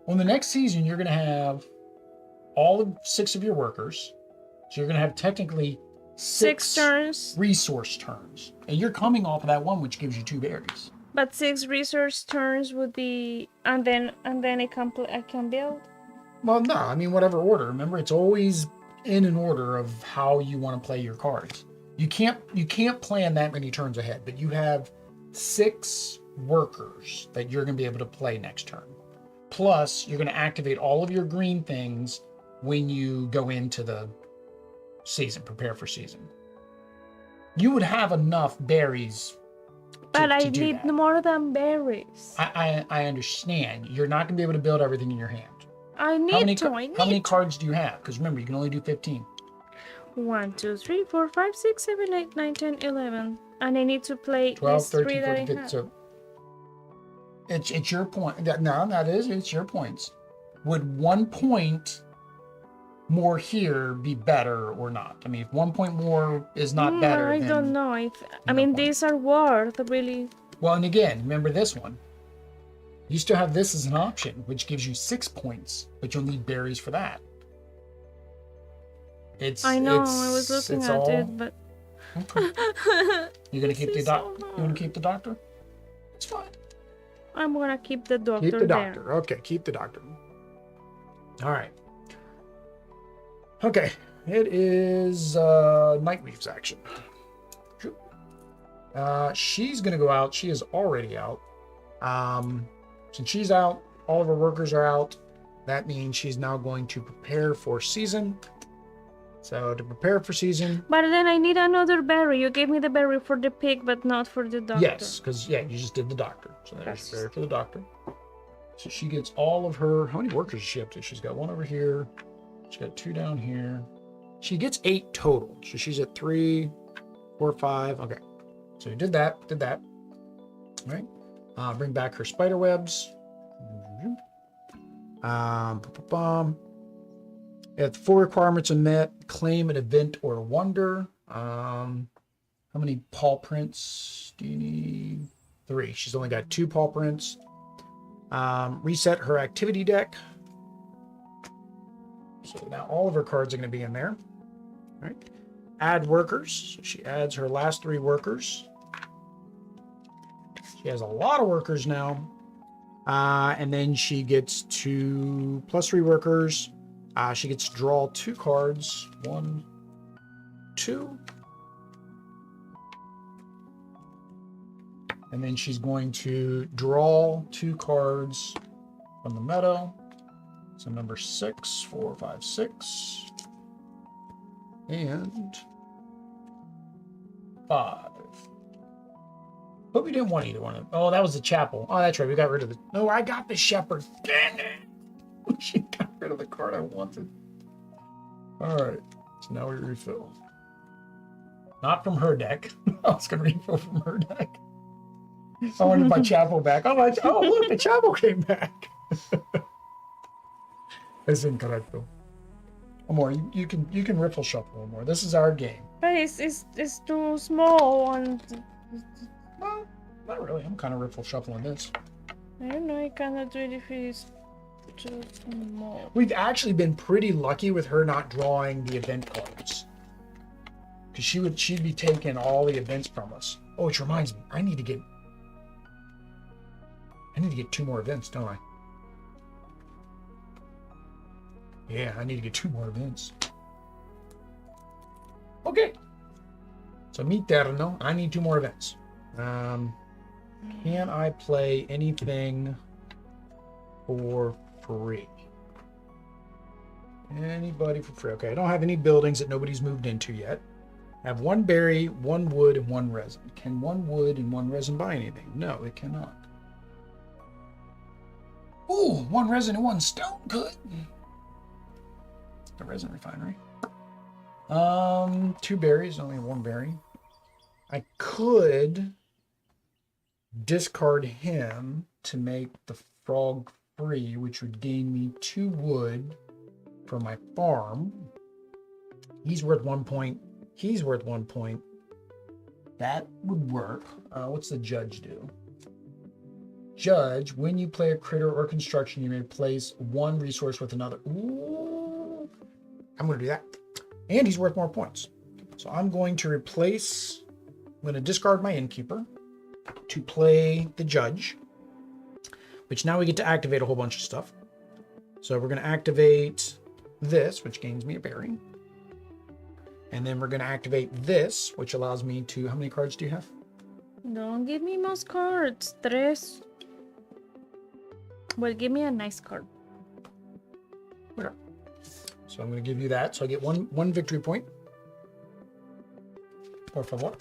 On the next season, you're going to have all of 6 of your workers. So you're going to have technically 6 turns, resource turns, and you're coming off of that one, which gives you 2 berries. But 6 resource turns would be, and then I can build. Well, no, I mean whatever order. Remember, it's always in an order of how you want to play your cards. You can't plan that many turns ahead, but you have 6 workers that you're going to be able to play next turn. Plus, you're going to activate all of your green things when you go into the season, prepare for season. You would have enough berries. But I need more than berries. I understand. You're not going to be able to build everything in your hand. I need to. How many cards do you have? Because remember, you can only do 15. 1, 2, 3, 4, 5, 6, 7, 8, 9, 10, 11. And I need to play 12, these 13, 3 14, that I 15. have. So it's your point. It's your points. Would 1 point more here be better or not? I mean, if 1 point more is not better, I don't know. I mean, these are worth really. Well, and again, remember this one. You still have this as an option, which gives you 6 points, but you'll need berries for that. I know, I was looking at it, but okay. You're gonna keep the doctor. You want to keep the doctor? It's fine. I'm gonna keep the doctor. Keep the doctor. There. Okay, keep the doctor. All right. Okay, it is Nightweave's action. She's gonna go out. She is already out. Since she's out, all of her workers are out. That means she's now going to prepare for season. So to prepare for season. But then I need another berry. You gave me the berry for the pig, but not for the doctor. Yes, because you just did the doctor. So there's berry for the doctor. So she gets all of her. How many workers does she have to? She's got 1 over here. She's got 2 down here. She gets 8 total. So she's at 3, 4, 5. Okay. So you did that. All right. Bring back her spider webs. If the 4 requirements are met, claim an event or wonder. How many paw prints do you need? 3. She's only got 2 paw prints. Reset her activity deck. So now all of her cards are going to be in there. All right. Add workers. So she adds her last 3 workers. She has a lot of workers now. And then she gets to +3 workers. She gets to draw 2 cards. 1, 2. And then she's going to draw 2 cards from the meadow. So number 6, 4, 5, 6. And 5. But we didn't want either one of them. Oh, that was the chapel. Oh, that's right. We got rid of the... No, I got the shepherd. Dang it. She got rid of the card I wanted. All right. So now we refill. Not from her deck. I was going to refill from her deck. I wanted my chapel back. Oh, look, the chapel came back. Es incorrecto. Amor, you can riffle shuffle, Amor. This is our game. But it's too small and... Well, not really. I'm kind of riffle shuffling this. I don't know, I cannot do it if it is too small. We've actually been pretty lucky with her not drawing the event cards. Because she'd be taking all the events from us. Oh, which reminds me, I need to get 2 more events, don't I? Yeah, I need to get 2 more events. Okay. So Miterno, I need 2 more events. Can I play anything for free? Anybody for free? Okay, I don't have any buildings that nobody's moved into yet. I have 1 berry, 1 wood, and 1 resin. Can 1 wood and 1 resin buy anything? No, it cannot. Ooh, 1 resin and 1 stone. Good. The resin refinery. 2 berries, only 1 berry. I could discard him to make the frog free, which would gain me 2 wood for my farm. He's worth 1 point. He's worth 1 point. That would work. What's the judge do? Judge, when you play a critter or construction, you may replace 1 resource with another. Ooh, I'm going to do that. And he's worth more points. So I'm going to replace, I'm going to discard my innkeeper to play the judge, which now we get to activate a whole bunch of stuff. So we're going to activate this, which gains me a berry. And then we're going to activate this, which allows me to, how many cards do you have? Don't give me most cards. 3. Well, give me a nice card. Okay. So I'm going to give you that. So I get one victory point. Por favor.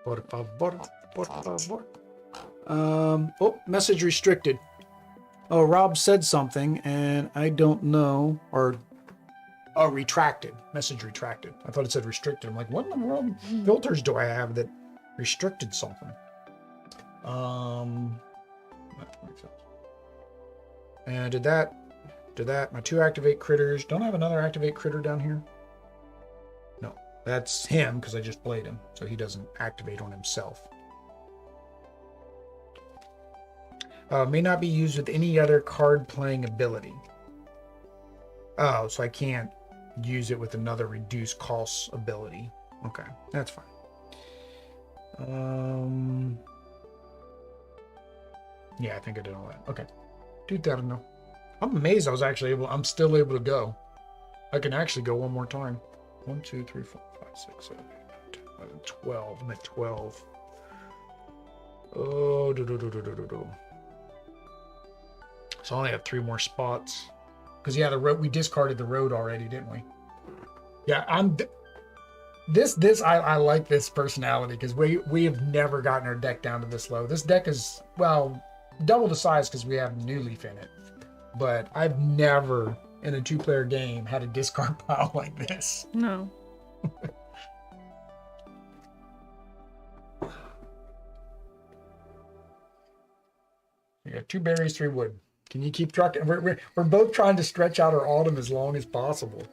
Por favor. Por favor. Oh, message restricted. Oh, Rob said something and I don't know. Or, oh, retracted. Message retracted. I thought it said restricted. I'm like, what in the world filters do I have that restricted something? And I did that. Did that. My 2 activate critters. Don't I have another activate critter down here? No, that's him because I just played him, so he doesn't activate on himself. May not be used with any other card playing ability. Oh, so I can't use it with another reduced cost ability. Okay, that's fine. Yeah, I think I did all that. Okay. Dude, I don't know. I'm amazed I'm still able to go. I can actually go one more time. 1, 2, 3, 4, 5, 6, 7, 8, 9, 10, 11, 12. I'm at 12. Oh, So I only have 3 more spots. Because, yeah, the road, we discarded the road already, didn't we? Yeah, I like this personality because we have never gotten our deck down to this low. This deck is, well, double the size because we have Newleaf in it. But I've never, in a 2-player game, had a discard pile like this. No. You got 2 berries, 3 wood. Can you keep trucking? We're both trying to stretch out our autumn as long as possible.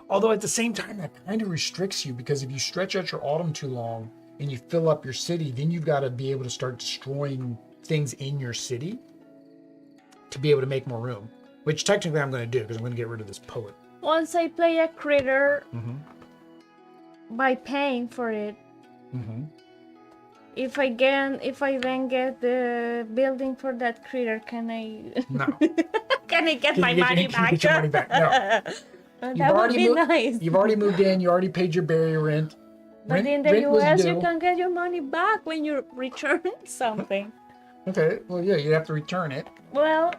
Although at the same time, that kind of restricts you because if you stretch out your autumn too long and you fill up your city, then you've got to be able to start destroying things in your city to be able to make more room. Which technically I'm going to do because I'm going to get rid of this poet. Once I play a critter by paying for it, if I then get the building for that critter, can I? No. Can I get my money back? Get your money back. No. That would be nice. You've already moved in. You already paid your berry rent. But in the US, you can get your money back when you return something. Okay. Well, yeah, you'd have to return it. Well,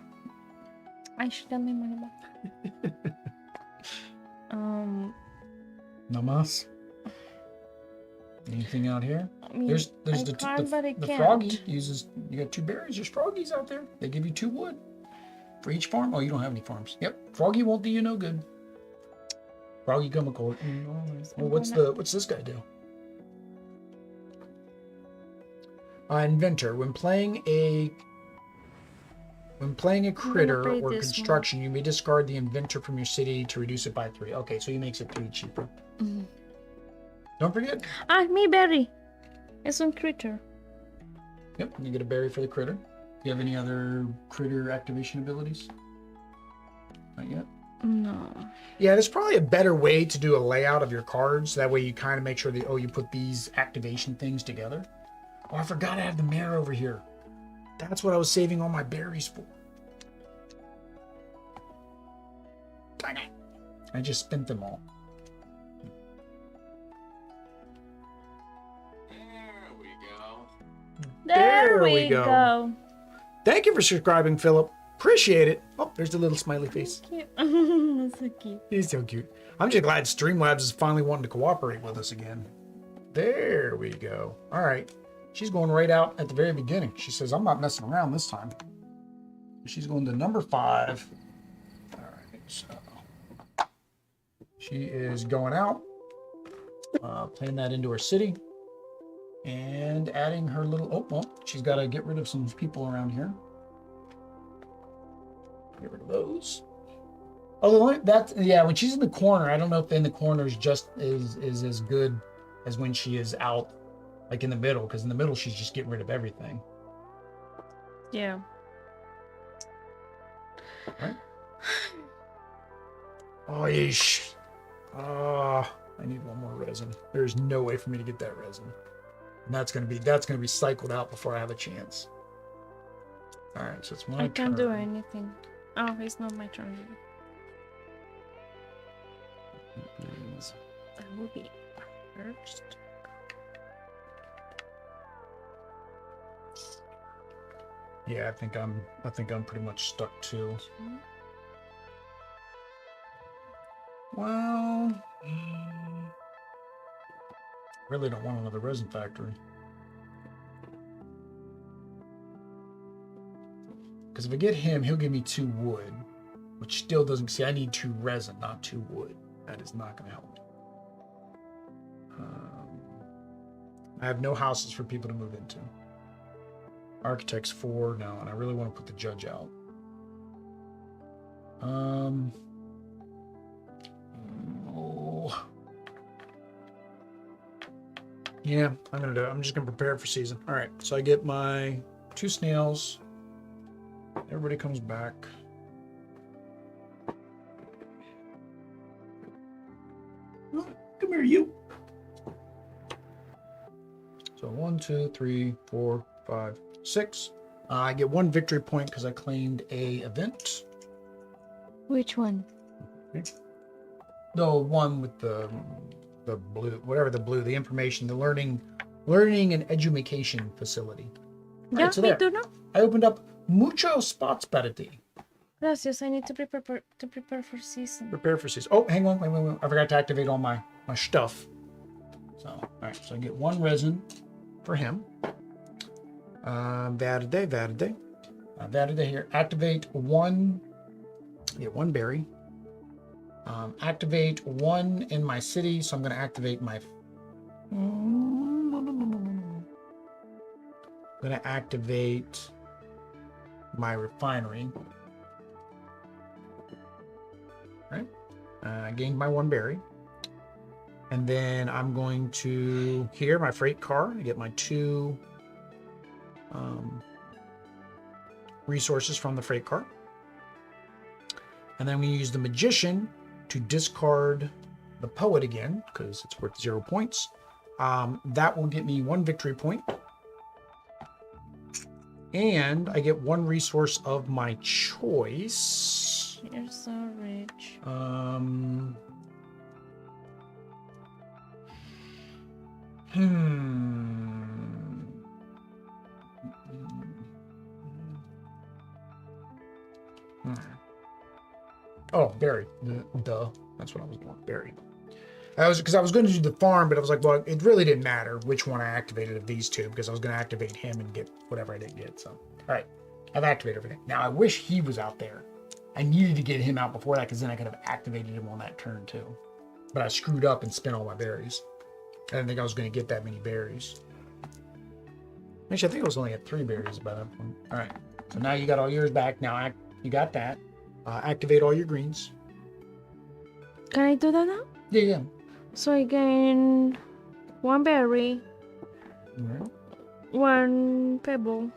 I should get my money back. No mas. Anything out here? I mean, There's the froggy uses. You got 2 berries. There's froggies out there. They give you 2 wood for each farm. Oh, you don't have any farms. Yep. Froggy won't do you no good. Froggy Gummacourt. Well, what's this guy do? Inventor. When playing a critter or construction, you may discard the inventor from your city to reduce it by 3. Okay, so he makes it 3 cheaper. Don't forget. Mi berry. It's a critter. Yep, you get a berry for the critter. Do you have any other critter activation abilities? Not yet? No. Yeah, there's probably a better way to do a layout of your cards. That way you kind of make sure that, you put these activation things together. Oh, I forgot I have the mare over here. That's what I was saving all my berries for. Dang it. I just spent them all. There we go. Thank you for subscribing, Philip. Appreciate it. Oh, there's the little smiley face. Cute. That's so cute. He's so cute. I'm just glad Streamlabs is finally wanting to cooperate with us again. There we go. All right. She's going right out at the very beginning. She says, I'm not messing around this time. She's going to number 5. All right. So she is going out, playing that into her city. And adding her little, she's got to get rid of some people around here. Get rid of those. Oh, when she's in the corner, I don't know if in the corner is just is as good as when she is out, like in the middle, because in the middle she's just getting rid of everything. Yeah. Right. Oh, yeesh. I need 1 more resin. There's no way for me to get that resin. And that's gonna be cycled out before I have a chance. All right, so it's my turn. I can't do anything. Oh, it's not my turn. That will be first. Yeah, I think I'm pretty much stuck too. Well, really don't want another resin factory. Because if I get him, he'll give me 2 wood, which still doesn't see. I need 2 resin, not 2 wood. That is not going to help. I have no houses for people to move into. Architects 4, no, and I really want to put the judge out. Yeah, I'm just gonna prepare it for season. All right, so I get my 2 snails, Everybody comes back. Come here, you. So 1, 2, 3, 4, 5, 6. I get 1 victory point because I claimed a event. Which one? Okay. The one with the blue, whatever the blue, the information, the learning and education facility. Yeah, Right, so me there. too, no? I opened up mucho prosperity. Gracias, I need to prepare for season. Prepare for season. Oh, hang on, wait. I forgot to activate all my stuff. So, all right, so I get 1 resin for him. Verde here. Activate 1. Get 1 berry. Activate 1 in my city, so I'm going to activate my. I'm going to activate my refinery. Right. I gained my 1 berry. And then I'm going to here my freight car. I get my 2 resources from the freight car. And then we use the magician to discard the poet again because it's worth 0 points. That will get me 1 victory point. And I get 1 resource of my choice. You're so rich. Oh, berry. Duh. That's what I was doing. Berry. I was going to do the farm, but I was like, well, it really didn't matter which one I activated of these 2 because I was going to activate him and get whatever I didn't get. So, all right, I've activated everything. Now I wish he was out there. I needed to get him out before that because then I could have activated him on that turn too. But I screwed up and spent all my berries. I didn't think I was going to get that many berries. Actually, I think I was only at 3 berries by that point. All right, so now you got all yours back. Now you got that. Activate all your greens. Can I do that now? Yeah. So I gain 1 berry, Right. 1 pebble.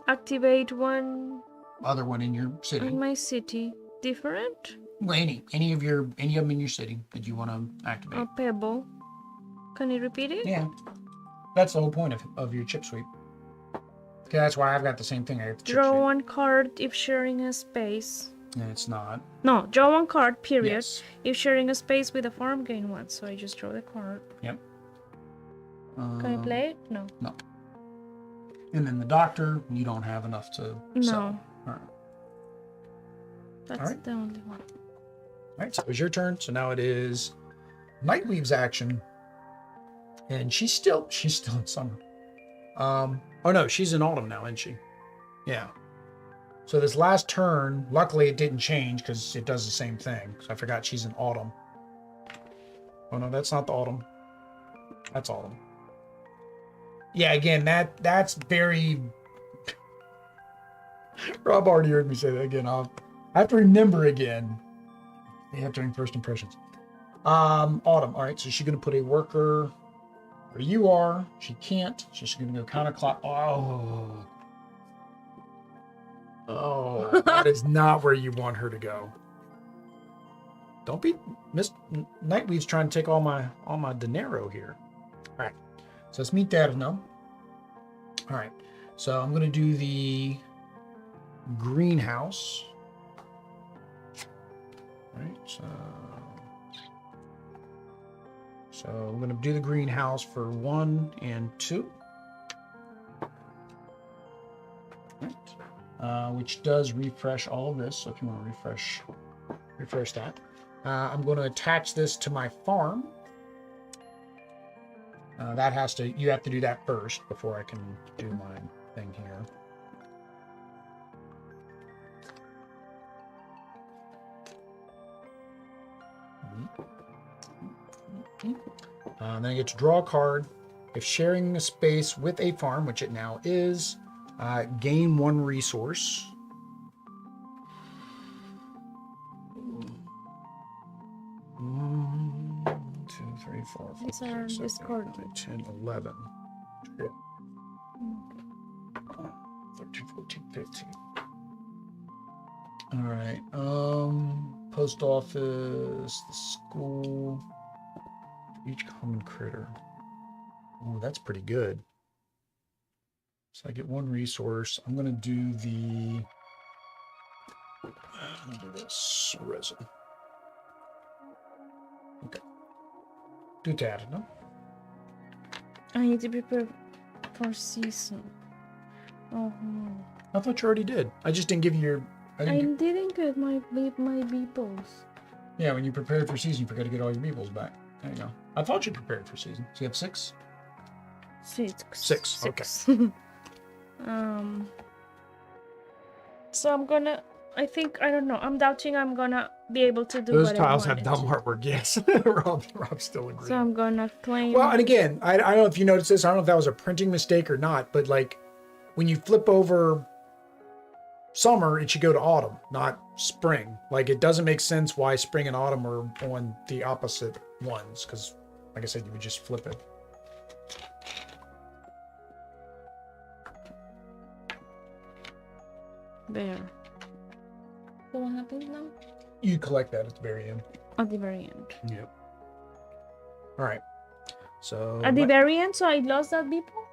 Activate 1 Other one in your city. in my city. Different? Well, any of them in your city that you want to activate. A pebble. Can you repeat it? Yeah, that's the whole point of your chip sweep. Okay, that's why I've got the same thing. I have the chip Draw sweep. 1 card if sharing a space. And it's not. No, draw 1 card, period. Yes. If sharing a space with a farm, gain 1. So I just draw the card. Yep. Can I play it? No. No. And then the doctor, you don't have enough to sell. All right. That's All right. the only one. All right, so it was your turn. So now it is Nightweave's action. And she's still in summer. Oh no, she's in autumn now, isn't she? Yeah. So this last turn, luckily it didn't change because it does the same thing. So I forgot she's in autumn. Oh no, that's not the autumn. That's autumn. Yeah, again, that's very. Rob already heard me say that again. I have to remember again. They have during first impressions. Autumn. All right, so she's gonna put a worker where you are. She can't. So she's gonna go counterclock. Oh, that is not where you want her to go. Don't be Miss Nightweave's trying to take all my dinero here. All right, so let's meet that no. All right, so I'm gonna do the greenhouse. All right, so I'm gonna do the greenhouse for 1 and 2. All right. Which does refresh all of this. So if you want to refresh that. I'm going to attach this to my farm. You have to do that first before I can do my thing here. Then I get to draw a card. If sharing a space with a farm, which it now is, gain 1 resource. One, 2, 3, 4, 5, These are 6, 7, 8, discarded. 9, 10, 11. Yeah. 15. All right. Post office, the school, each common critter. Oh, that's pretty good. So I get one resource. I'm gonna do the. I'm gonna do this resin. Okay. Do that, no? I need to prepare for season. Oh no. I thought you already did. I just didn't give you your. I didn't get my beeples. Yeah, when you prepared for season, you forgot to get all your beeples back. There you go. I thought you prepared for season. So you have 6? 6. Okay. So I'm gonna. I think I don't know. I'm doubting I'm gonna be able to do. Those what tiles I have dumb artwork. Yes, Rob still agrees. So I'm gonna claim. Well, and again, I don't know if you noticed this. I don't know if that was a printing mistake or not, but like when you flip over summer, it should go to autumn, not spring. Like it doesn't make sense why spring and autumn are on the opposite ones, because like I said, you would just flip it. There. So what happens now? You collect that at the very end. At the very end. Yep. All right. So at the very end, so I lost that beeple?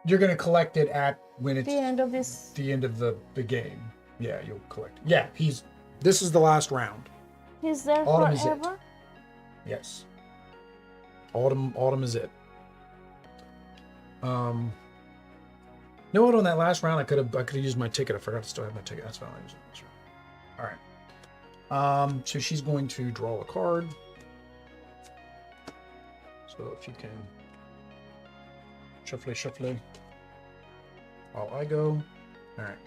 You're gonna collect it at when it's the end of this. The end of the game. Yeah, you'll collect. Yeah, this is the last round. He's there Autumn forever? Yes. Autumn is it. You know what? On that last round, I could have used my ticket. I forgot to still have my ticket. That's fine. All right. So she's going to draw a card. So if you can shuffle. While I go. All right.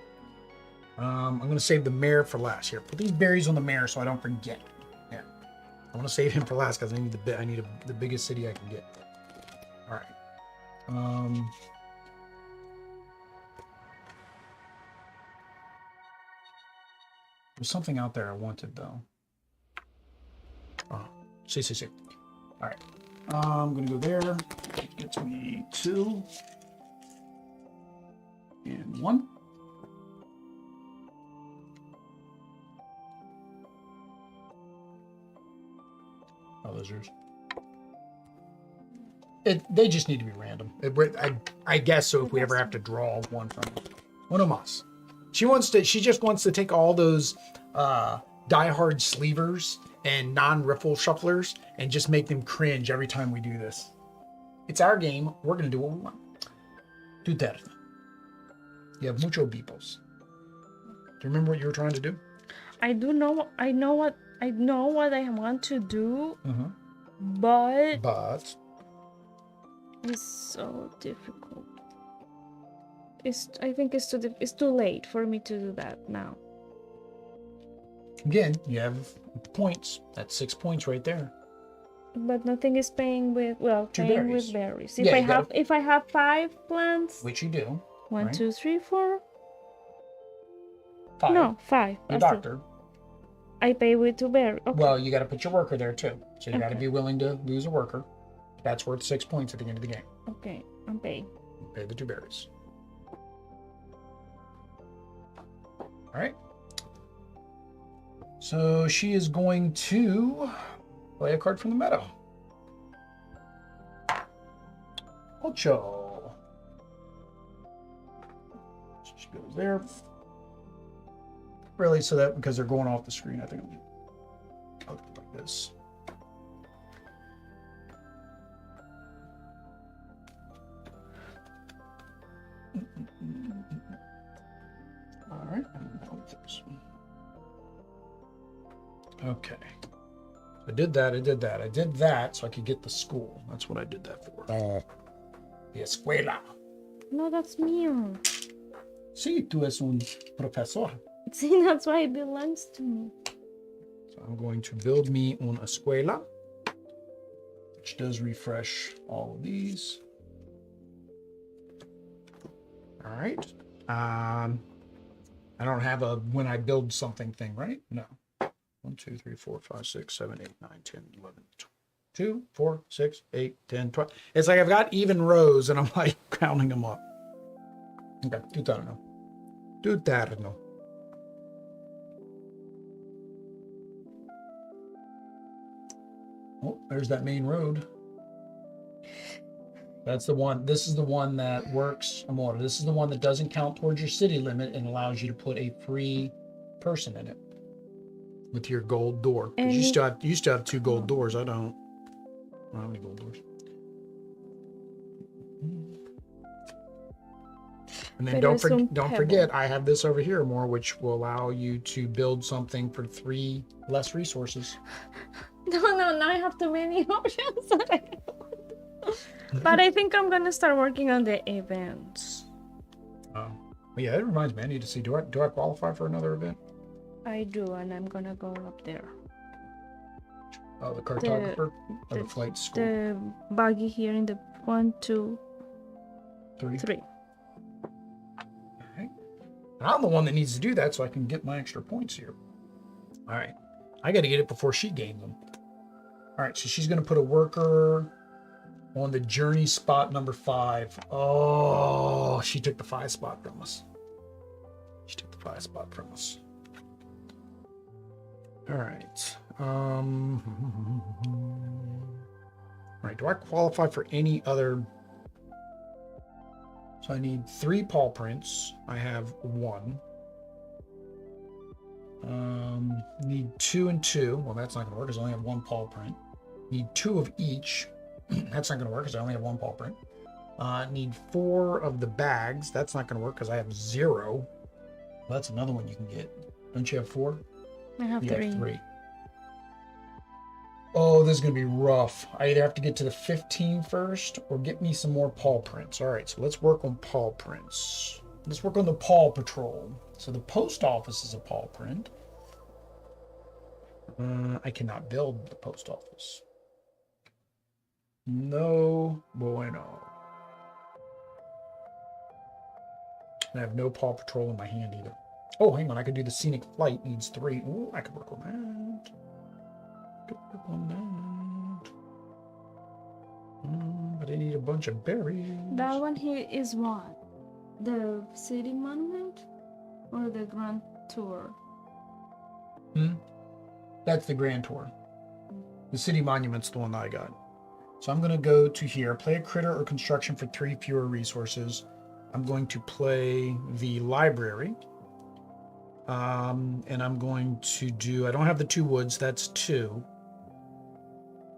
I'm going to save the mayor for last here. Put these berries on the mayor so I don't forget. Yeah. I want to save him for last because I need the biggest city I can get. All right. There's something out there I wanted though. Oh, see. All right. I'm gonna go there. Gets me 2 and 1. Oh, those are. They just need to be random. I guess so. If we ever have to draw one from one of us, she just wants to take all those diehard sleevers and non-riffle shufflers and just make them cringe every time we do this. It's our game. We're gonna do what we want. Do that. You have mucho beeples. Do you remember what you were trying to do? I do know. I know what I want to do. Mm-hmm. But it's so difficult. I think it's too late for me to do that now. Again, you have points. That's 6 points right there. But nothing is paying with with berries. If I have 5 plants, which you do. 1, right? 2, 3, 4. 5. No, 5. Your doctor. I pay with 2 berries. Okay. Well, you got to put your worker there too. So you got to be willing to lose a worker. That's worth 6 points at the end of the game. Okay, I'm paying. Pay the 2 berries. All right. So she is going to play a card from the meadow. Ocho. So she goes there. Really, so that because they're going off the screen, I think I'll do it like this. All right, okay. I did that so I could get the school. That's what I did that for. The escuela. No, that's mío. Sí, tú es un profesor. See, that's why it belongs to me. So I'm going to build me una escuela, which does refresh all of these. All right. I don't have a when I build something thing, right? No. 1, 2, 3, 4, 5, 6, 7, 8, 9, 10, 11, 2, 4, 6, 8, 10, 12. It's like I've got even rows and I'm like counting them up. Okay, do that now. Tuterno. Oh, there's that main road. That's the one. This is the one that works. Amor, this is the one that doesn't count towards your city limit and allows you to put a free person in it with your gold door. Because you still have 2 gold doors. I don't. I don't have any gold doors. And then don't forget, I have this over here, more, which will allow you to build something for 3 less resources. No, now I have too many options. But I think I'm gonna start working on the events. Well, yeah, it reminds me. I need to see. Do I qualify for another event? I do, and I'm gonna go up there. Oh, the cartographer or the flight school. The buggy here in the 1, 2, 3. Okay. And I'm the one that needs to do that, so I can get my extra points here. All right, I got to get it before she gains them. All right, so she's gonna put a worker on the journey spot number 5. Oh, she took the 5 spot from us. All right. All right, do I qualify for any other? So I need 3 paw prints. I have 1. Need 2 and 2. Well, that's not gonna work because I only have 1 paw print. Need 2 of each. That's not gonna work because I only have 1 paw print. Need 4 of the bags. That's not gonna work because I have 0. Well, that's another one you can get. Don't you have 4? I have 3. Have 3. Oh, this is going to be rough. I either have to get to the 15 first or get me some more paw prints. All right, so let's work on paw prints. Let's work on the paw patrol. So the post office is a paw print. I cannot build the post office. No bueno. I have no paw patrol in my hand either. Oh, hang on. I could do the scenic flight. Needs 3. Ooh, I could work on that. But I need a bunch of berries. That one here is what? The city monument or the grand tour? That's the grand tour. The city monument's the one that I got. So I'm going to go to here, play a critter or construction for 3 fewer resources. I'm going to play the library. And I'm going to do, I don't have the 2 woods, that's 2.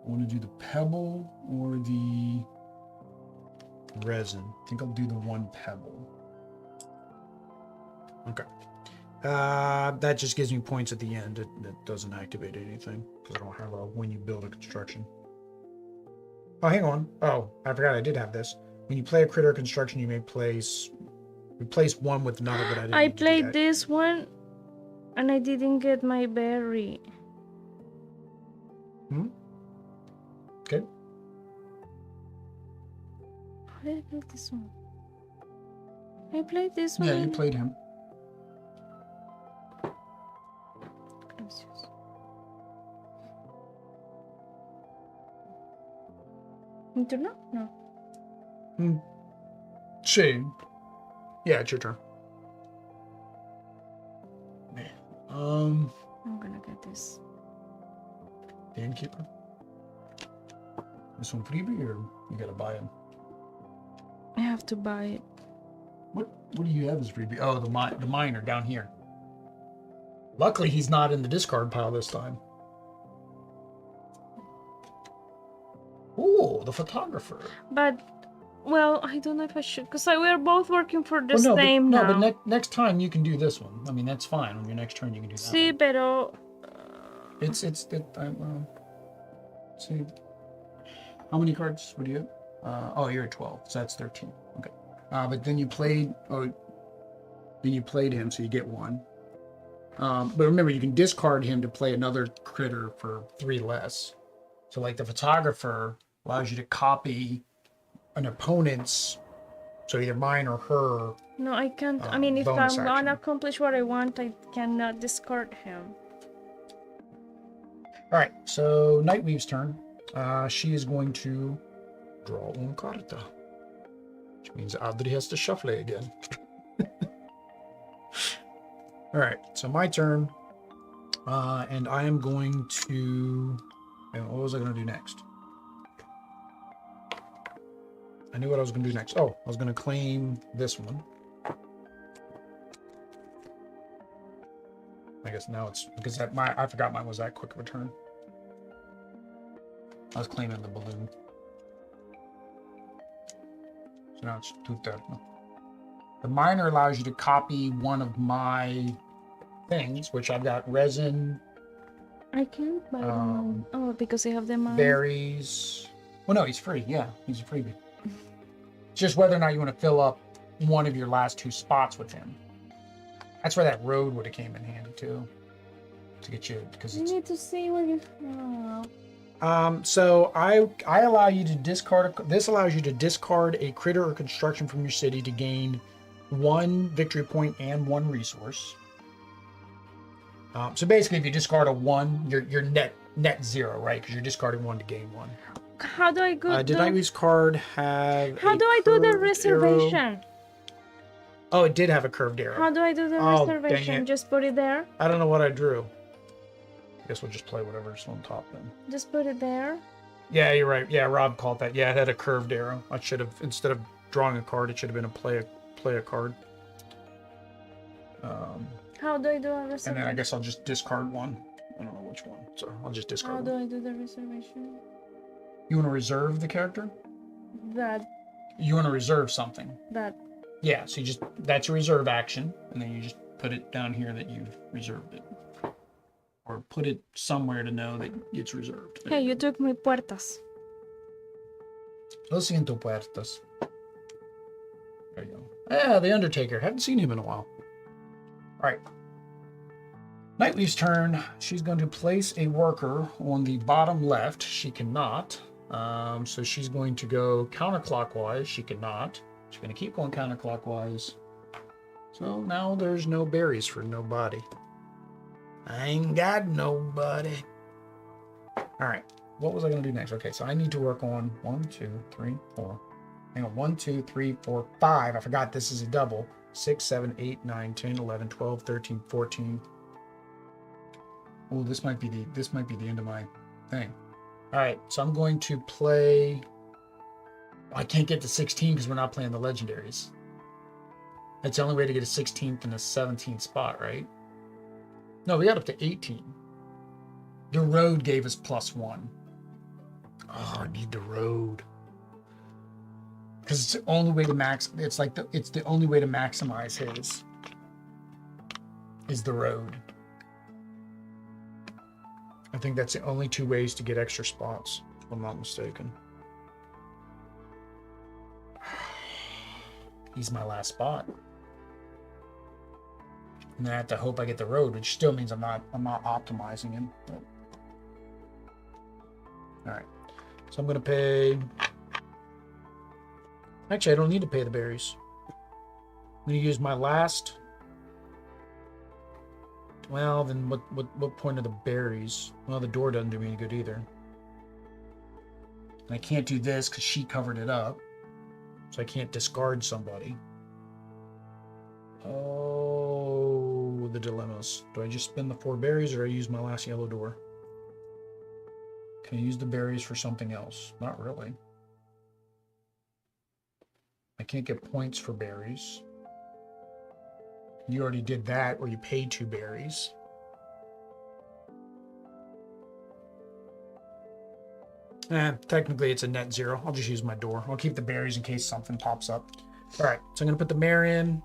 I want to do the pebble or the resin. I think I'll do the 1 pebble. Okay. That just gives me points at the end. It doesn't activate anything because I don't have a when you build a construction. Oh, hang on. Oh, I forgot I did have this. When you play a critter construction, you may replace 1 with another, but I didn't. I played this one and I didn't get my berry. Okay. How did I play this one? I played this one. Yeah, you played him. Gracias. Mi turno? No. Shane. Yeah, it's your turn. Man. I'm gonna get this. The innkeeper. This one freebie or you gotta buy him? I have to buy it. What do you have as freebie? Oh, the miner down here. Luckily he's not in the discard pile this time. Ooh, the photographer. But well, I don't know if I should, because we're both working for the same now. No, but next time you can do this one. I mean, that's fine. On your next turn, you can do that. Sí, pero... Let's see. How many cards? What do you have? Oh, you're at 12, so that's 13. Okay. But then you played. Oh, then you played him, so you get 1. But remember, you can discard him to play another critter for 3 less. So, like the photographer allows you to copy an opponent's, so either mine or her. No, I can't. I mean, if I'm gonna accomplish what I want, I cannot discard him. All right, so Nightweave's turn. She is going to draw one carta, which means Adri has to shuffle it again. All right, so my turn. And I am going to... And what was I going to do next? I knew what I was going to do next. Oh, I was going to claim this one. I guess now it's... Because that I forgot mine was that quick return. I was claiming the balloon. So now it's 2/3. The miner allows you to copy one of my things, which I've got resin. I can't buy them. Oh, because I have them on. Berries. Well, no, he's free. Yeah, he's a freebie. It's just whether or not you want to fill up one of your last 2 spots with him. That's where that road would have came in handy too, to get you because I it's. need to see what you have. So I allow you to discard. This allows you to discard a critter or construction from your city to gain 1 victory point and 1 resource. So basically, if you discard a 1, you're net 0, right? Because you're discarding 1 to gain 1. How do I go? Did Nightweave's card have? How do I do the reservation? Arrow? Oh, it did have a curved arrow. How do I do the Oh, dang reservation? it. Just put it there. I don't know what I drew. I guess we'll just play whatever's on top then. Just put it there. Yeah, you're right. Yeah, Rob called that. Yeah, it had a curved arrow. I should have, instead of drawing a card, it should have been a play a card. How do I do a reservation? And then I guess I'll just discard 1. I don't know which one, so I'll just discard How one. do I do the reservation? You want to reserve the character? That. You want to reserve something. That. Yeah, so you just, that's your reserve action, and then you just put it down here that you've reserved it. Or put it somewhere to know that it's reserved. Hey, you took my puertas. Lo siento, puertas. There you go. Yeah, the Undertaker. Haven't seen him in a while. All right. Nightweave's turn. She's going to place a worker on the bottom left. She cannot. So she's going to go counterclockwise. She cannot. She's going to keep going counterclockwise. So now there's no berries for nobody. I ain't got nobody. All right. What was I going to do next? Okay, so I need to work on 1, 2, 3, 4. Hang on. 1, 2, 3, 4, 5. I forgot this is a double. 6, 7, 8, 9, 10, 11, 12, 13, 14. Oh, this might be the end of my thing. All right, so I'm going to play. I can't get to 16 because we're not playing the legendaries. That's the only way to get a 16th and a 17th spot, right? No, we got up to 18. The road gave us +1. Oh, I need the road. Because it's the only way to it's the only way to maximize his is the road. I think that's the only 2 ways to get extra spots, if I'm not mistaken. He's my last spot. And then I have to hope I get the road, which still means I'm not optimizing him. But... All right. So I'm going to pay... Actually, I don't need to pay the berries. I'm going to use my last... Well, then what point are the berries? Well, the door doesn't do me any good either. And I can't do this because she covered it up. So I can't discard somebody. Oh, the dilemmas. Do I just spend the 4 berries or do I use my last yellow door? Can I use the berries for something else? Not really. I can't get points for berries. You already did that, or you paid 2 berries. Technically it's a net 0. I'll just use my door. I'll keep the berries in case something pops up. All right, so I'm going to put the mare in.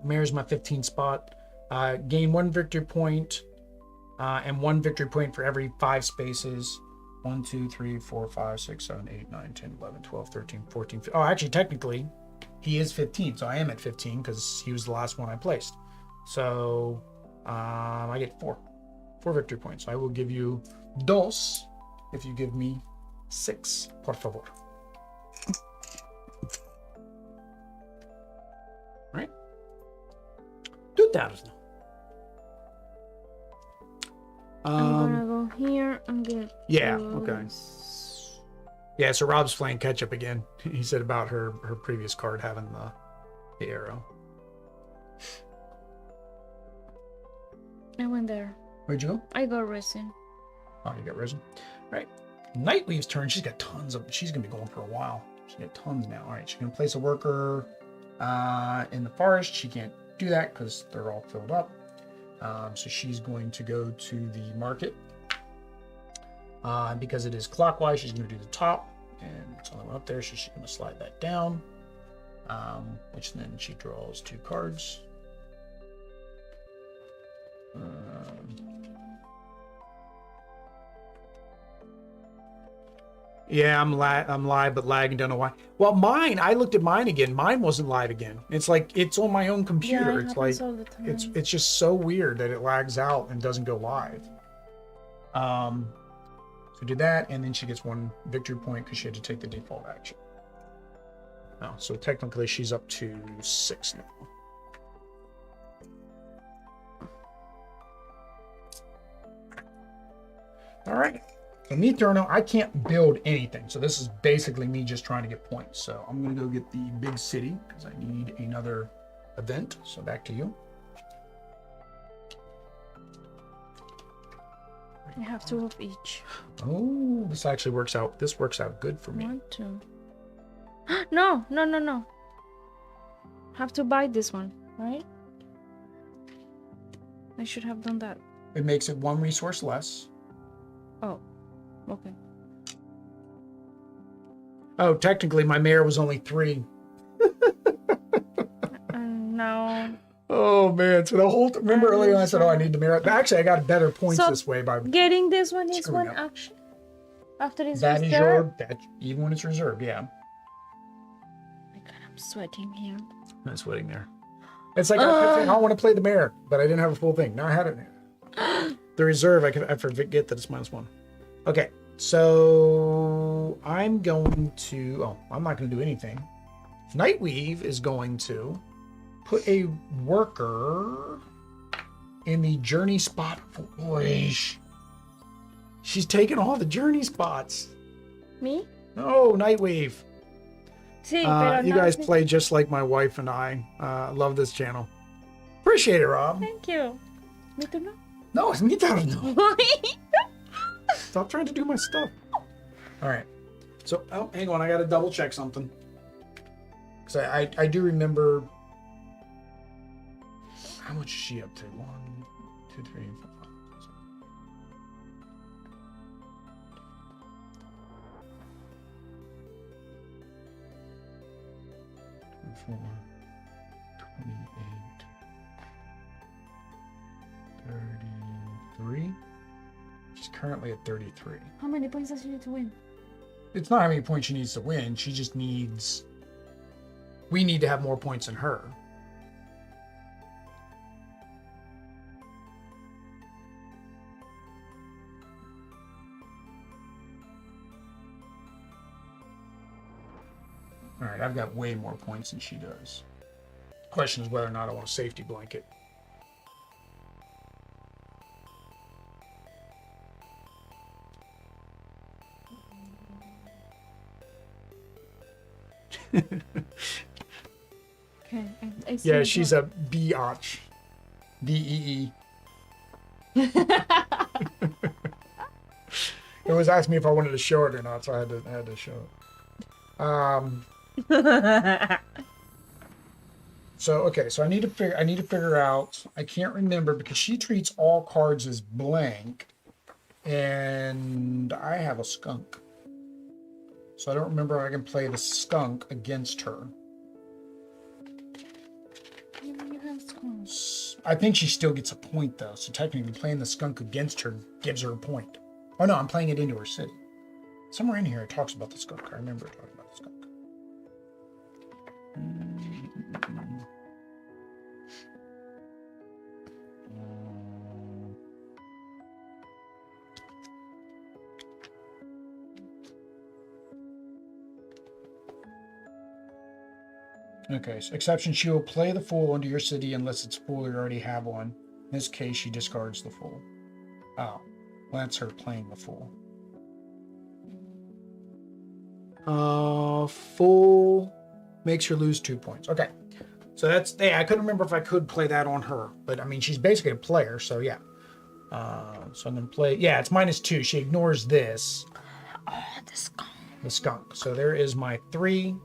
Mare's my 15 spot. Gain 1 victory point, and 1 victory point for every 5 spaces. 1, 2, 3, 4, 5, 6, 7, 8, 9, 10, 11, 12, 13, 14. Oh, actually, technically, he is 15, so I am at 15 because he was the last one I placed. So I get 4 victory points. I will give you 2 if you give me 6, por favor. All right. $2,000. I'm gonna go here and get. Yeah. those. Okay. Yeah, so Rob's playing catch up again. He said about her previous card having the arrow. I went there. Where'd you go? I got resin. Oh, you got risen. All right. Nightweave's turn. She's got tons of. She's gonna be going for a while. She's got tons now. All right. She's gonna place a worker in the forest. She can't do that because they're all filled up. So she's going to go to the market. Because it is clockwise, she's going to do the top, and it's only one up there, so she's going to slide that down. Which then she draws 2 cards. Yeah, I'm live, but lagging. Don't know why. Well, mine. I looked at mine again. Mine wasn't live again. It's like it's on my own computer. Yeah, it it's like happens all the time. it's just so weird that it lags out and doesn't go live. So do that, and then she gets 1 victory point because she had to take the default action. Oh, so technically she's up to 6 now. All right. So me, Turno, I can't build anything. So this is basically me just trying to get points. So I'm going to go get the big city because I need another event. So back to you. I have 2 of each. Oh, this actually works out. This works out good for me. 1, 2. No. Have to buy this one, right? I should have done that. It makes it 1 resource less. Oh, okay. Oh, technically my mayor was only 3. No. Oh man! So the whole remember earlier I said, "Oh, I need the mirror." Actually, I got better points So, this way by getting this one is screwing 1 up. action. After it's That is reserved. your even when it's reserved. Yeah, My God, I'm sweating here. I'm sweating there. It's like I want to play the mayor, but I didn't have a full thing. Now I had it. The reserve, I forget that it's -1. Okay, so I'm going to. Oh, I'm not going to do anything. Nightweave is going to put a worker in the journey spot. Boy, she's taking all the journey spots. Me? Oh, Nightweave. Sí, pero You no guys es- play just like my wife and I. Love this channel. Appreciate it, Rob. Thank you. Me too, no? No, it's me that no. Stop trying to do my stuff. All right. So, oh, hang on. I got to double check something. Because I do remember. How much is she up to? 1, 2, 3, 4, 5, 6. 24, 28, 33. She's currently at 33. How many points does she need to win? It's not how many points she needs to win. She just needs. We need to have more points than her. All right, I've got way more points than she does. Question is whether or not I want a safety blanket. Okay, I see Yeah, it she's now. a biatch. B-E-E. It was asking me if I wanted to show it or not, so I had to show it. So okay, so I need to figure out. I can't remember because she treats all cards as blank, and I have a skunk, so I don't remember if I can play the skunk against her. You have scones. I think she still gets a point though, so technically playing the skunk against her gives her a point. Oh no, I'm playing it into her city. Somewhere in here it talks about the skunk. I remember talking about the skunk. Okay, so exception, she will play the fool into your city unless it's fool you already have one. In this case, she discards the fool. Oh, well, that's her playing the fool. Fool makes her lose 2 points. Okay. So that's, yeah, I couldn't remember if I could play that on her, but I mean, she's basically a player, so yeah. So I'm gonna play, yeah, it's -2. She ignores this. Oh, the skunk. The skunk. So there is my 3.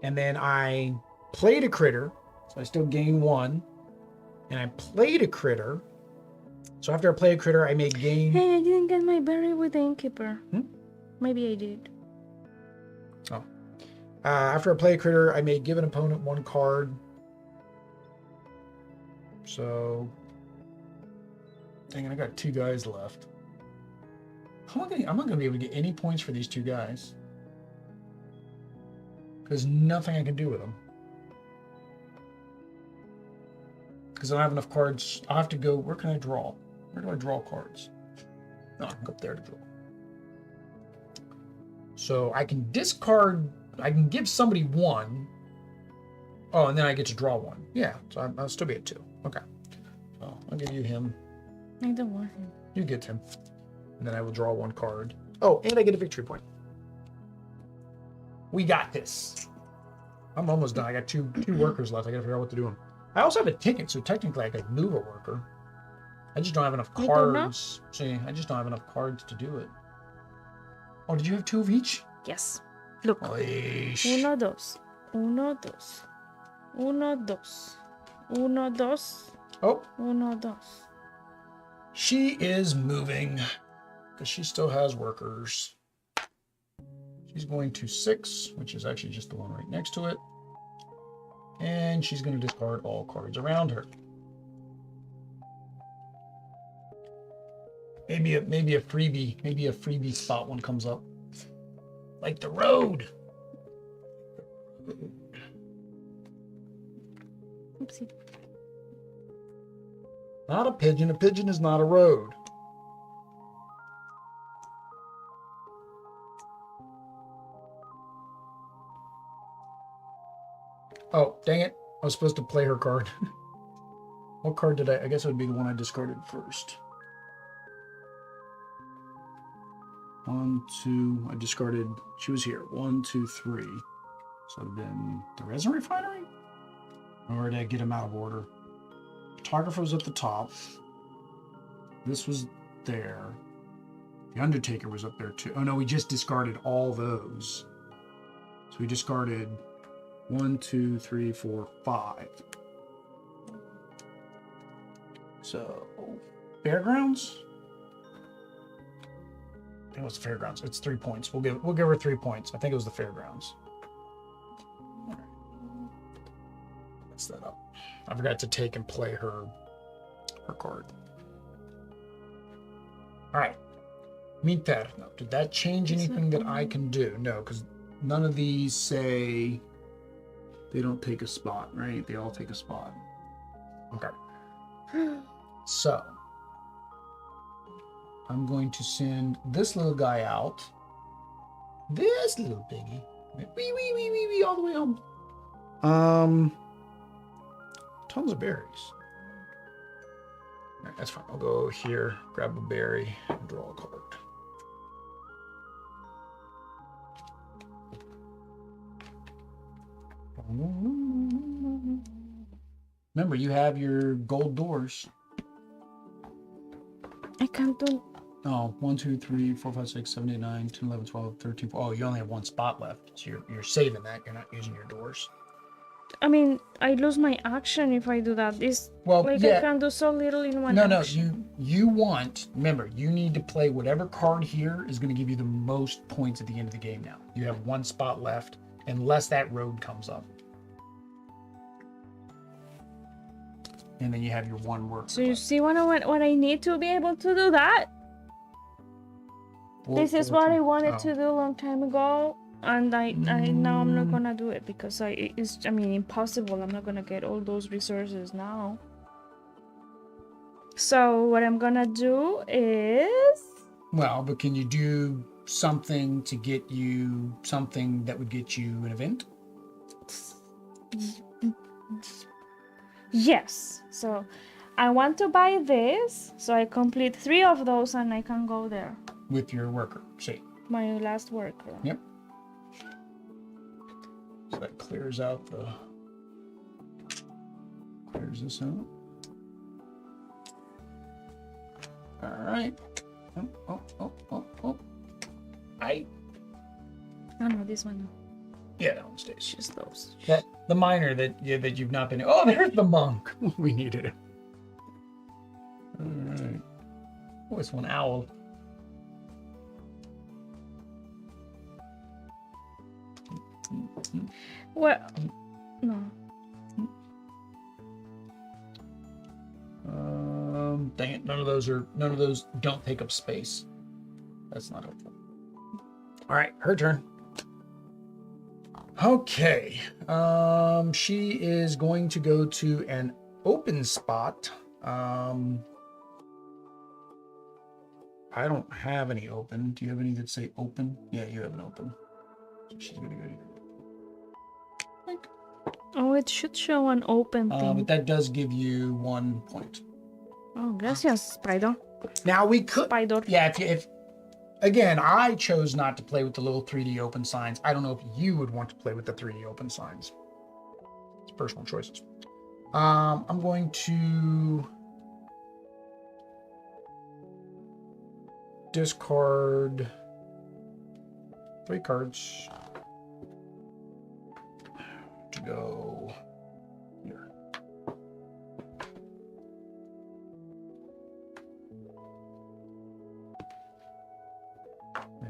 And then I played a critter, so I still gain 1. And I played a critter. So after I play a critter, I may gain... Hey, I didn't get my berry with the innkeeper. Hmm? Maybe I did. Oh. After I play a critter, I may give an opponent 1 card. So... Dang it, I got 2 guys left. I'm not going to be able to get any points for these 2 guys. There's nothing I can do with them. Because I don't have enough cards. I'll have to go... Where can I draw? Where do I draw cards? No, I can go up there to draw. So I can discard... I can give somebody 1. Oh, and then I get to draw 1. Yeah, so I'll still be at 2. Okay. So I'll give you him. I don't want him. You get him. And then I will draw 1 card. Oh, and I get a victory point. We got this. I'm almost done. I got two workers left. I gotta figure out what to do. I also have a ticket, so technically I could move a worker. I just don't have enough cards. See, I just don't have enough cards to do it. Oh, did you have 2 of each? Yes. Look. Oish. 1, 2. 1, 2. 1, 2. 1, 2. Oh. 1, 2. She is moving because she still has workers. She's going to 6, which is actually just the one right next to it. And she's going to discard all cards around her. Maybe a freebie spot one comes up. Like the road. Oopsie. Not a pigeon. A pigeon is not a road. Oh, dang it. I was supposed to play her card. What card did I guess it would be the one I discarded first. 1, 2, I discarded, she was here. 1, 2, 3. So it would have been the resin refinery? Or did I get them out of order? Photographer was at the top. This was there. The Undertaker was up there too. Oh no, we just discarded all those. So we discarded 1, 2, 3, 4, 5. So, Fairgrounds? I think it was the Fairgrounds. It's 3 points. We'll give her 3 points. I think it was the Fairgrounds. All right. Mess that up. I forgot to take and play her card. All right. Minterno. Did that change anything that I can do? No, because none of these say they don't take a spot, right? They all take a spot. Okay. So, I'm going to send this little guy out. This little piggy. Wee, all the way home. Tons of berries. All right, that's fine. I'll go here, grab a berry, and draw a card. Remember, you have your gold doors. I can't do... Oh, 1, 2, 3, 4, 5, 6, 7, 8, 9, 10, 11, 12, 13, 14. Oh, you only have 1 spot left. So you're saving that. You're not using your doors. I mean, I lose my action if I do that. This, well, like, yeah. I can do so little in one action. No, you want, remember, you need to play whatever card here is going to give you the most points at the end of the game now. You have 1 spot left, unless that road comes up. And then you have your 1 worker. So you see what I need to be able to do that? This is what I wanted to do a long time ago, and I now I'm not gonna do it because it's impossible. I'm not gonna get all those resources now. So what I'm gonna do is... Well, but can you do something to get you something that would get you an event? Yes. So I want to buy this, so I complete 3 of those and I can go there. With your worker, see. My last worker. Yep. So that clears out the Clears this out. All right. Oh. Oh no, this one. Yeah, that one stays. Just those. The minor that you've not been. Oh, there's the monk. We needed it. All right. Oh, it's one owl. Well, no. Dang it! None of those don't take up space. That's not helpful. All right, her turn. Okay. She is going to go to an open spot. I don't have any open. Do you have any that say open? Yeah, you have an open. So she's gonna go here. Oh, it should show an open thing. But that does give you 1 point. Oh, gracias, Spider. Now we could. Spider. Yeah, if again, I chose not to play with the little 3D open signs. I don't know if you would want to play with the 3D open signs. It's personal choices. I'm going to discard 3 cards to go here.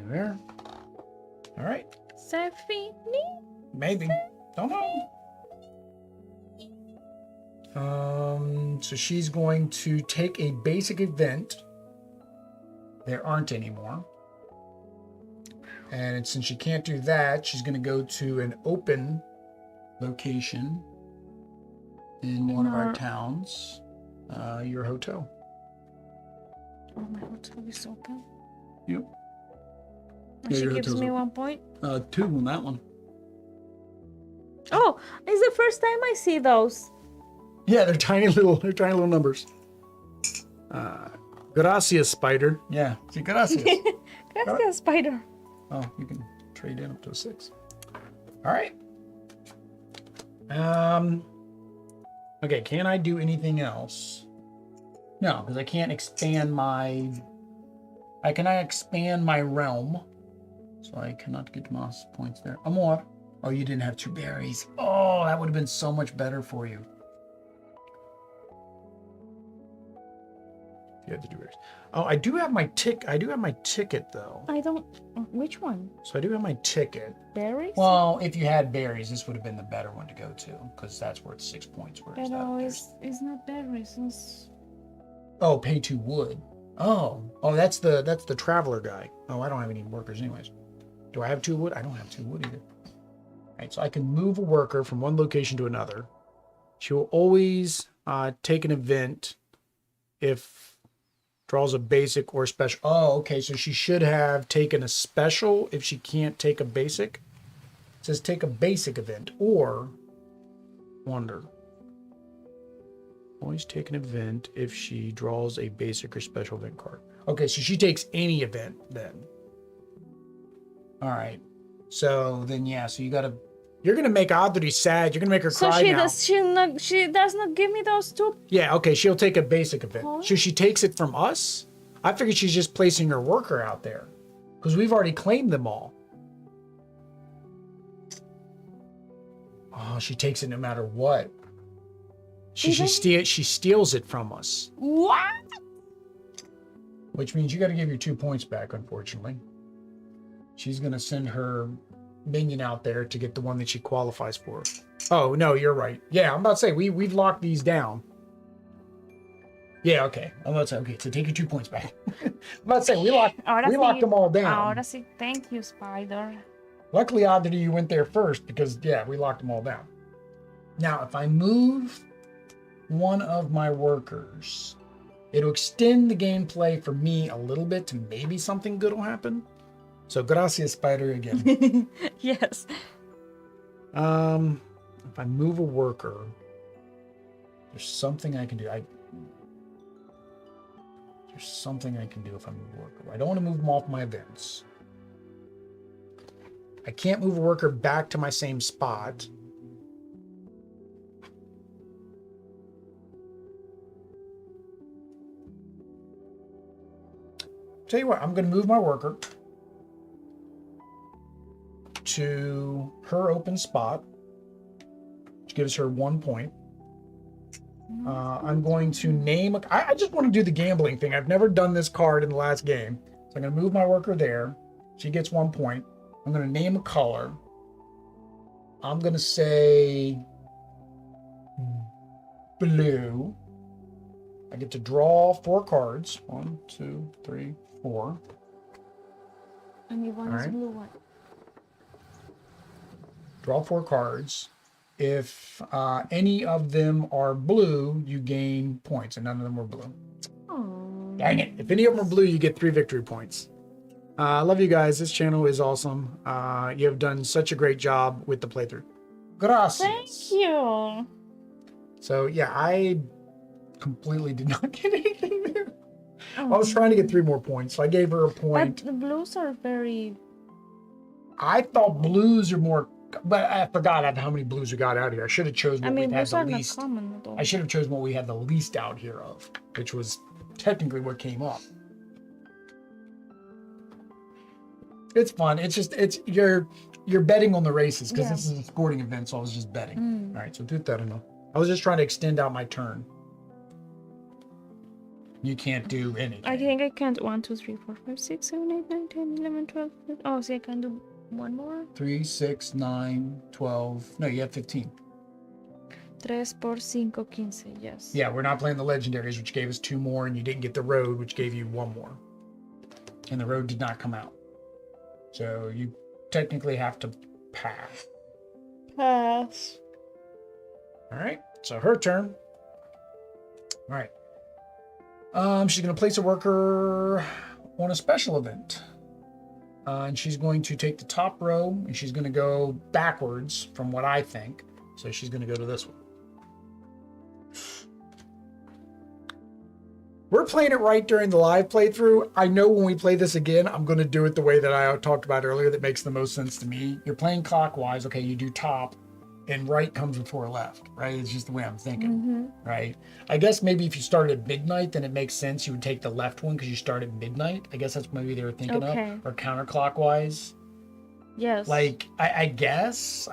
There. All right. Stephanie? Maybe. Don't know. So she's going to take a basic event. There aren't any more. And since she can't do that, she's going to go to an open location in one of our towns. Your hotel. Oh, my hotel is open. Yep. And she gives me 1 point. 2 on that one. Oh, it's the first time I see those. Yeah, they're tiny little numbers. Gracias, Spider. Yeah, see, gracias. Gracias, Spider. Oh, you can trade in up to a 6. All right. Okay, can I do anything else? No, because I can't expand my... I cannot expand my realm. So I cannot get moss points there. Amor. Oh, you didn't have 2 berries. Oh, that would have been so much better for you. You had to do berries. Oh, I do have my ticket though. I don't. Which one? So I do have my ticket. Berries? Well, if you had berries, this would have been the better one to go to because that's worth 6 points. Whereas Pero it's not berries. It's... Oh, pay 2 wood. Oh, that's the traveler guy. Oh, I don't have any workers anyways. Do I have 2 wood? I don't have 2 wood either. All right, so I can move a worker from one location to another. She will always take an event if draws a basic or special. Oh, okay, so she should have taken a special if she can't take a basic. It says take a basic event or wonder. Always take an event if she draws a basic or special event card. Okay, so she takes any event then. All right. So then, yeah, so you're going to make Audrey sad. You're going to make her cry now. She does not give me those 2. Yeah, okay, she'll take a basic event. Huh? So she takes it from us? I figured she's just placing her worker out there because we've already claimed them all. Oh, she takes it no matter what. She steals it from us. What? Which means you got to give your 2 points back, unfortunately. She's going to send her minion out there to get the one that she qualifies for. Oh, no, you're right. Yeah, I'm about to say, we've locked these down. Yeah, okay. I'm about to say, okay, so take your 2 points back. I'm about to say, we locked them all down. Ahora sí, thank you, Spider. Luckily, Audrey, you went there first because, yeah, we locked them all down. Now, if I move one of my workers, it'll extend the gameplay for me a little bit to maybe something good will happen. So, gracias, Spider, again. Yes. If I move a worker, there's something I can do. There's something I can do if I move a worker. I don't want to move them off my events. I can't move a worker back to my same spot. tell you what, I'm going to move my worker to her open spot, which gives her 1 point. I'm going to name I just want to do the gambling thing. I've never done this card in the last game. So I'm going to move my worker there. She gets 1 point. I'm going to name a color. I'm going to say blue. I get to draw 4 cards. 1, 2, 3, 4. And you want this blue one. Draw 4 cards. If any of them are blue, you gain points, and none of them were blue. Oh. Dang it. If any of them are blue, you get 3 victory points. I love you guys. This channel is awesome. You have done such a great job with the playthrough. Gracias. Thank you. So, yeah, I completely did not get anything there. Oh. I was trying to get 3 more points, so I gave her a point. But the blues are very... I thought blues are more... But I forgot how many blues we got out here. I should have chosen what we had blues the are least. not common at all. I should have chosen what we had the least out here of, which was technically what came up. It's fun. It's just you're betting on the races because this is a sporting event, so I was just betting. All right, so do that enough. I was just trying to extend out my turn. You can't do anything. I think I can't. 1, 2, 3, 4, 5, 6, 7, 8, 9, 10, 11, 12. Oh, see, I can do one more. 3, 6, 9, 12. No, you have 15. 3 por 5, 15. Yes. Yeah, we're not playing the legendaries, which gave us 2 more, and you didn't get the road, which gave you 1 more. And the road did not come out. So you technically have to pass. Pass. All right, so her turn. All right. She's going to place a worker on a special event. And she's going to take the top row, and she's going to go backwards from what I think. So she's going to go to this one. We're playing it right during the live playthrough. I know when we play this again, I'm going to do it the way that I talked about earlier that makes the most sense to me. You're playing clockwise. Okay, you do top, and right comes before left, right? It's just the way I'm thinking, right? I guess maybe if you started at midnight, then it makes sense you would take the left one because you start at midnight. I guess that's maybe they were thinking of. Or counterclockwise. Yes. Like, I guess,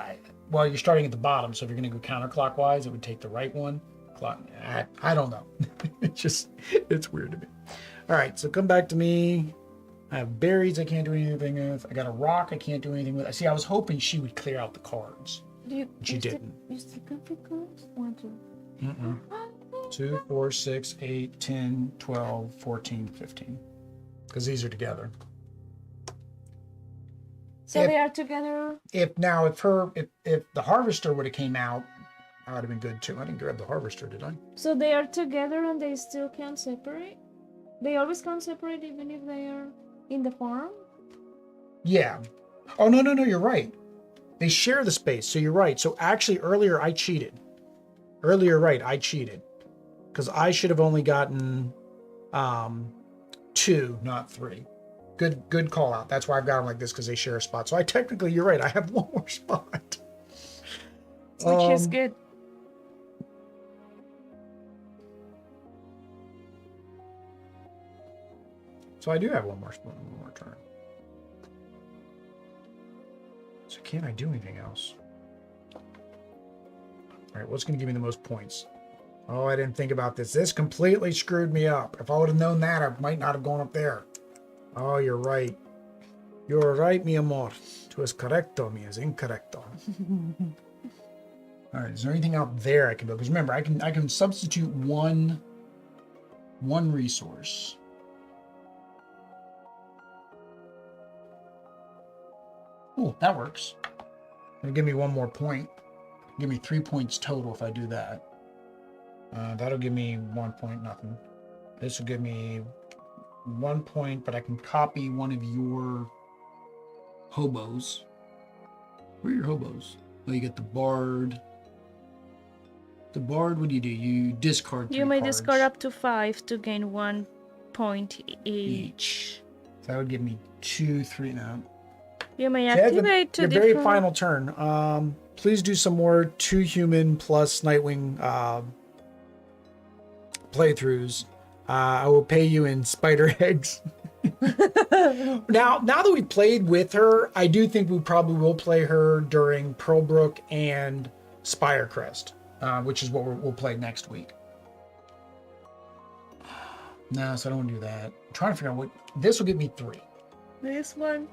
well, you're starting at the bottom, so if you're going to go counterclockwise, it would take the right one. I don't know. It's weird to me. All right, so come back to me. I have berries I can't do anything with. I got a rock I can't do anything with. See, I was hoping she would clear out the cards. She didn't. You still complete cards? 1, 2. 2, 4, 6, 8, 10, 12, 14, 15. Because these are together. So they are together? If the harvester would have came out, I would have been good too. I didn't grab the harvester, did I? So they are together and they still can't separate? They always can't separate even if they are in the farm? Yeah. Oh, no, you're right. They share the space, so you're right. So actually, earlier I cheated. I cheated. Because I should have only gotten 2, not 3. Good call out. That's why I've got them like this, because they share a spot. So you're right. I have 1 more spot. Which is good. So I do have 1 more turn. So can I do anything else? All right, what's going to give me the most points? Oh, I didn't think about this. This completely screwed me up. If I would have known that, I might not have gone up there. Oh, you're right. You're right, mi amor. Tu es correcto, mi es incorrecto. All right, is there anything out there I can build? Because remember, I can substitute one resource. Oh, that works. It'll give me 1 more point. Give me 3 points total if I do that. That'll give me 1 point, nothing. This will give me 1 point, but I can copy one of your hobos. Where are your hobos? Oh, you get the bard. The bard, what do? You discard 3 You may cards. discard up to 5 to gain 1 point each. So that would give me 2, 3 now. You may activate to your very final turn. Please do some more 2 human plus Nightwing playthroughs. I will pay you in spider eggs. Now that we played with her, I do think we probably will play her during Pearlbrook and Spirecrest, which is what we'll play next week. No, so I don't want to do that. I'm trying to figure out what this will give me 3. This one.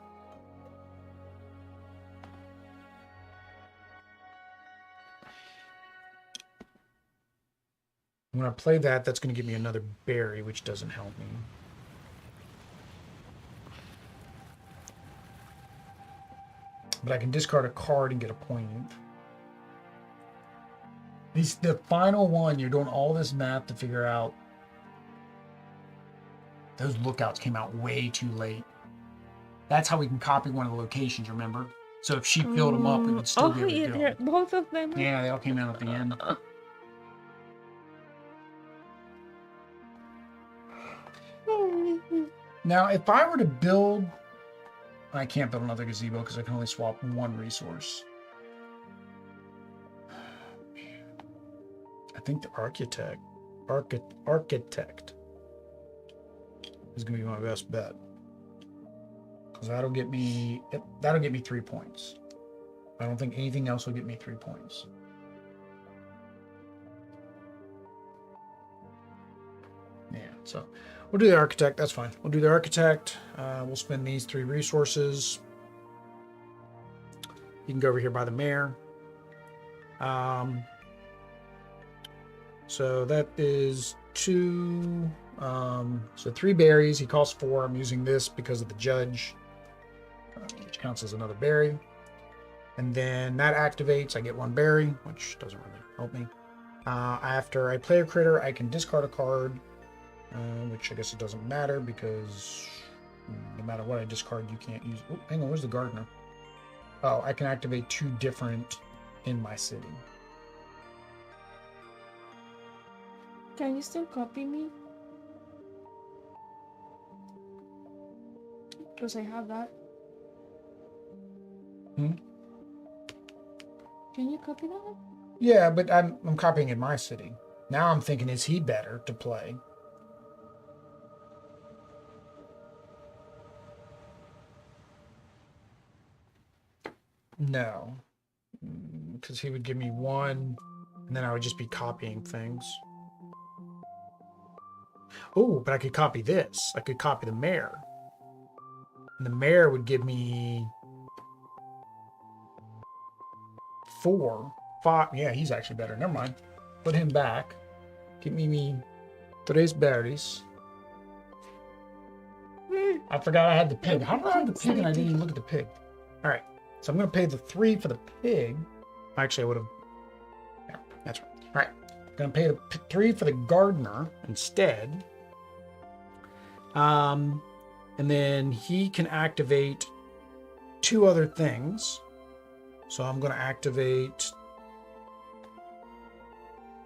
When I play that, that's going to give me another berry, which doesn't help me. But I can discard a card and get a point. The final one, you're doing all this math to figure out. Those lookouts came out way too late. That's how we can copy one of the locations, remember? So if she filled them up, we would still be able to do them. Both of them. Yeah, they all came out at the end. Now, if I were to build... I can't build another gazebo because I can only swap one resource. I think the architect is going to be my best bet. Because that'll get me 3 points. I don't think anything else will get me 3 points. Yeah, so we'll do the architect. That's fine. We'll do the architect. We'll spend these 3 resources. You can go over here by the mayor. So that is 2. So 3 berries. He costs 4. I'm using this because of the judge, which counts as another berry. And then that activates. I get 1 berry, which doesn't really help me. After I play a critter, I can discard a card. Which I guess it doesn't matter because no matter what I discard, you can't use... Oh, hang on, where's the gardener? Oh, I can activate 2 different in my city. Can you still copy me? Because I have that. Hmm? Can you copy that? Yeah, but I'm copying in my city. Now I'm thinking, is he better to play? No, because he would give me 1, and then I would just be copying things. Oh, but I could copy this. I could copy the mayor. And the mayor would give me 4, 5. Yeah, he's actually better. Never mind. Put him back. Give me 3 berries. I forgot I had the pig. How did I have the pig and I didn't even look at the pig? All right. So I'm going to pay the 3 for the pig. Actually, I would have... Yeah, that's right. All right. I'm going to pay the 3 for the gardener instead. And then he can activate 2 other things. So I'm going to activate...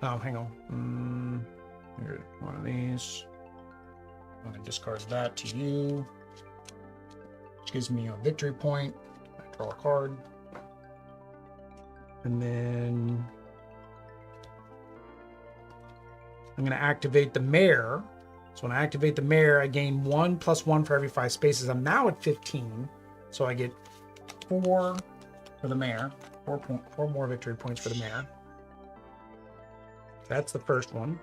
Oh, hang on. Here's one of these. I'm going to discard that to you. Which gives me a victory point. Draw a card. And then I'm going to activate the mayor. So when I activate the mayor, I gain 1 + 1 for every 5 spaces. I'm now at 15. So I get 4 for the mayor. 4 more victory points for the mayor. That's the first one.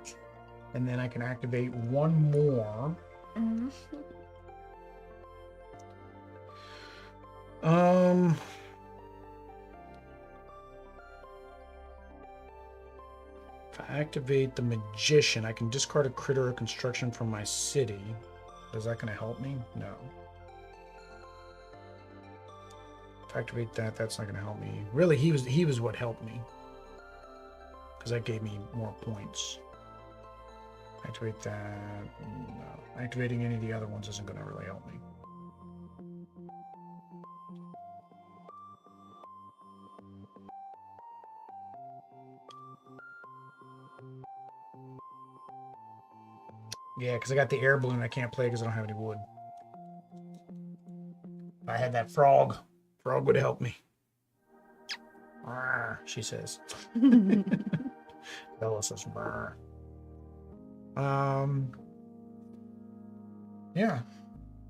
And then I can activate 1 more. If I activate the magician, I can discard a critter or construction from my city. Is that going to help me? No. If I activate that, that's not going to help me. Really, he was what helped me. Because that gave me more points. Activate that. No. Activating any of the other ones isn't going to really help me. Yeah, because I got the air balloon. I can't play because I don't have any wood. If I had that frog, frog would have helped me. Arr, she says. Bella says, brr. Yeah.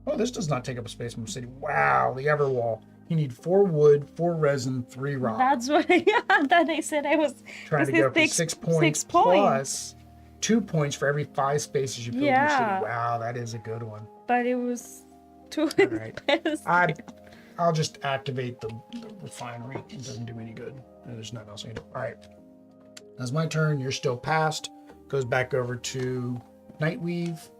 Oh, this does not take up a space from the city. Wow, the Everwall. You need 4 wood, 4 resin, 3 rock. That's what that I said I was Trying to go for 6 points plus 2 points for every 5 spaces you build in the city. Wow, that is a good one. But it was too expensive. I'll just activate the refinery. It doesn't do any good. There's nothing else I can do. All right. That's my turn. You're still passed. Goes back over to Nightweave.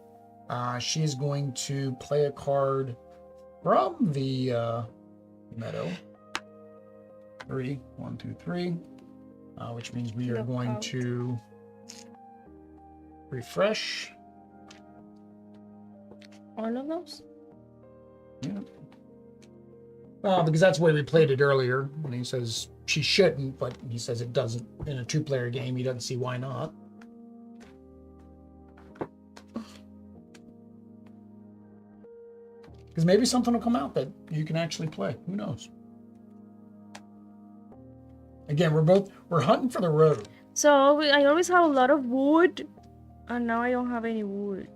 She's going to play a card from the meadow. 3, 1, 2, 3. Which means we are going to refresh. All of those? Yeah. Well, because that's the way we played it earlier. When he says she shouldn't, but he says it doesn't. In a 2-player game, he doesn't see why not. Because maybe something will come out that you can actually play. Who knows? Again, we're hunting for the road. So I always have a lot of wood, and now I don't have any wood.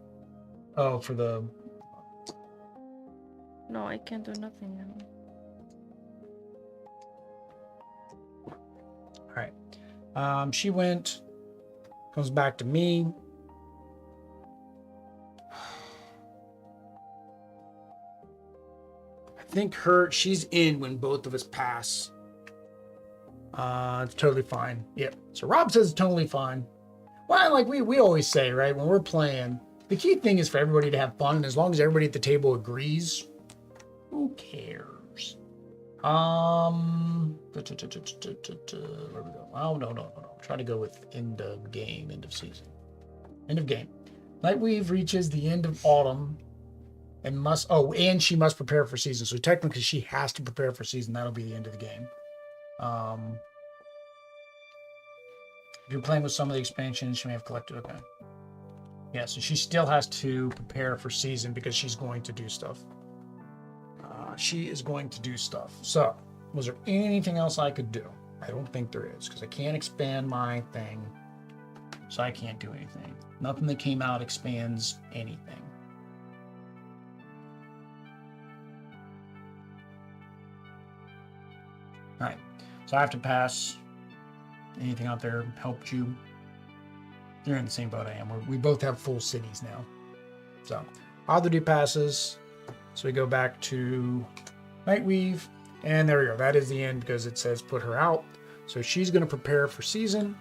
Oh, for the... No, I can't do nothing now. All right. She went, comes back to me. I think she's in when both of us pass. It's totally fine. Yep. So Rob says it's totally fine. Well, like we always say, right? When we're playing, the key thing is for everybody to have fun, and as long as everybody at the table agrees, who cares? Where we go? Oh, no. Try to go with end of game, end of season. End of game. Nightweave reaches the end of autumn and and she must prepare for season. So technically she has to prepare for season. That'll be the end of the game. If you're playing with some of the expansions, she may have collected. Okay. Yeah, so she still has to prepare for season because she's going to do stuff. She is going to do stuff. So, was there anything else I could do? I don't think there is, because I can't expand my thing. So I can't do anything. Nothing that came out expands anything. Alright, so I have to pass. Anything out there helped you? You're in the same boat I am. We both have full cities now. So, other do passes. So we go back to Nightweave, and there we go. That is the end because it says put her out. So she's going to prepare for season.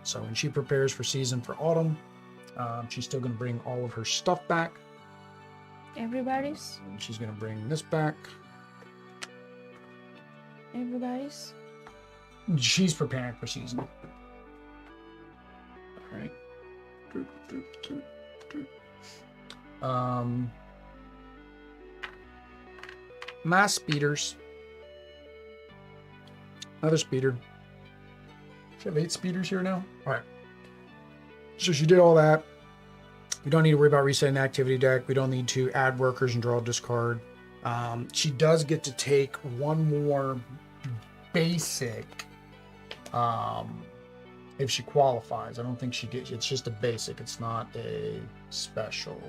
So when she prepares for season for autumn, she's still going to bring all of her stuff back. Everybody's? And she's going to bring this back. Everybody's? She's preparing for season. All right. Mass speeders. Another speeder. She have 8 speeders here now? Alright. So she did all that. We don't need to worry about resetting the activity deck. We don't need to add workers and draw a discard. She does get to take one more basic if she qualifies. I don't think she gets, it's just a basic. It's not a special.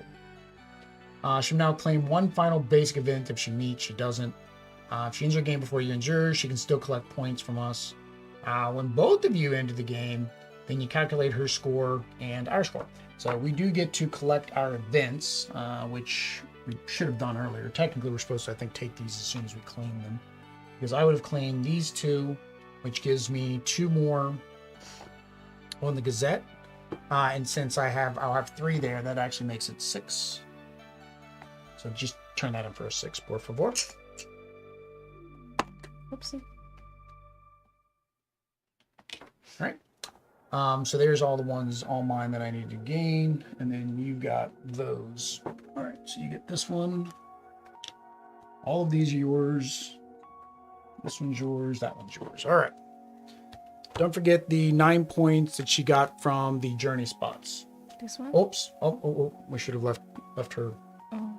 She'll now claim one final basic event if she meets. She doesn't. If she ends her game before you end yours, she can still collect points from us. When both of you enter the game, then you calculate her score and our score. So we do get to collect our events, which we should have done earlier. Technically, we're supposed to, I think, take these as soon as we claim them. Because I would have claimed these 2, which gives me 2 more on the Gazette. And since I'll have 3 there, that actually makes it 6. So just turn that in for a 6, por favor. Oopsie. All right. So there's all the ones, all mine that I need to gain. And then you got those. All right. So you get this one. All of these are yours. This one's yours. That one's yours. All right. Don't forget the 9 points that she got from the journey spots. This one? Oops. Oh. We should have left her. Oh.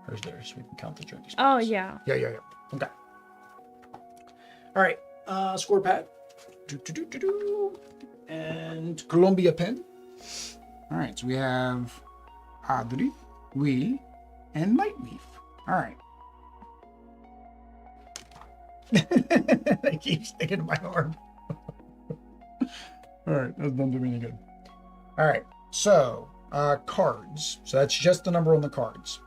Hers there, so we can count the journey spots. Oh, yeah. Yeah. Okay. All right. Score pad. And Columbia pen. All right. So we have Adri, we, and Nightweave. All right. I keep sticking to my arm. All right, that doesn't do me any good. All right, so cards. So that's just the number on the cards.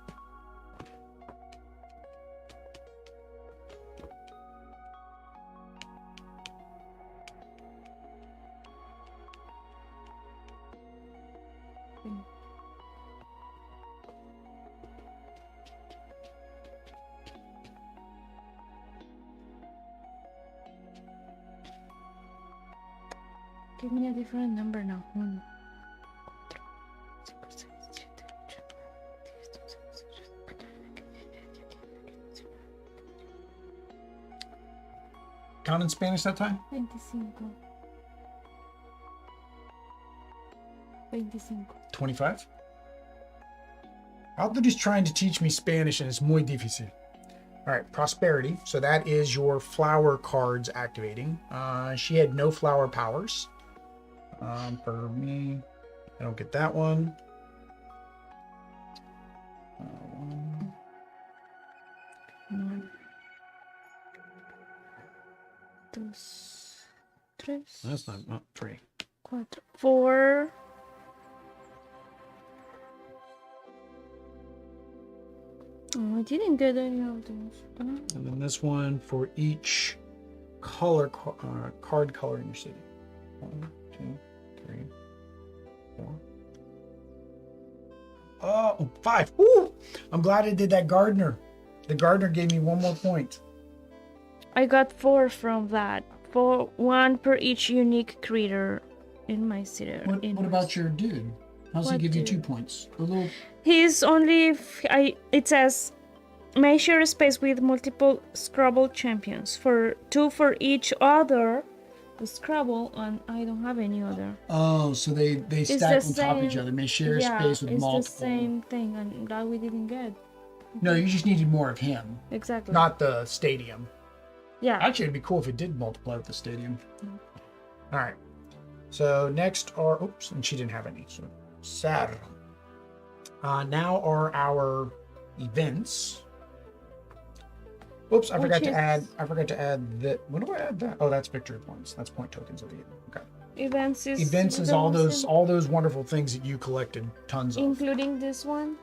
Give me a different number now. Count in Spanish that time? 25. 25. 25? Aldridge is trying to teach me Spanish and it's muy difícil. All right, prosperity. So that is your flower cards activating. She had no flower powers. For me, I don't get that one. One, dos, tres. That's not 3. Cuatro, 4. Oh, I didn't get any of those. And then this one for each color card color in your city. 1, 2, 3, 4. Oh, 5. Ooh! I'm glad I did that gardener. The gardener gave me 1 more point. I got 4 from that. 1 per each unique creature in my city. What about your dude? How's he give you 2 points? A little. He's only. It says, may share a space with multiple Scrabble champions. 2 for each other. The Scrabble, and I don't have any other. Oh, so they stack on top of each other. May share space with multiple. It's the same thing, and that we didn't get. No, you just needed more of him. Exactly. Not the stadium. Yeah. Actually, it'd be cool if it did multiply with the stadium. All right. So next are, oops, and she didn't have any. So sad. Now are our events. Oops, I forgot to add that. When do I add that? Oh, that's victory points. That's point tokens at the end. Okay. Events is all those wonderful things that you collected tons of. Including this one?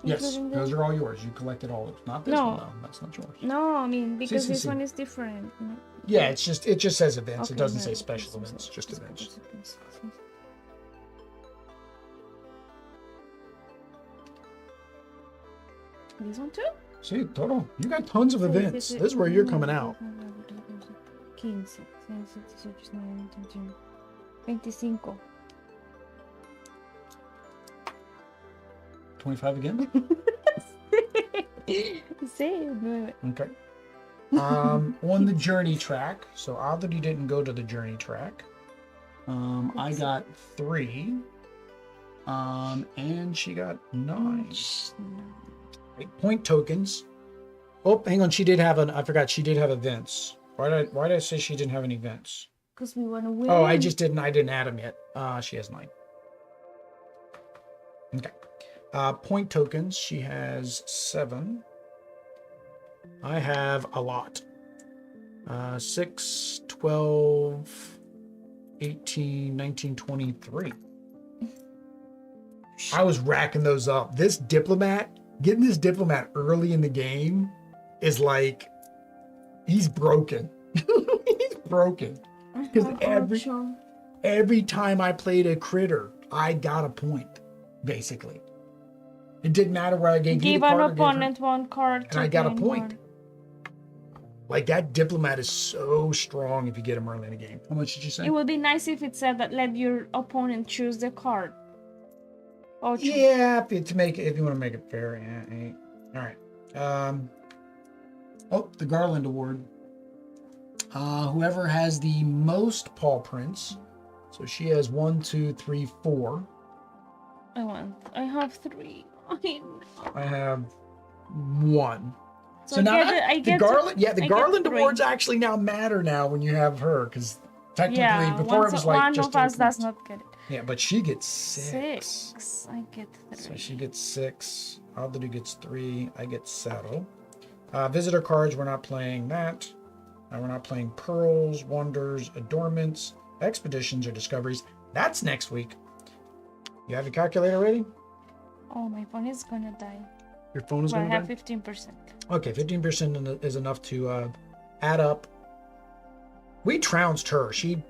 Yes, those are all yours. You collected all of them. Not this one though. That's not yours. No, I mean because this one is different. Yeah, it just says events. Okay, it doesn't say special events, just events. This one too? See, total. You got tons of events. This is where you're coming out. 15, 16, 17, 18, 19, 25. 25 again? Sí, 9. Okay. On the journey track. So Audrey didn't go to the journey track. I got 3. And she got 9. Point tokens. Oh, hang on. She did have I forgot she did have events. Why did I say she didn't have any events? Because we want to win. Oh, I didn't add them yet. She has 9. Okay. Point tokens. She has 7. I have a lot. 6, 12, 18, 19, 23. I was racking those up. Getting this diplomat early in the game is like, he's broken. He's broken. Because every time I played a critter, I got a point, basically. It didn't matter where I gave you the card. Give an opponent 1 card. And I got a point. Like, that diplomat is so strong if you get him early in the game. How much did you say? It would be nice if it said that let your opponent choose the card. Oh, yeah, if you want to make it fair. Yeah, all right. The Garland Award. Whoever has the most paw prints. So she has 1, 2, 3, 4. I have 3. I have 1. So now the Garland Awards actually now matter now when you have her, because technically before it was like one just of us does not get it. Yeah, but she gets 6. 6. I get 3. So she gets 6. Aldo gets 3. I get settle. Visitor cards, we're not playing that. We're not playing pearls, wonders, adornments, expeditions, or discoveries. That's next week. You have your calculator ready? Oh, my phone is gonna die. Your phone is Well, I going to have die? 15%. Okay, 15% is enough to add up. We trounced her. She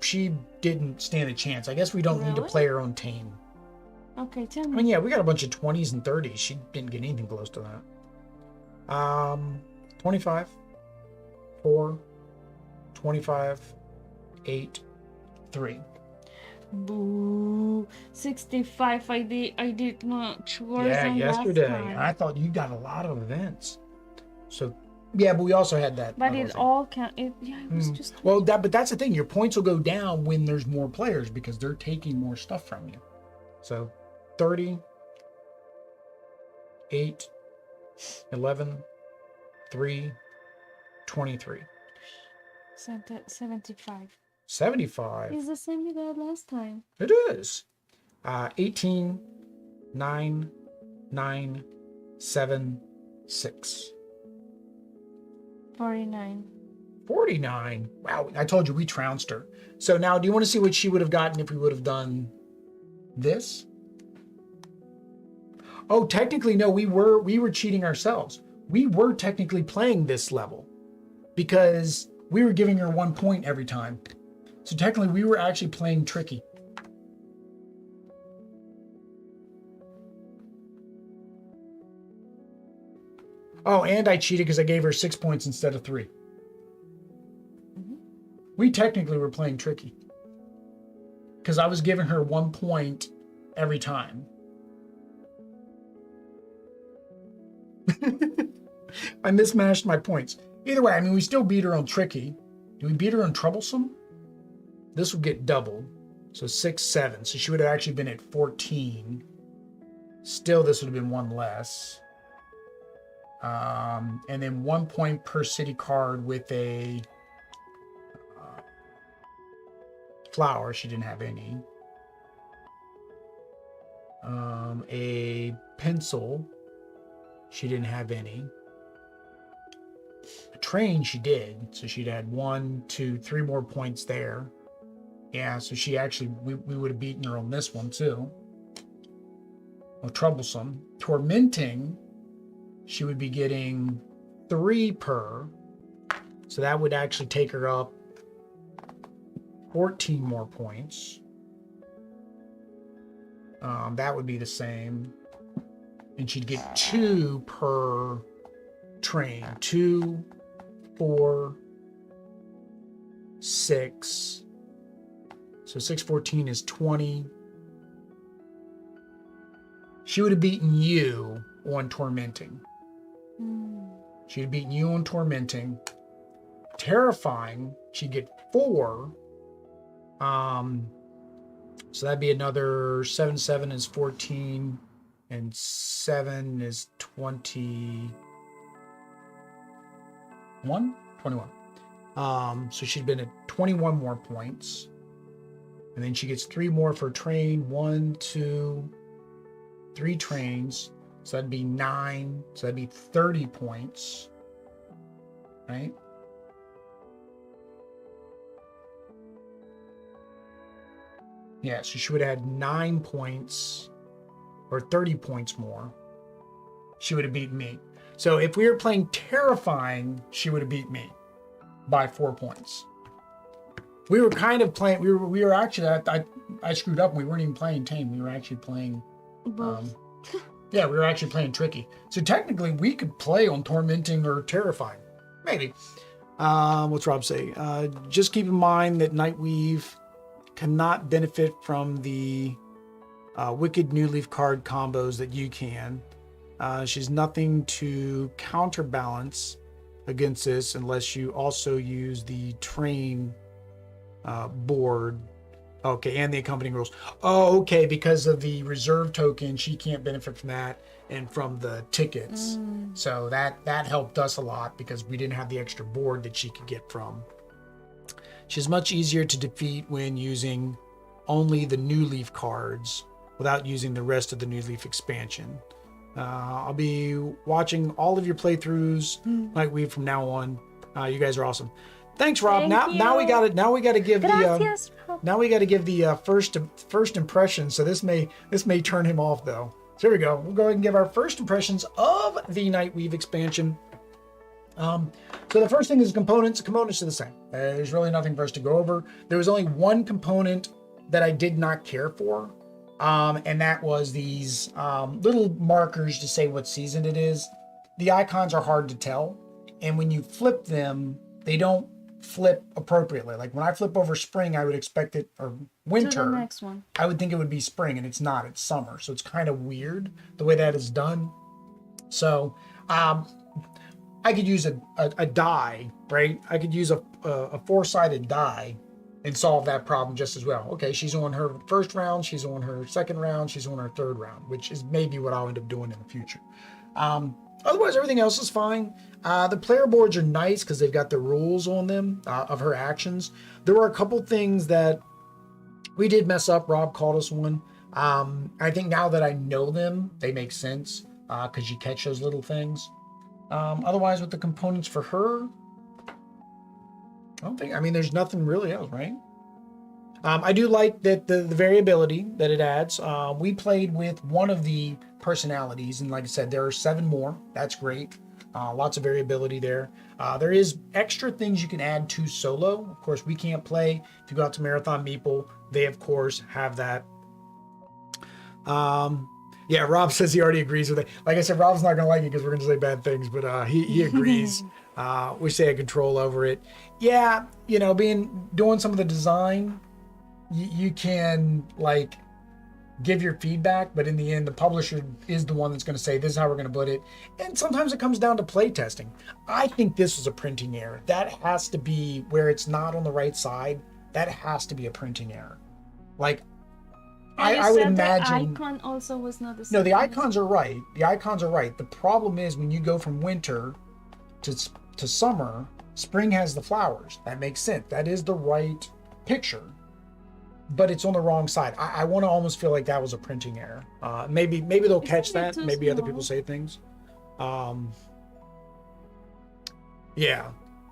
didn't stand a chance. I guess we don't need to Really? play her own tame. Okay, tell I me. mean, yeah, we got a bunch of 20s and 30s. She didn't get anything close to that. 25, 4, 25, 8, 3. Boo. 65. I did much worse Yeah, than yesterday. last time. I thought you got a lot of events. So, yeah, but we also had that. But other it thing. all can. It was just. Well, but that's the thing. Your points will go down when there's more players because they're taking more stuff from you. So, 30, 8, 11, 3, 23. 75. 75. It's the same we got last time. It is. 18, 9, 9, 7, 6. 49. 49. Wow, I told you we trounced her. So now, do you want to see what she would have gotten if we would have done this? Oh, technically, no, we were cheating ourselves. We were technically playing this level because we were giving her 1 point every time. So technically, we were actually playing tricky. Oh, and I cheated because I gave her 6 points instead of 3. We technically were playing tricky because I was giving her 1 point every time. I mismatched my points. Either way, I mean, we still beat her on tricky. Do we beat her on troublesome? This will get doubled. So 6, 7. So she would have actually been at 14. Still, this would have been 1 less. And then 1 point per city card with a flower. She didn't have any. A pencil. She didn't have any. A train she did. So she'd had 1, 2, 3 more points there. Yeah, so she actually, we would have beaten her on this one too. Oh, troublesome. Tormenting, she would be getting 3 per. So that would actually take her up 14 more points. That would be the same. And she'd get 2 per train. 2, 4, 6. So 6, 14 is 20. She would have beaten you on tormenting. She'd have beaten you on tormenting. Terrifying, she'd get 4. So that'd be another 7, 7 is 14. And 7 is 21. 21. So she'd been at 21 more points. And then she gets 3 more for train. 1, 2, 3 trains. So that'd be 9. So that'd be 30 points. Right? Yeah, so she would have had 9 points. Or 30 points more, she would have beaten me. So if we were playing terrifying, she would have beat me by 4 points. We were kind of playing. We were actually. I screwed up. We weren't even playing tame. We were actually playing. Yeah, we were actually playing tricky. So technically, we could play on tormenting or terrifying, maybe. What's Rob say? Just keep in mind that Nightweave cannot benefit from the wicked Newleaf card combos that you can. She's nothing to counterbalance against this unless you also use the train board. Okay, and the accompanying rules. Oh, okay, because of the reserve token, she can't benefit from that and from the tickets. So that helped us a lot because we didn't have the extra board that she could get from. She's much easier to defeat when using only the Newleaf cards without using the rest of the Newleaf expansion. I'll be watching all of your playthroughs, Nightweave, from now on. You guys are awesome. Thanks, Rob. Now we got to give Gracias, Rob. the first impression. So this may turn him off though. So here we go. We'll go ahead and give our first impressions of the Nightweave expansion. So the first thing is components. Components are the same. There's really nothing for us to go over. There was only one component that I did not care for, and that was these little markers to say what season it is. The icons are hard to tell, and when you flip them, they don't flip appropriately. Like when I flip over spring, I would expect it, or winter, To the next one. I would think it would be spring, and it's not. It's summer, so it's kind of weird the way that is done. So I could use a die, right? I could use a four-sided die and solve that problem just as well. Okay, she's on her first round, she's on her second round, she's on her third round, which is maybe what I'll end up doing in the future. Otherwise, everything else is fine. The player boards are nice because they've got the rules on them of her actions. There were a couple things that we did mess up. Rob called us one. I think now that I know them, they make sense because you catch those little things. Otherwise, with the components for her, there's nothing really else, right? I do like that the variability that it adds. We played with one of the personalities, and like I said, there are 7 more. That's great. Lots of variability there. There is extra things you can add to solo. Of course, we can't play. If you go out to Marathon Meeple, they of course have that. Yeah, Rob says he already agrees with it. Like I said, Rob's not going to like it because we're going to say bad things, but he agrees. We say had control over it. Yeah, doing some of the design, you can like give your feedback, but in the end, the publisher is the one that's going to say, this is how we're going to put it. And sometimes it comes down to play testing. I think this was a printing error. That has to be where it's not on the right side. That has to be a printing error. Like, I would imagine the icon also was not the same. No, the icons are right. The icons are right. The problem is when you go from winter to summer, spring has the flowers. That makes sense. That is the right picture, but it's on the wrong side. I want to almost feel like that was a printing error. Maybe they'll catch that. Maybe other people say things.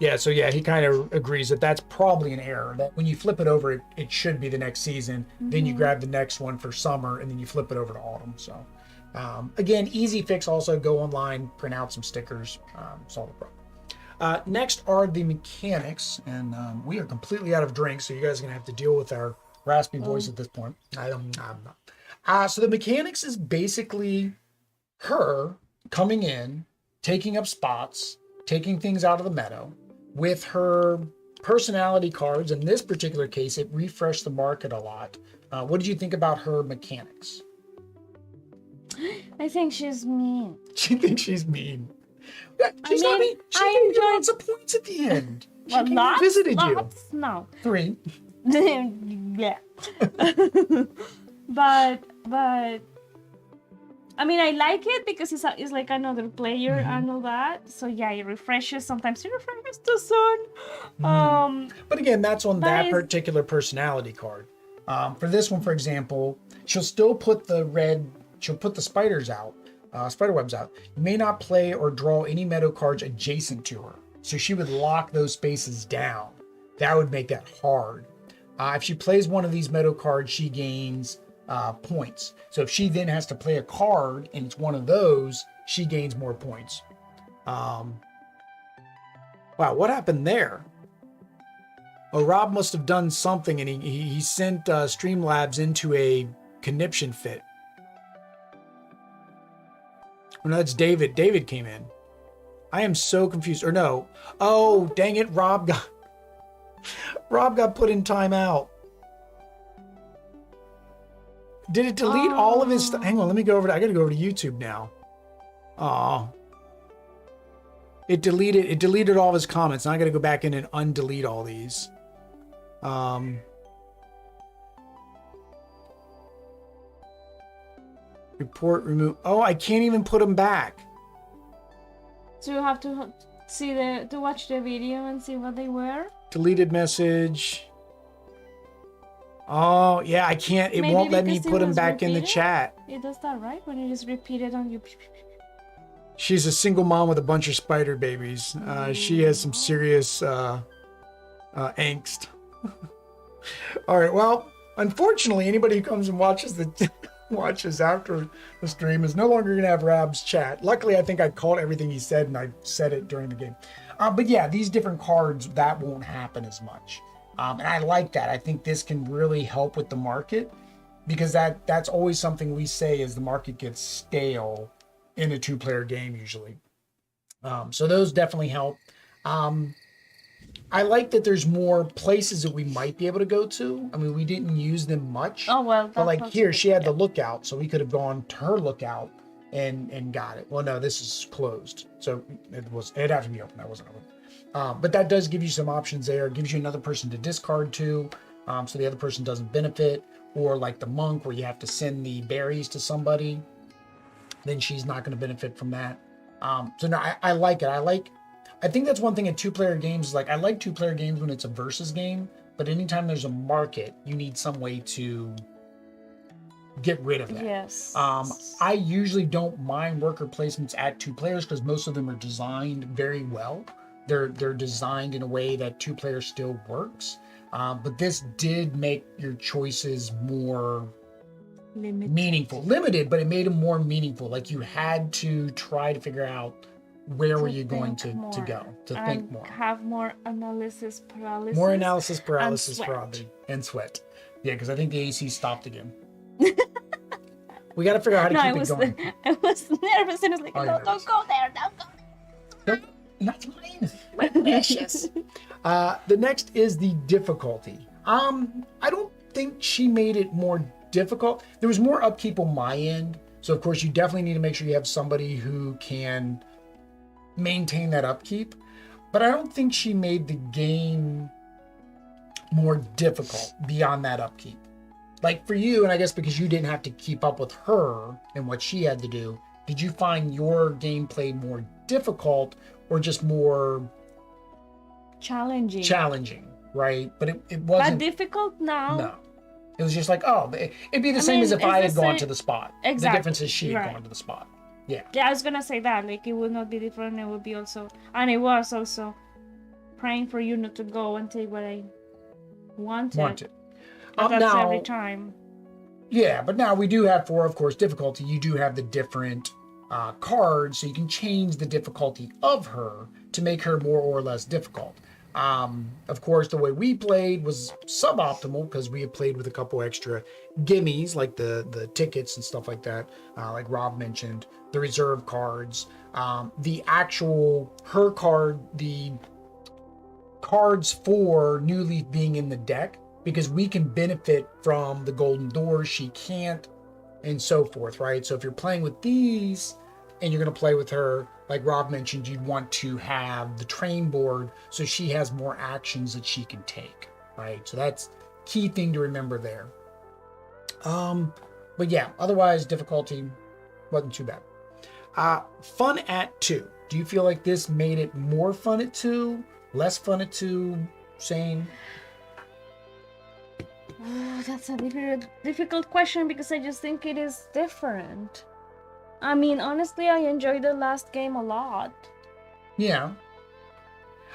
Yeah, so yeah, he kind of agrees that that's probably an error. That when you flip it over, it should be the next season. Then you grab the next one for summer, and then you flip it over to autumn. So, again, easy fix. Also, go online, print out some stickers, solve the problem. Next are the mechanics, and we are completely out of drinks, so you guys are gonna have to deal with our raspy voice at this point. I'm not. So the mechanics is basically her coming in, taking up spots, taking things out of the meadow. With her personality cards, in this particular case, it refreshed the market a lot. What did you think about her mechanics? I think she's mean. She thinks she's mean. She's not mean. She gave you lots of points at the end. She came and visited you. No. 3. Yeah. but I mean, I like it because it's like another player and all that. So yeah, it refreshes. Sometimes it refreshes the sun. But again, that's on that particular personality card. For this one, for example, she'll still put she'll put the spiders out, spider webs out. You may not play or draw any meadow cards adjacent to her. So she would lock those spaces down. That would make that hard. If she plays one of these meadow cards, she gains points. So if she then has to play a card and it's one of those, she gains more points. Wow, what happened there? Oh, Rob must have done something, and he sent Streamlabs into a conniption fit. Oh, no, that's David. David came in. I am so confused. Or no. Oh, dang it, Rob got put in timeout. Did it delete all of his stuff? Hang on, let me go over to, I gotta go over to YouTube now. Aw. It deleted all of his comments. Now I gotta go back in and undelete all these. Report, remove. Oh, I can't even put them back. So you have to to watch the video and see what they were? Deleted message. Oh, yeah, I can't. It Maybe won't let me because it put him was back in the repeated? chat. It does that, right? When it is repeated on you. She's a single mom with a bunch of spider babies. She has some serious angst. All right, well, unfortunately, anybody who comes and watches after the stream is no longer going to have Rab's chat. Luckily, I think I caught everything he said, and I said it during the game. But yeah, these different cards, that won't happen as much. And I like that. I think this can really help with the market, because that's always something we say is the market gets stale in a two-player game usually. So those definitely help. I like that there's more places that we might be able to go to. I mean, we didn't use them much. Oh, well. But like here, she had the lookout, so we could have gone to her lookout and got it. Well, no, this is closed. So it'd have to be open. That wasn't open. But that does give you some options there. It gives you another person to discard to, so the other person doesn't benefit. Or like the monk, where you have to send the berries to somebody, then she's not going to benefit from that. So no, I like it. I think that's one thing in two-player games. Like, I like two-player games when it's a versus game, but anytime there's a market, you need some way to get rid of that. Yes. I usually don't mind worker placements at two players because most of them are designed very well. They're designed in a way that two players still works. But this did make your choices more meaningful. Limited, but it made them more meaningful. Like, you had to try to figure out where were you going to go, to think more. Have more analysis paralysis. More analysis paralysis sweat. and sweat. Yeah, because I think the AC stopped again. We got to figure out how to keep it going. I was nervous and I was like, no, don't go there, don't go there. No, that's mine. Precious. The next is the difficulty. I don't think she made it more difficult. There was more upkeep on my end. So, of course, you definitely need to make sure you have somebody who can maintain that upkeep. But I don't think she made the game more difficult beyond that upkeep. Like for you, and I guess because you didn't have to keep up with her and what she had to do, did you find your gameplay more difficult or just more challenging? Challenging, right? But it wasn't. But difficult now? No. It was just like, oh, it'd be the same as if I had gone to the spot. Exactly. The difference is she had gone to the spot. Yeah. Yeah, I was gonna say that. Like, it would not be different. It would be also, and it was also praying for you not to go and take what I wanted. But that's now, every time. Yeah, but now we do have for, of course, difficulty. You do have the different cards, so you can change the difficulty of her to make her more or less difficult. Of course, the way we played was suboptimal because we had played with a couple extra gimmies, like the tickets and stuff like that, like Rob mentioned, the reserve cards, the actual, her card, the cards for Newleaf being in the deck, because we can benefit from the golden doors, she can't, and so forth, right? So if you're playing with these and you're going to play with her, like Rob mentioned, you'd want to have the train board so she has more actions that she can take, right? So that's key thing to remember there. But yeah, otherwise difficulty wasn't too bad. Fun at 2. Do you feel like this made it more fun at 2, less fun at 2, Shane? Oh, that's a difficult question because I just think it is different. I mean, honestly, I enjoyed the last game a lot. Yeah.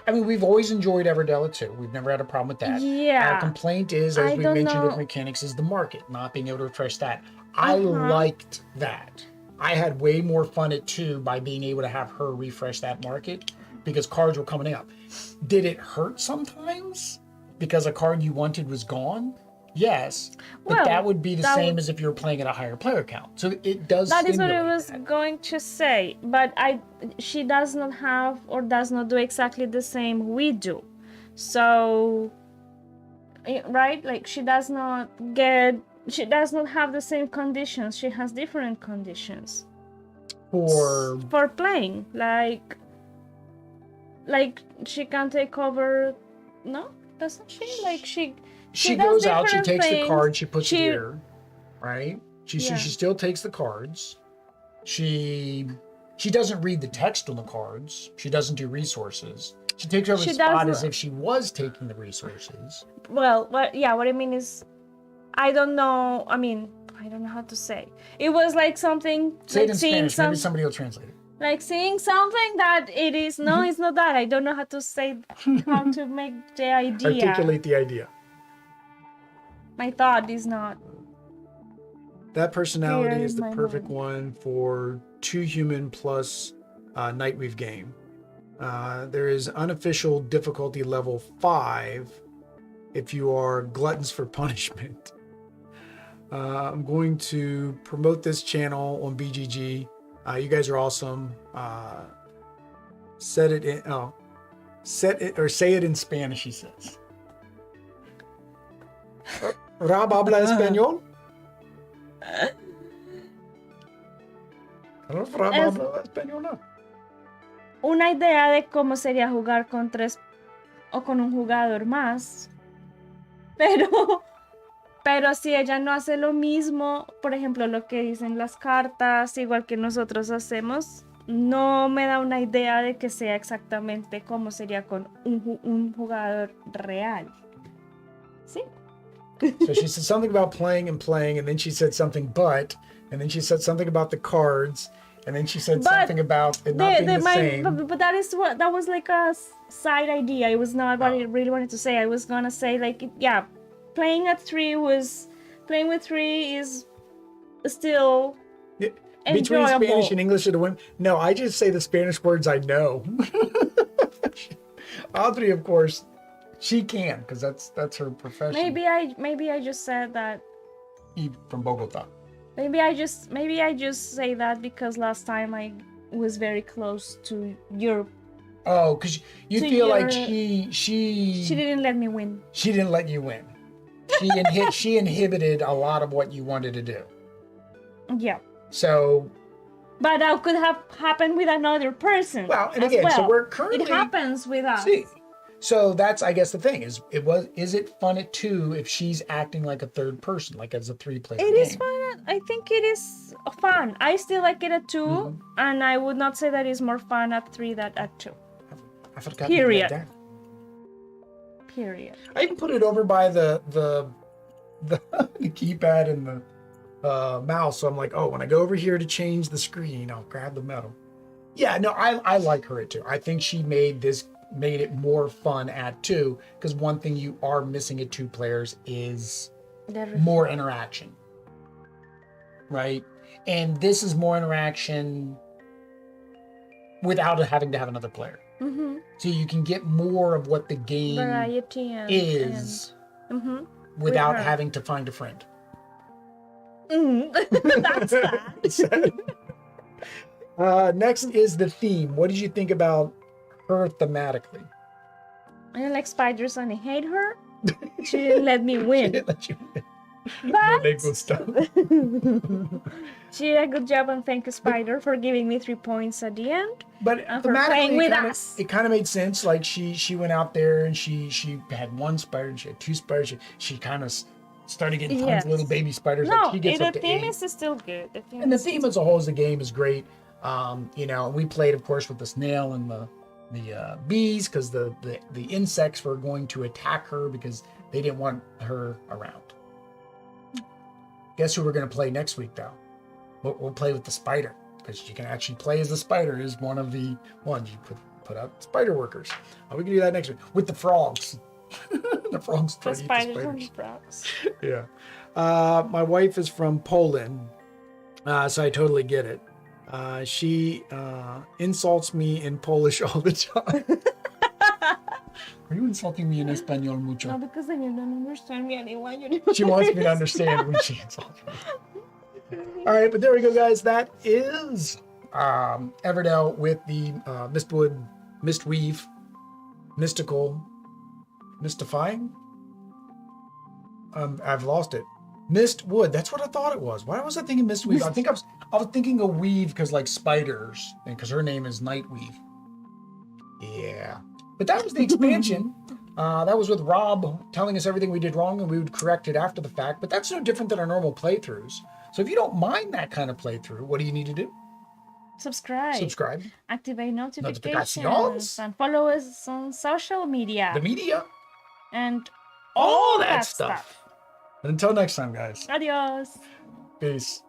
I mean, we've always enjoyed Everdell too. We've never had a problem with that. Yeah. Our complaint is, as we mentioned with mechanics, is the market, not being able to refresh that. I liked that. I had way more fun at 2 by being able to have her refresh that market because cards were coming up. Did it hurt sometimes because a card you wanted was gone? Yes, but well, that would be the same as if you were playing at a higher player count. So it does. That is what I was going to say. But she does not have or does not do exactly the same we do. So, right? Like she does not have the same conditions. She has different conditions. For playing, like she can take over. No, doesn't she? Like she goes out, she takes the card, she puts it here, right? She still takes the cards. She doesn't read the text on the cards. She doesn't do resources. She takes over the spot as if she was taking the resources. Well, what I mean is, I don't know. I mean, I don't know how to say. It was like something Say like it in seeing Spanish. Maybe somebody will translate it. like seeing something that it is. No, it's not that. I don't know how to say, how to make the idea. Articulate the idea. My thought is not. That personality Clear is in the my perfect mind. one for 2 human plus Nightweave game. There is unofficial difficulty level 5 if you are gluttons for punishment. I'm going to promote this channel on BGG. You guys are awesome. Set it or say it in Spanish, he says. Rab habla español? Rab habla español, no. Una idea de cómo sería jugar con 3 o con un jugador más. Pero si ella no hace lo mismo, por ejemplo, lo que dicen las cartas, igual que nosotros hacemos, no me da una idea de que sea exactamente como sería con un jugador real. ¿Sí? So she said something about playing, and then she said something and then she said something about the cards, and then she said something about it not being the same. But that was like a side idea. It was not what I really wanted to say. I was gonna say like, yeah, playing with 3 is still Between enjoyable. Spanish and English are the one. No, I just say the Spanish words I know. Audrey, of course, she can because that's her profession. Maybe I just said that. From Bogota. Maybe I just say that because last time I was very close to Europe. Oh, because you To feel like your- she didn't let me win. She didn't let you win. She inhibited a lot of what you wanted to do. Yeah. So. But that could have happened with another person. Well, and again, so we're currently. It happens with us. See, so that's, I guess, the thing is it fun at 2 if she's acting like a third person, like as a 3-player game? It is fun. I think it is fun. I still like it at 2, and I would not say that it's more fun at 3 than at 2. I forgot. Period. That. Period. I even put it over by the keypad and the mouse, so I'm like, oh, when I go over here to change the screen, I'll grab the metal. Yeah, no, I like her at 2. I think she made it more fun at 2 because one thing you are missing at 2 players is more interaction, right? And this is more interaction without having to have another player. Mm-hmm. So you can get more of what the game Variety is without having to find a friend. That's that. Next is the theme. What did you think about her thematically? I don't like spiders and I hate her. She didn't let me win. She didn't let you win. But Lego stuff. she did a good job, and thank you, Spider, for giving me 3 points at the end. But and for playing with us. It kind of made sense. Like she went out there and she had 1 spider and she had 2 spiders. She kind of started getting tons of little baby spiders. No, like she gets the up to theme 8. is still good. The theme as a whole as a game is great. We played, of course, with the snail and the bees because the insects were going to attack her because they didn't want her around. Guess who we're going to play next week, though? We'll play with the spider because you can actually play as the spider is one of the ones you put out spider workers. We can do that next week with the frogs. The frogs try to eat the spiders. And the frogs. Yeah. My wife is from Poland, so I totally get it. She insults me in Polish all the time. Are you insulting me in Espanol mucho? No, because then you don't understand me anyway. She wants me to understand when she insults me. All right, but there we go, guys. That is Everdell with the Mistwood, Mistweave, Mystical, Mystifying. I've lost it. Mistwood. That's what I thought it was. Why was I thinking Mistweave? I think I was thinking of weave because like spiders, and because her name is Nightweave. Yeah. But that was the expansion. That was with Rob telling us everything we did wrong, and we would correct it after the fact. But that's no different than our normal playthroughs. So if you don't mind that kind of playthrough, what do you need to do? Subscribe. Activate notifications. Notifications. And follow us on social media. The media. And all that stuff. But until next time, guys. Adios. Peace.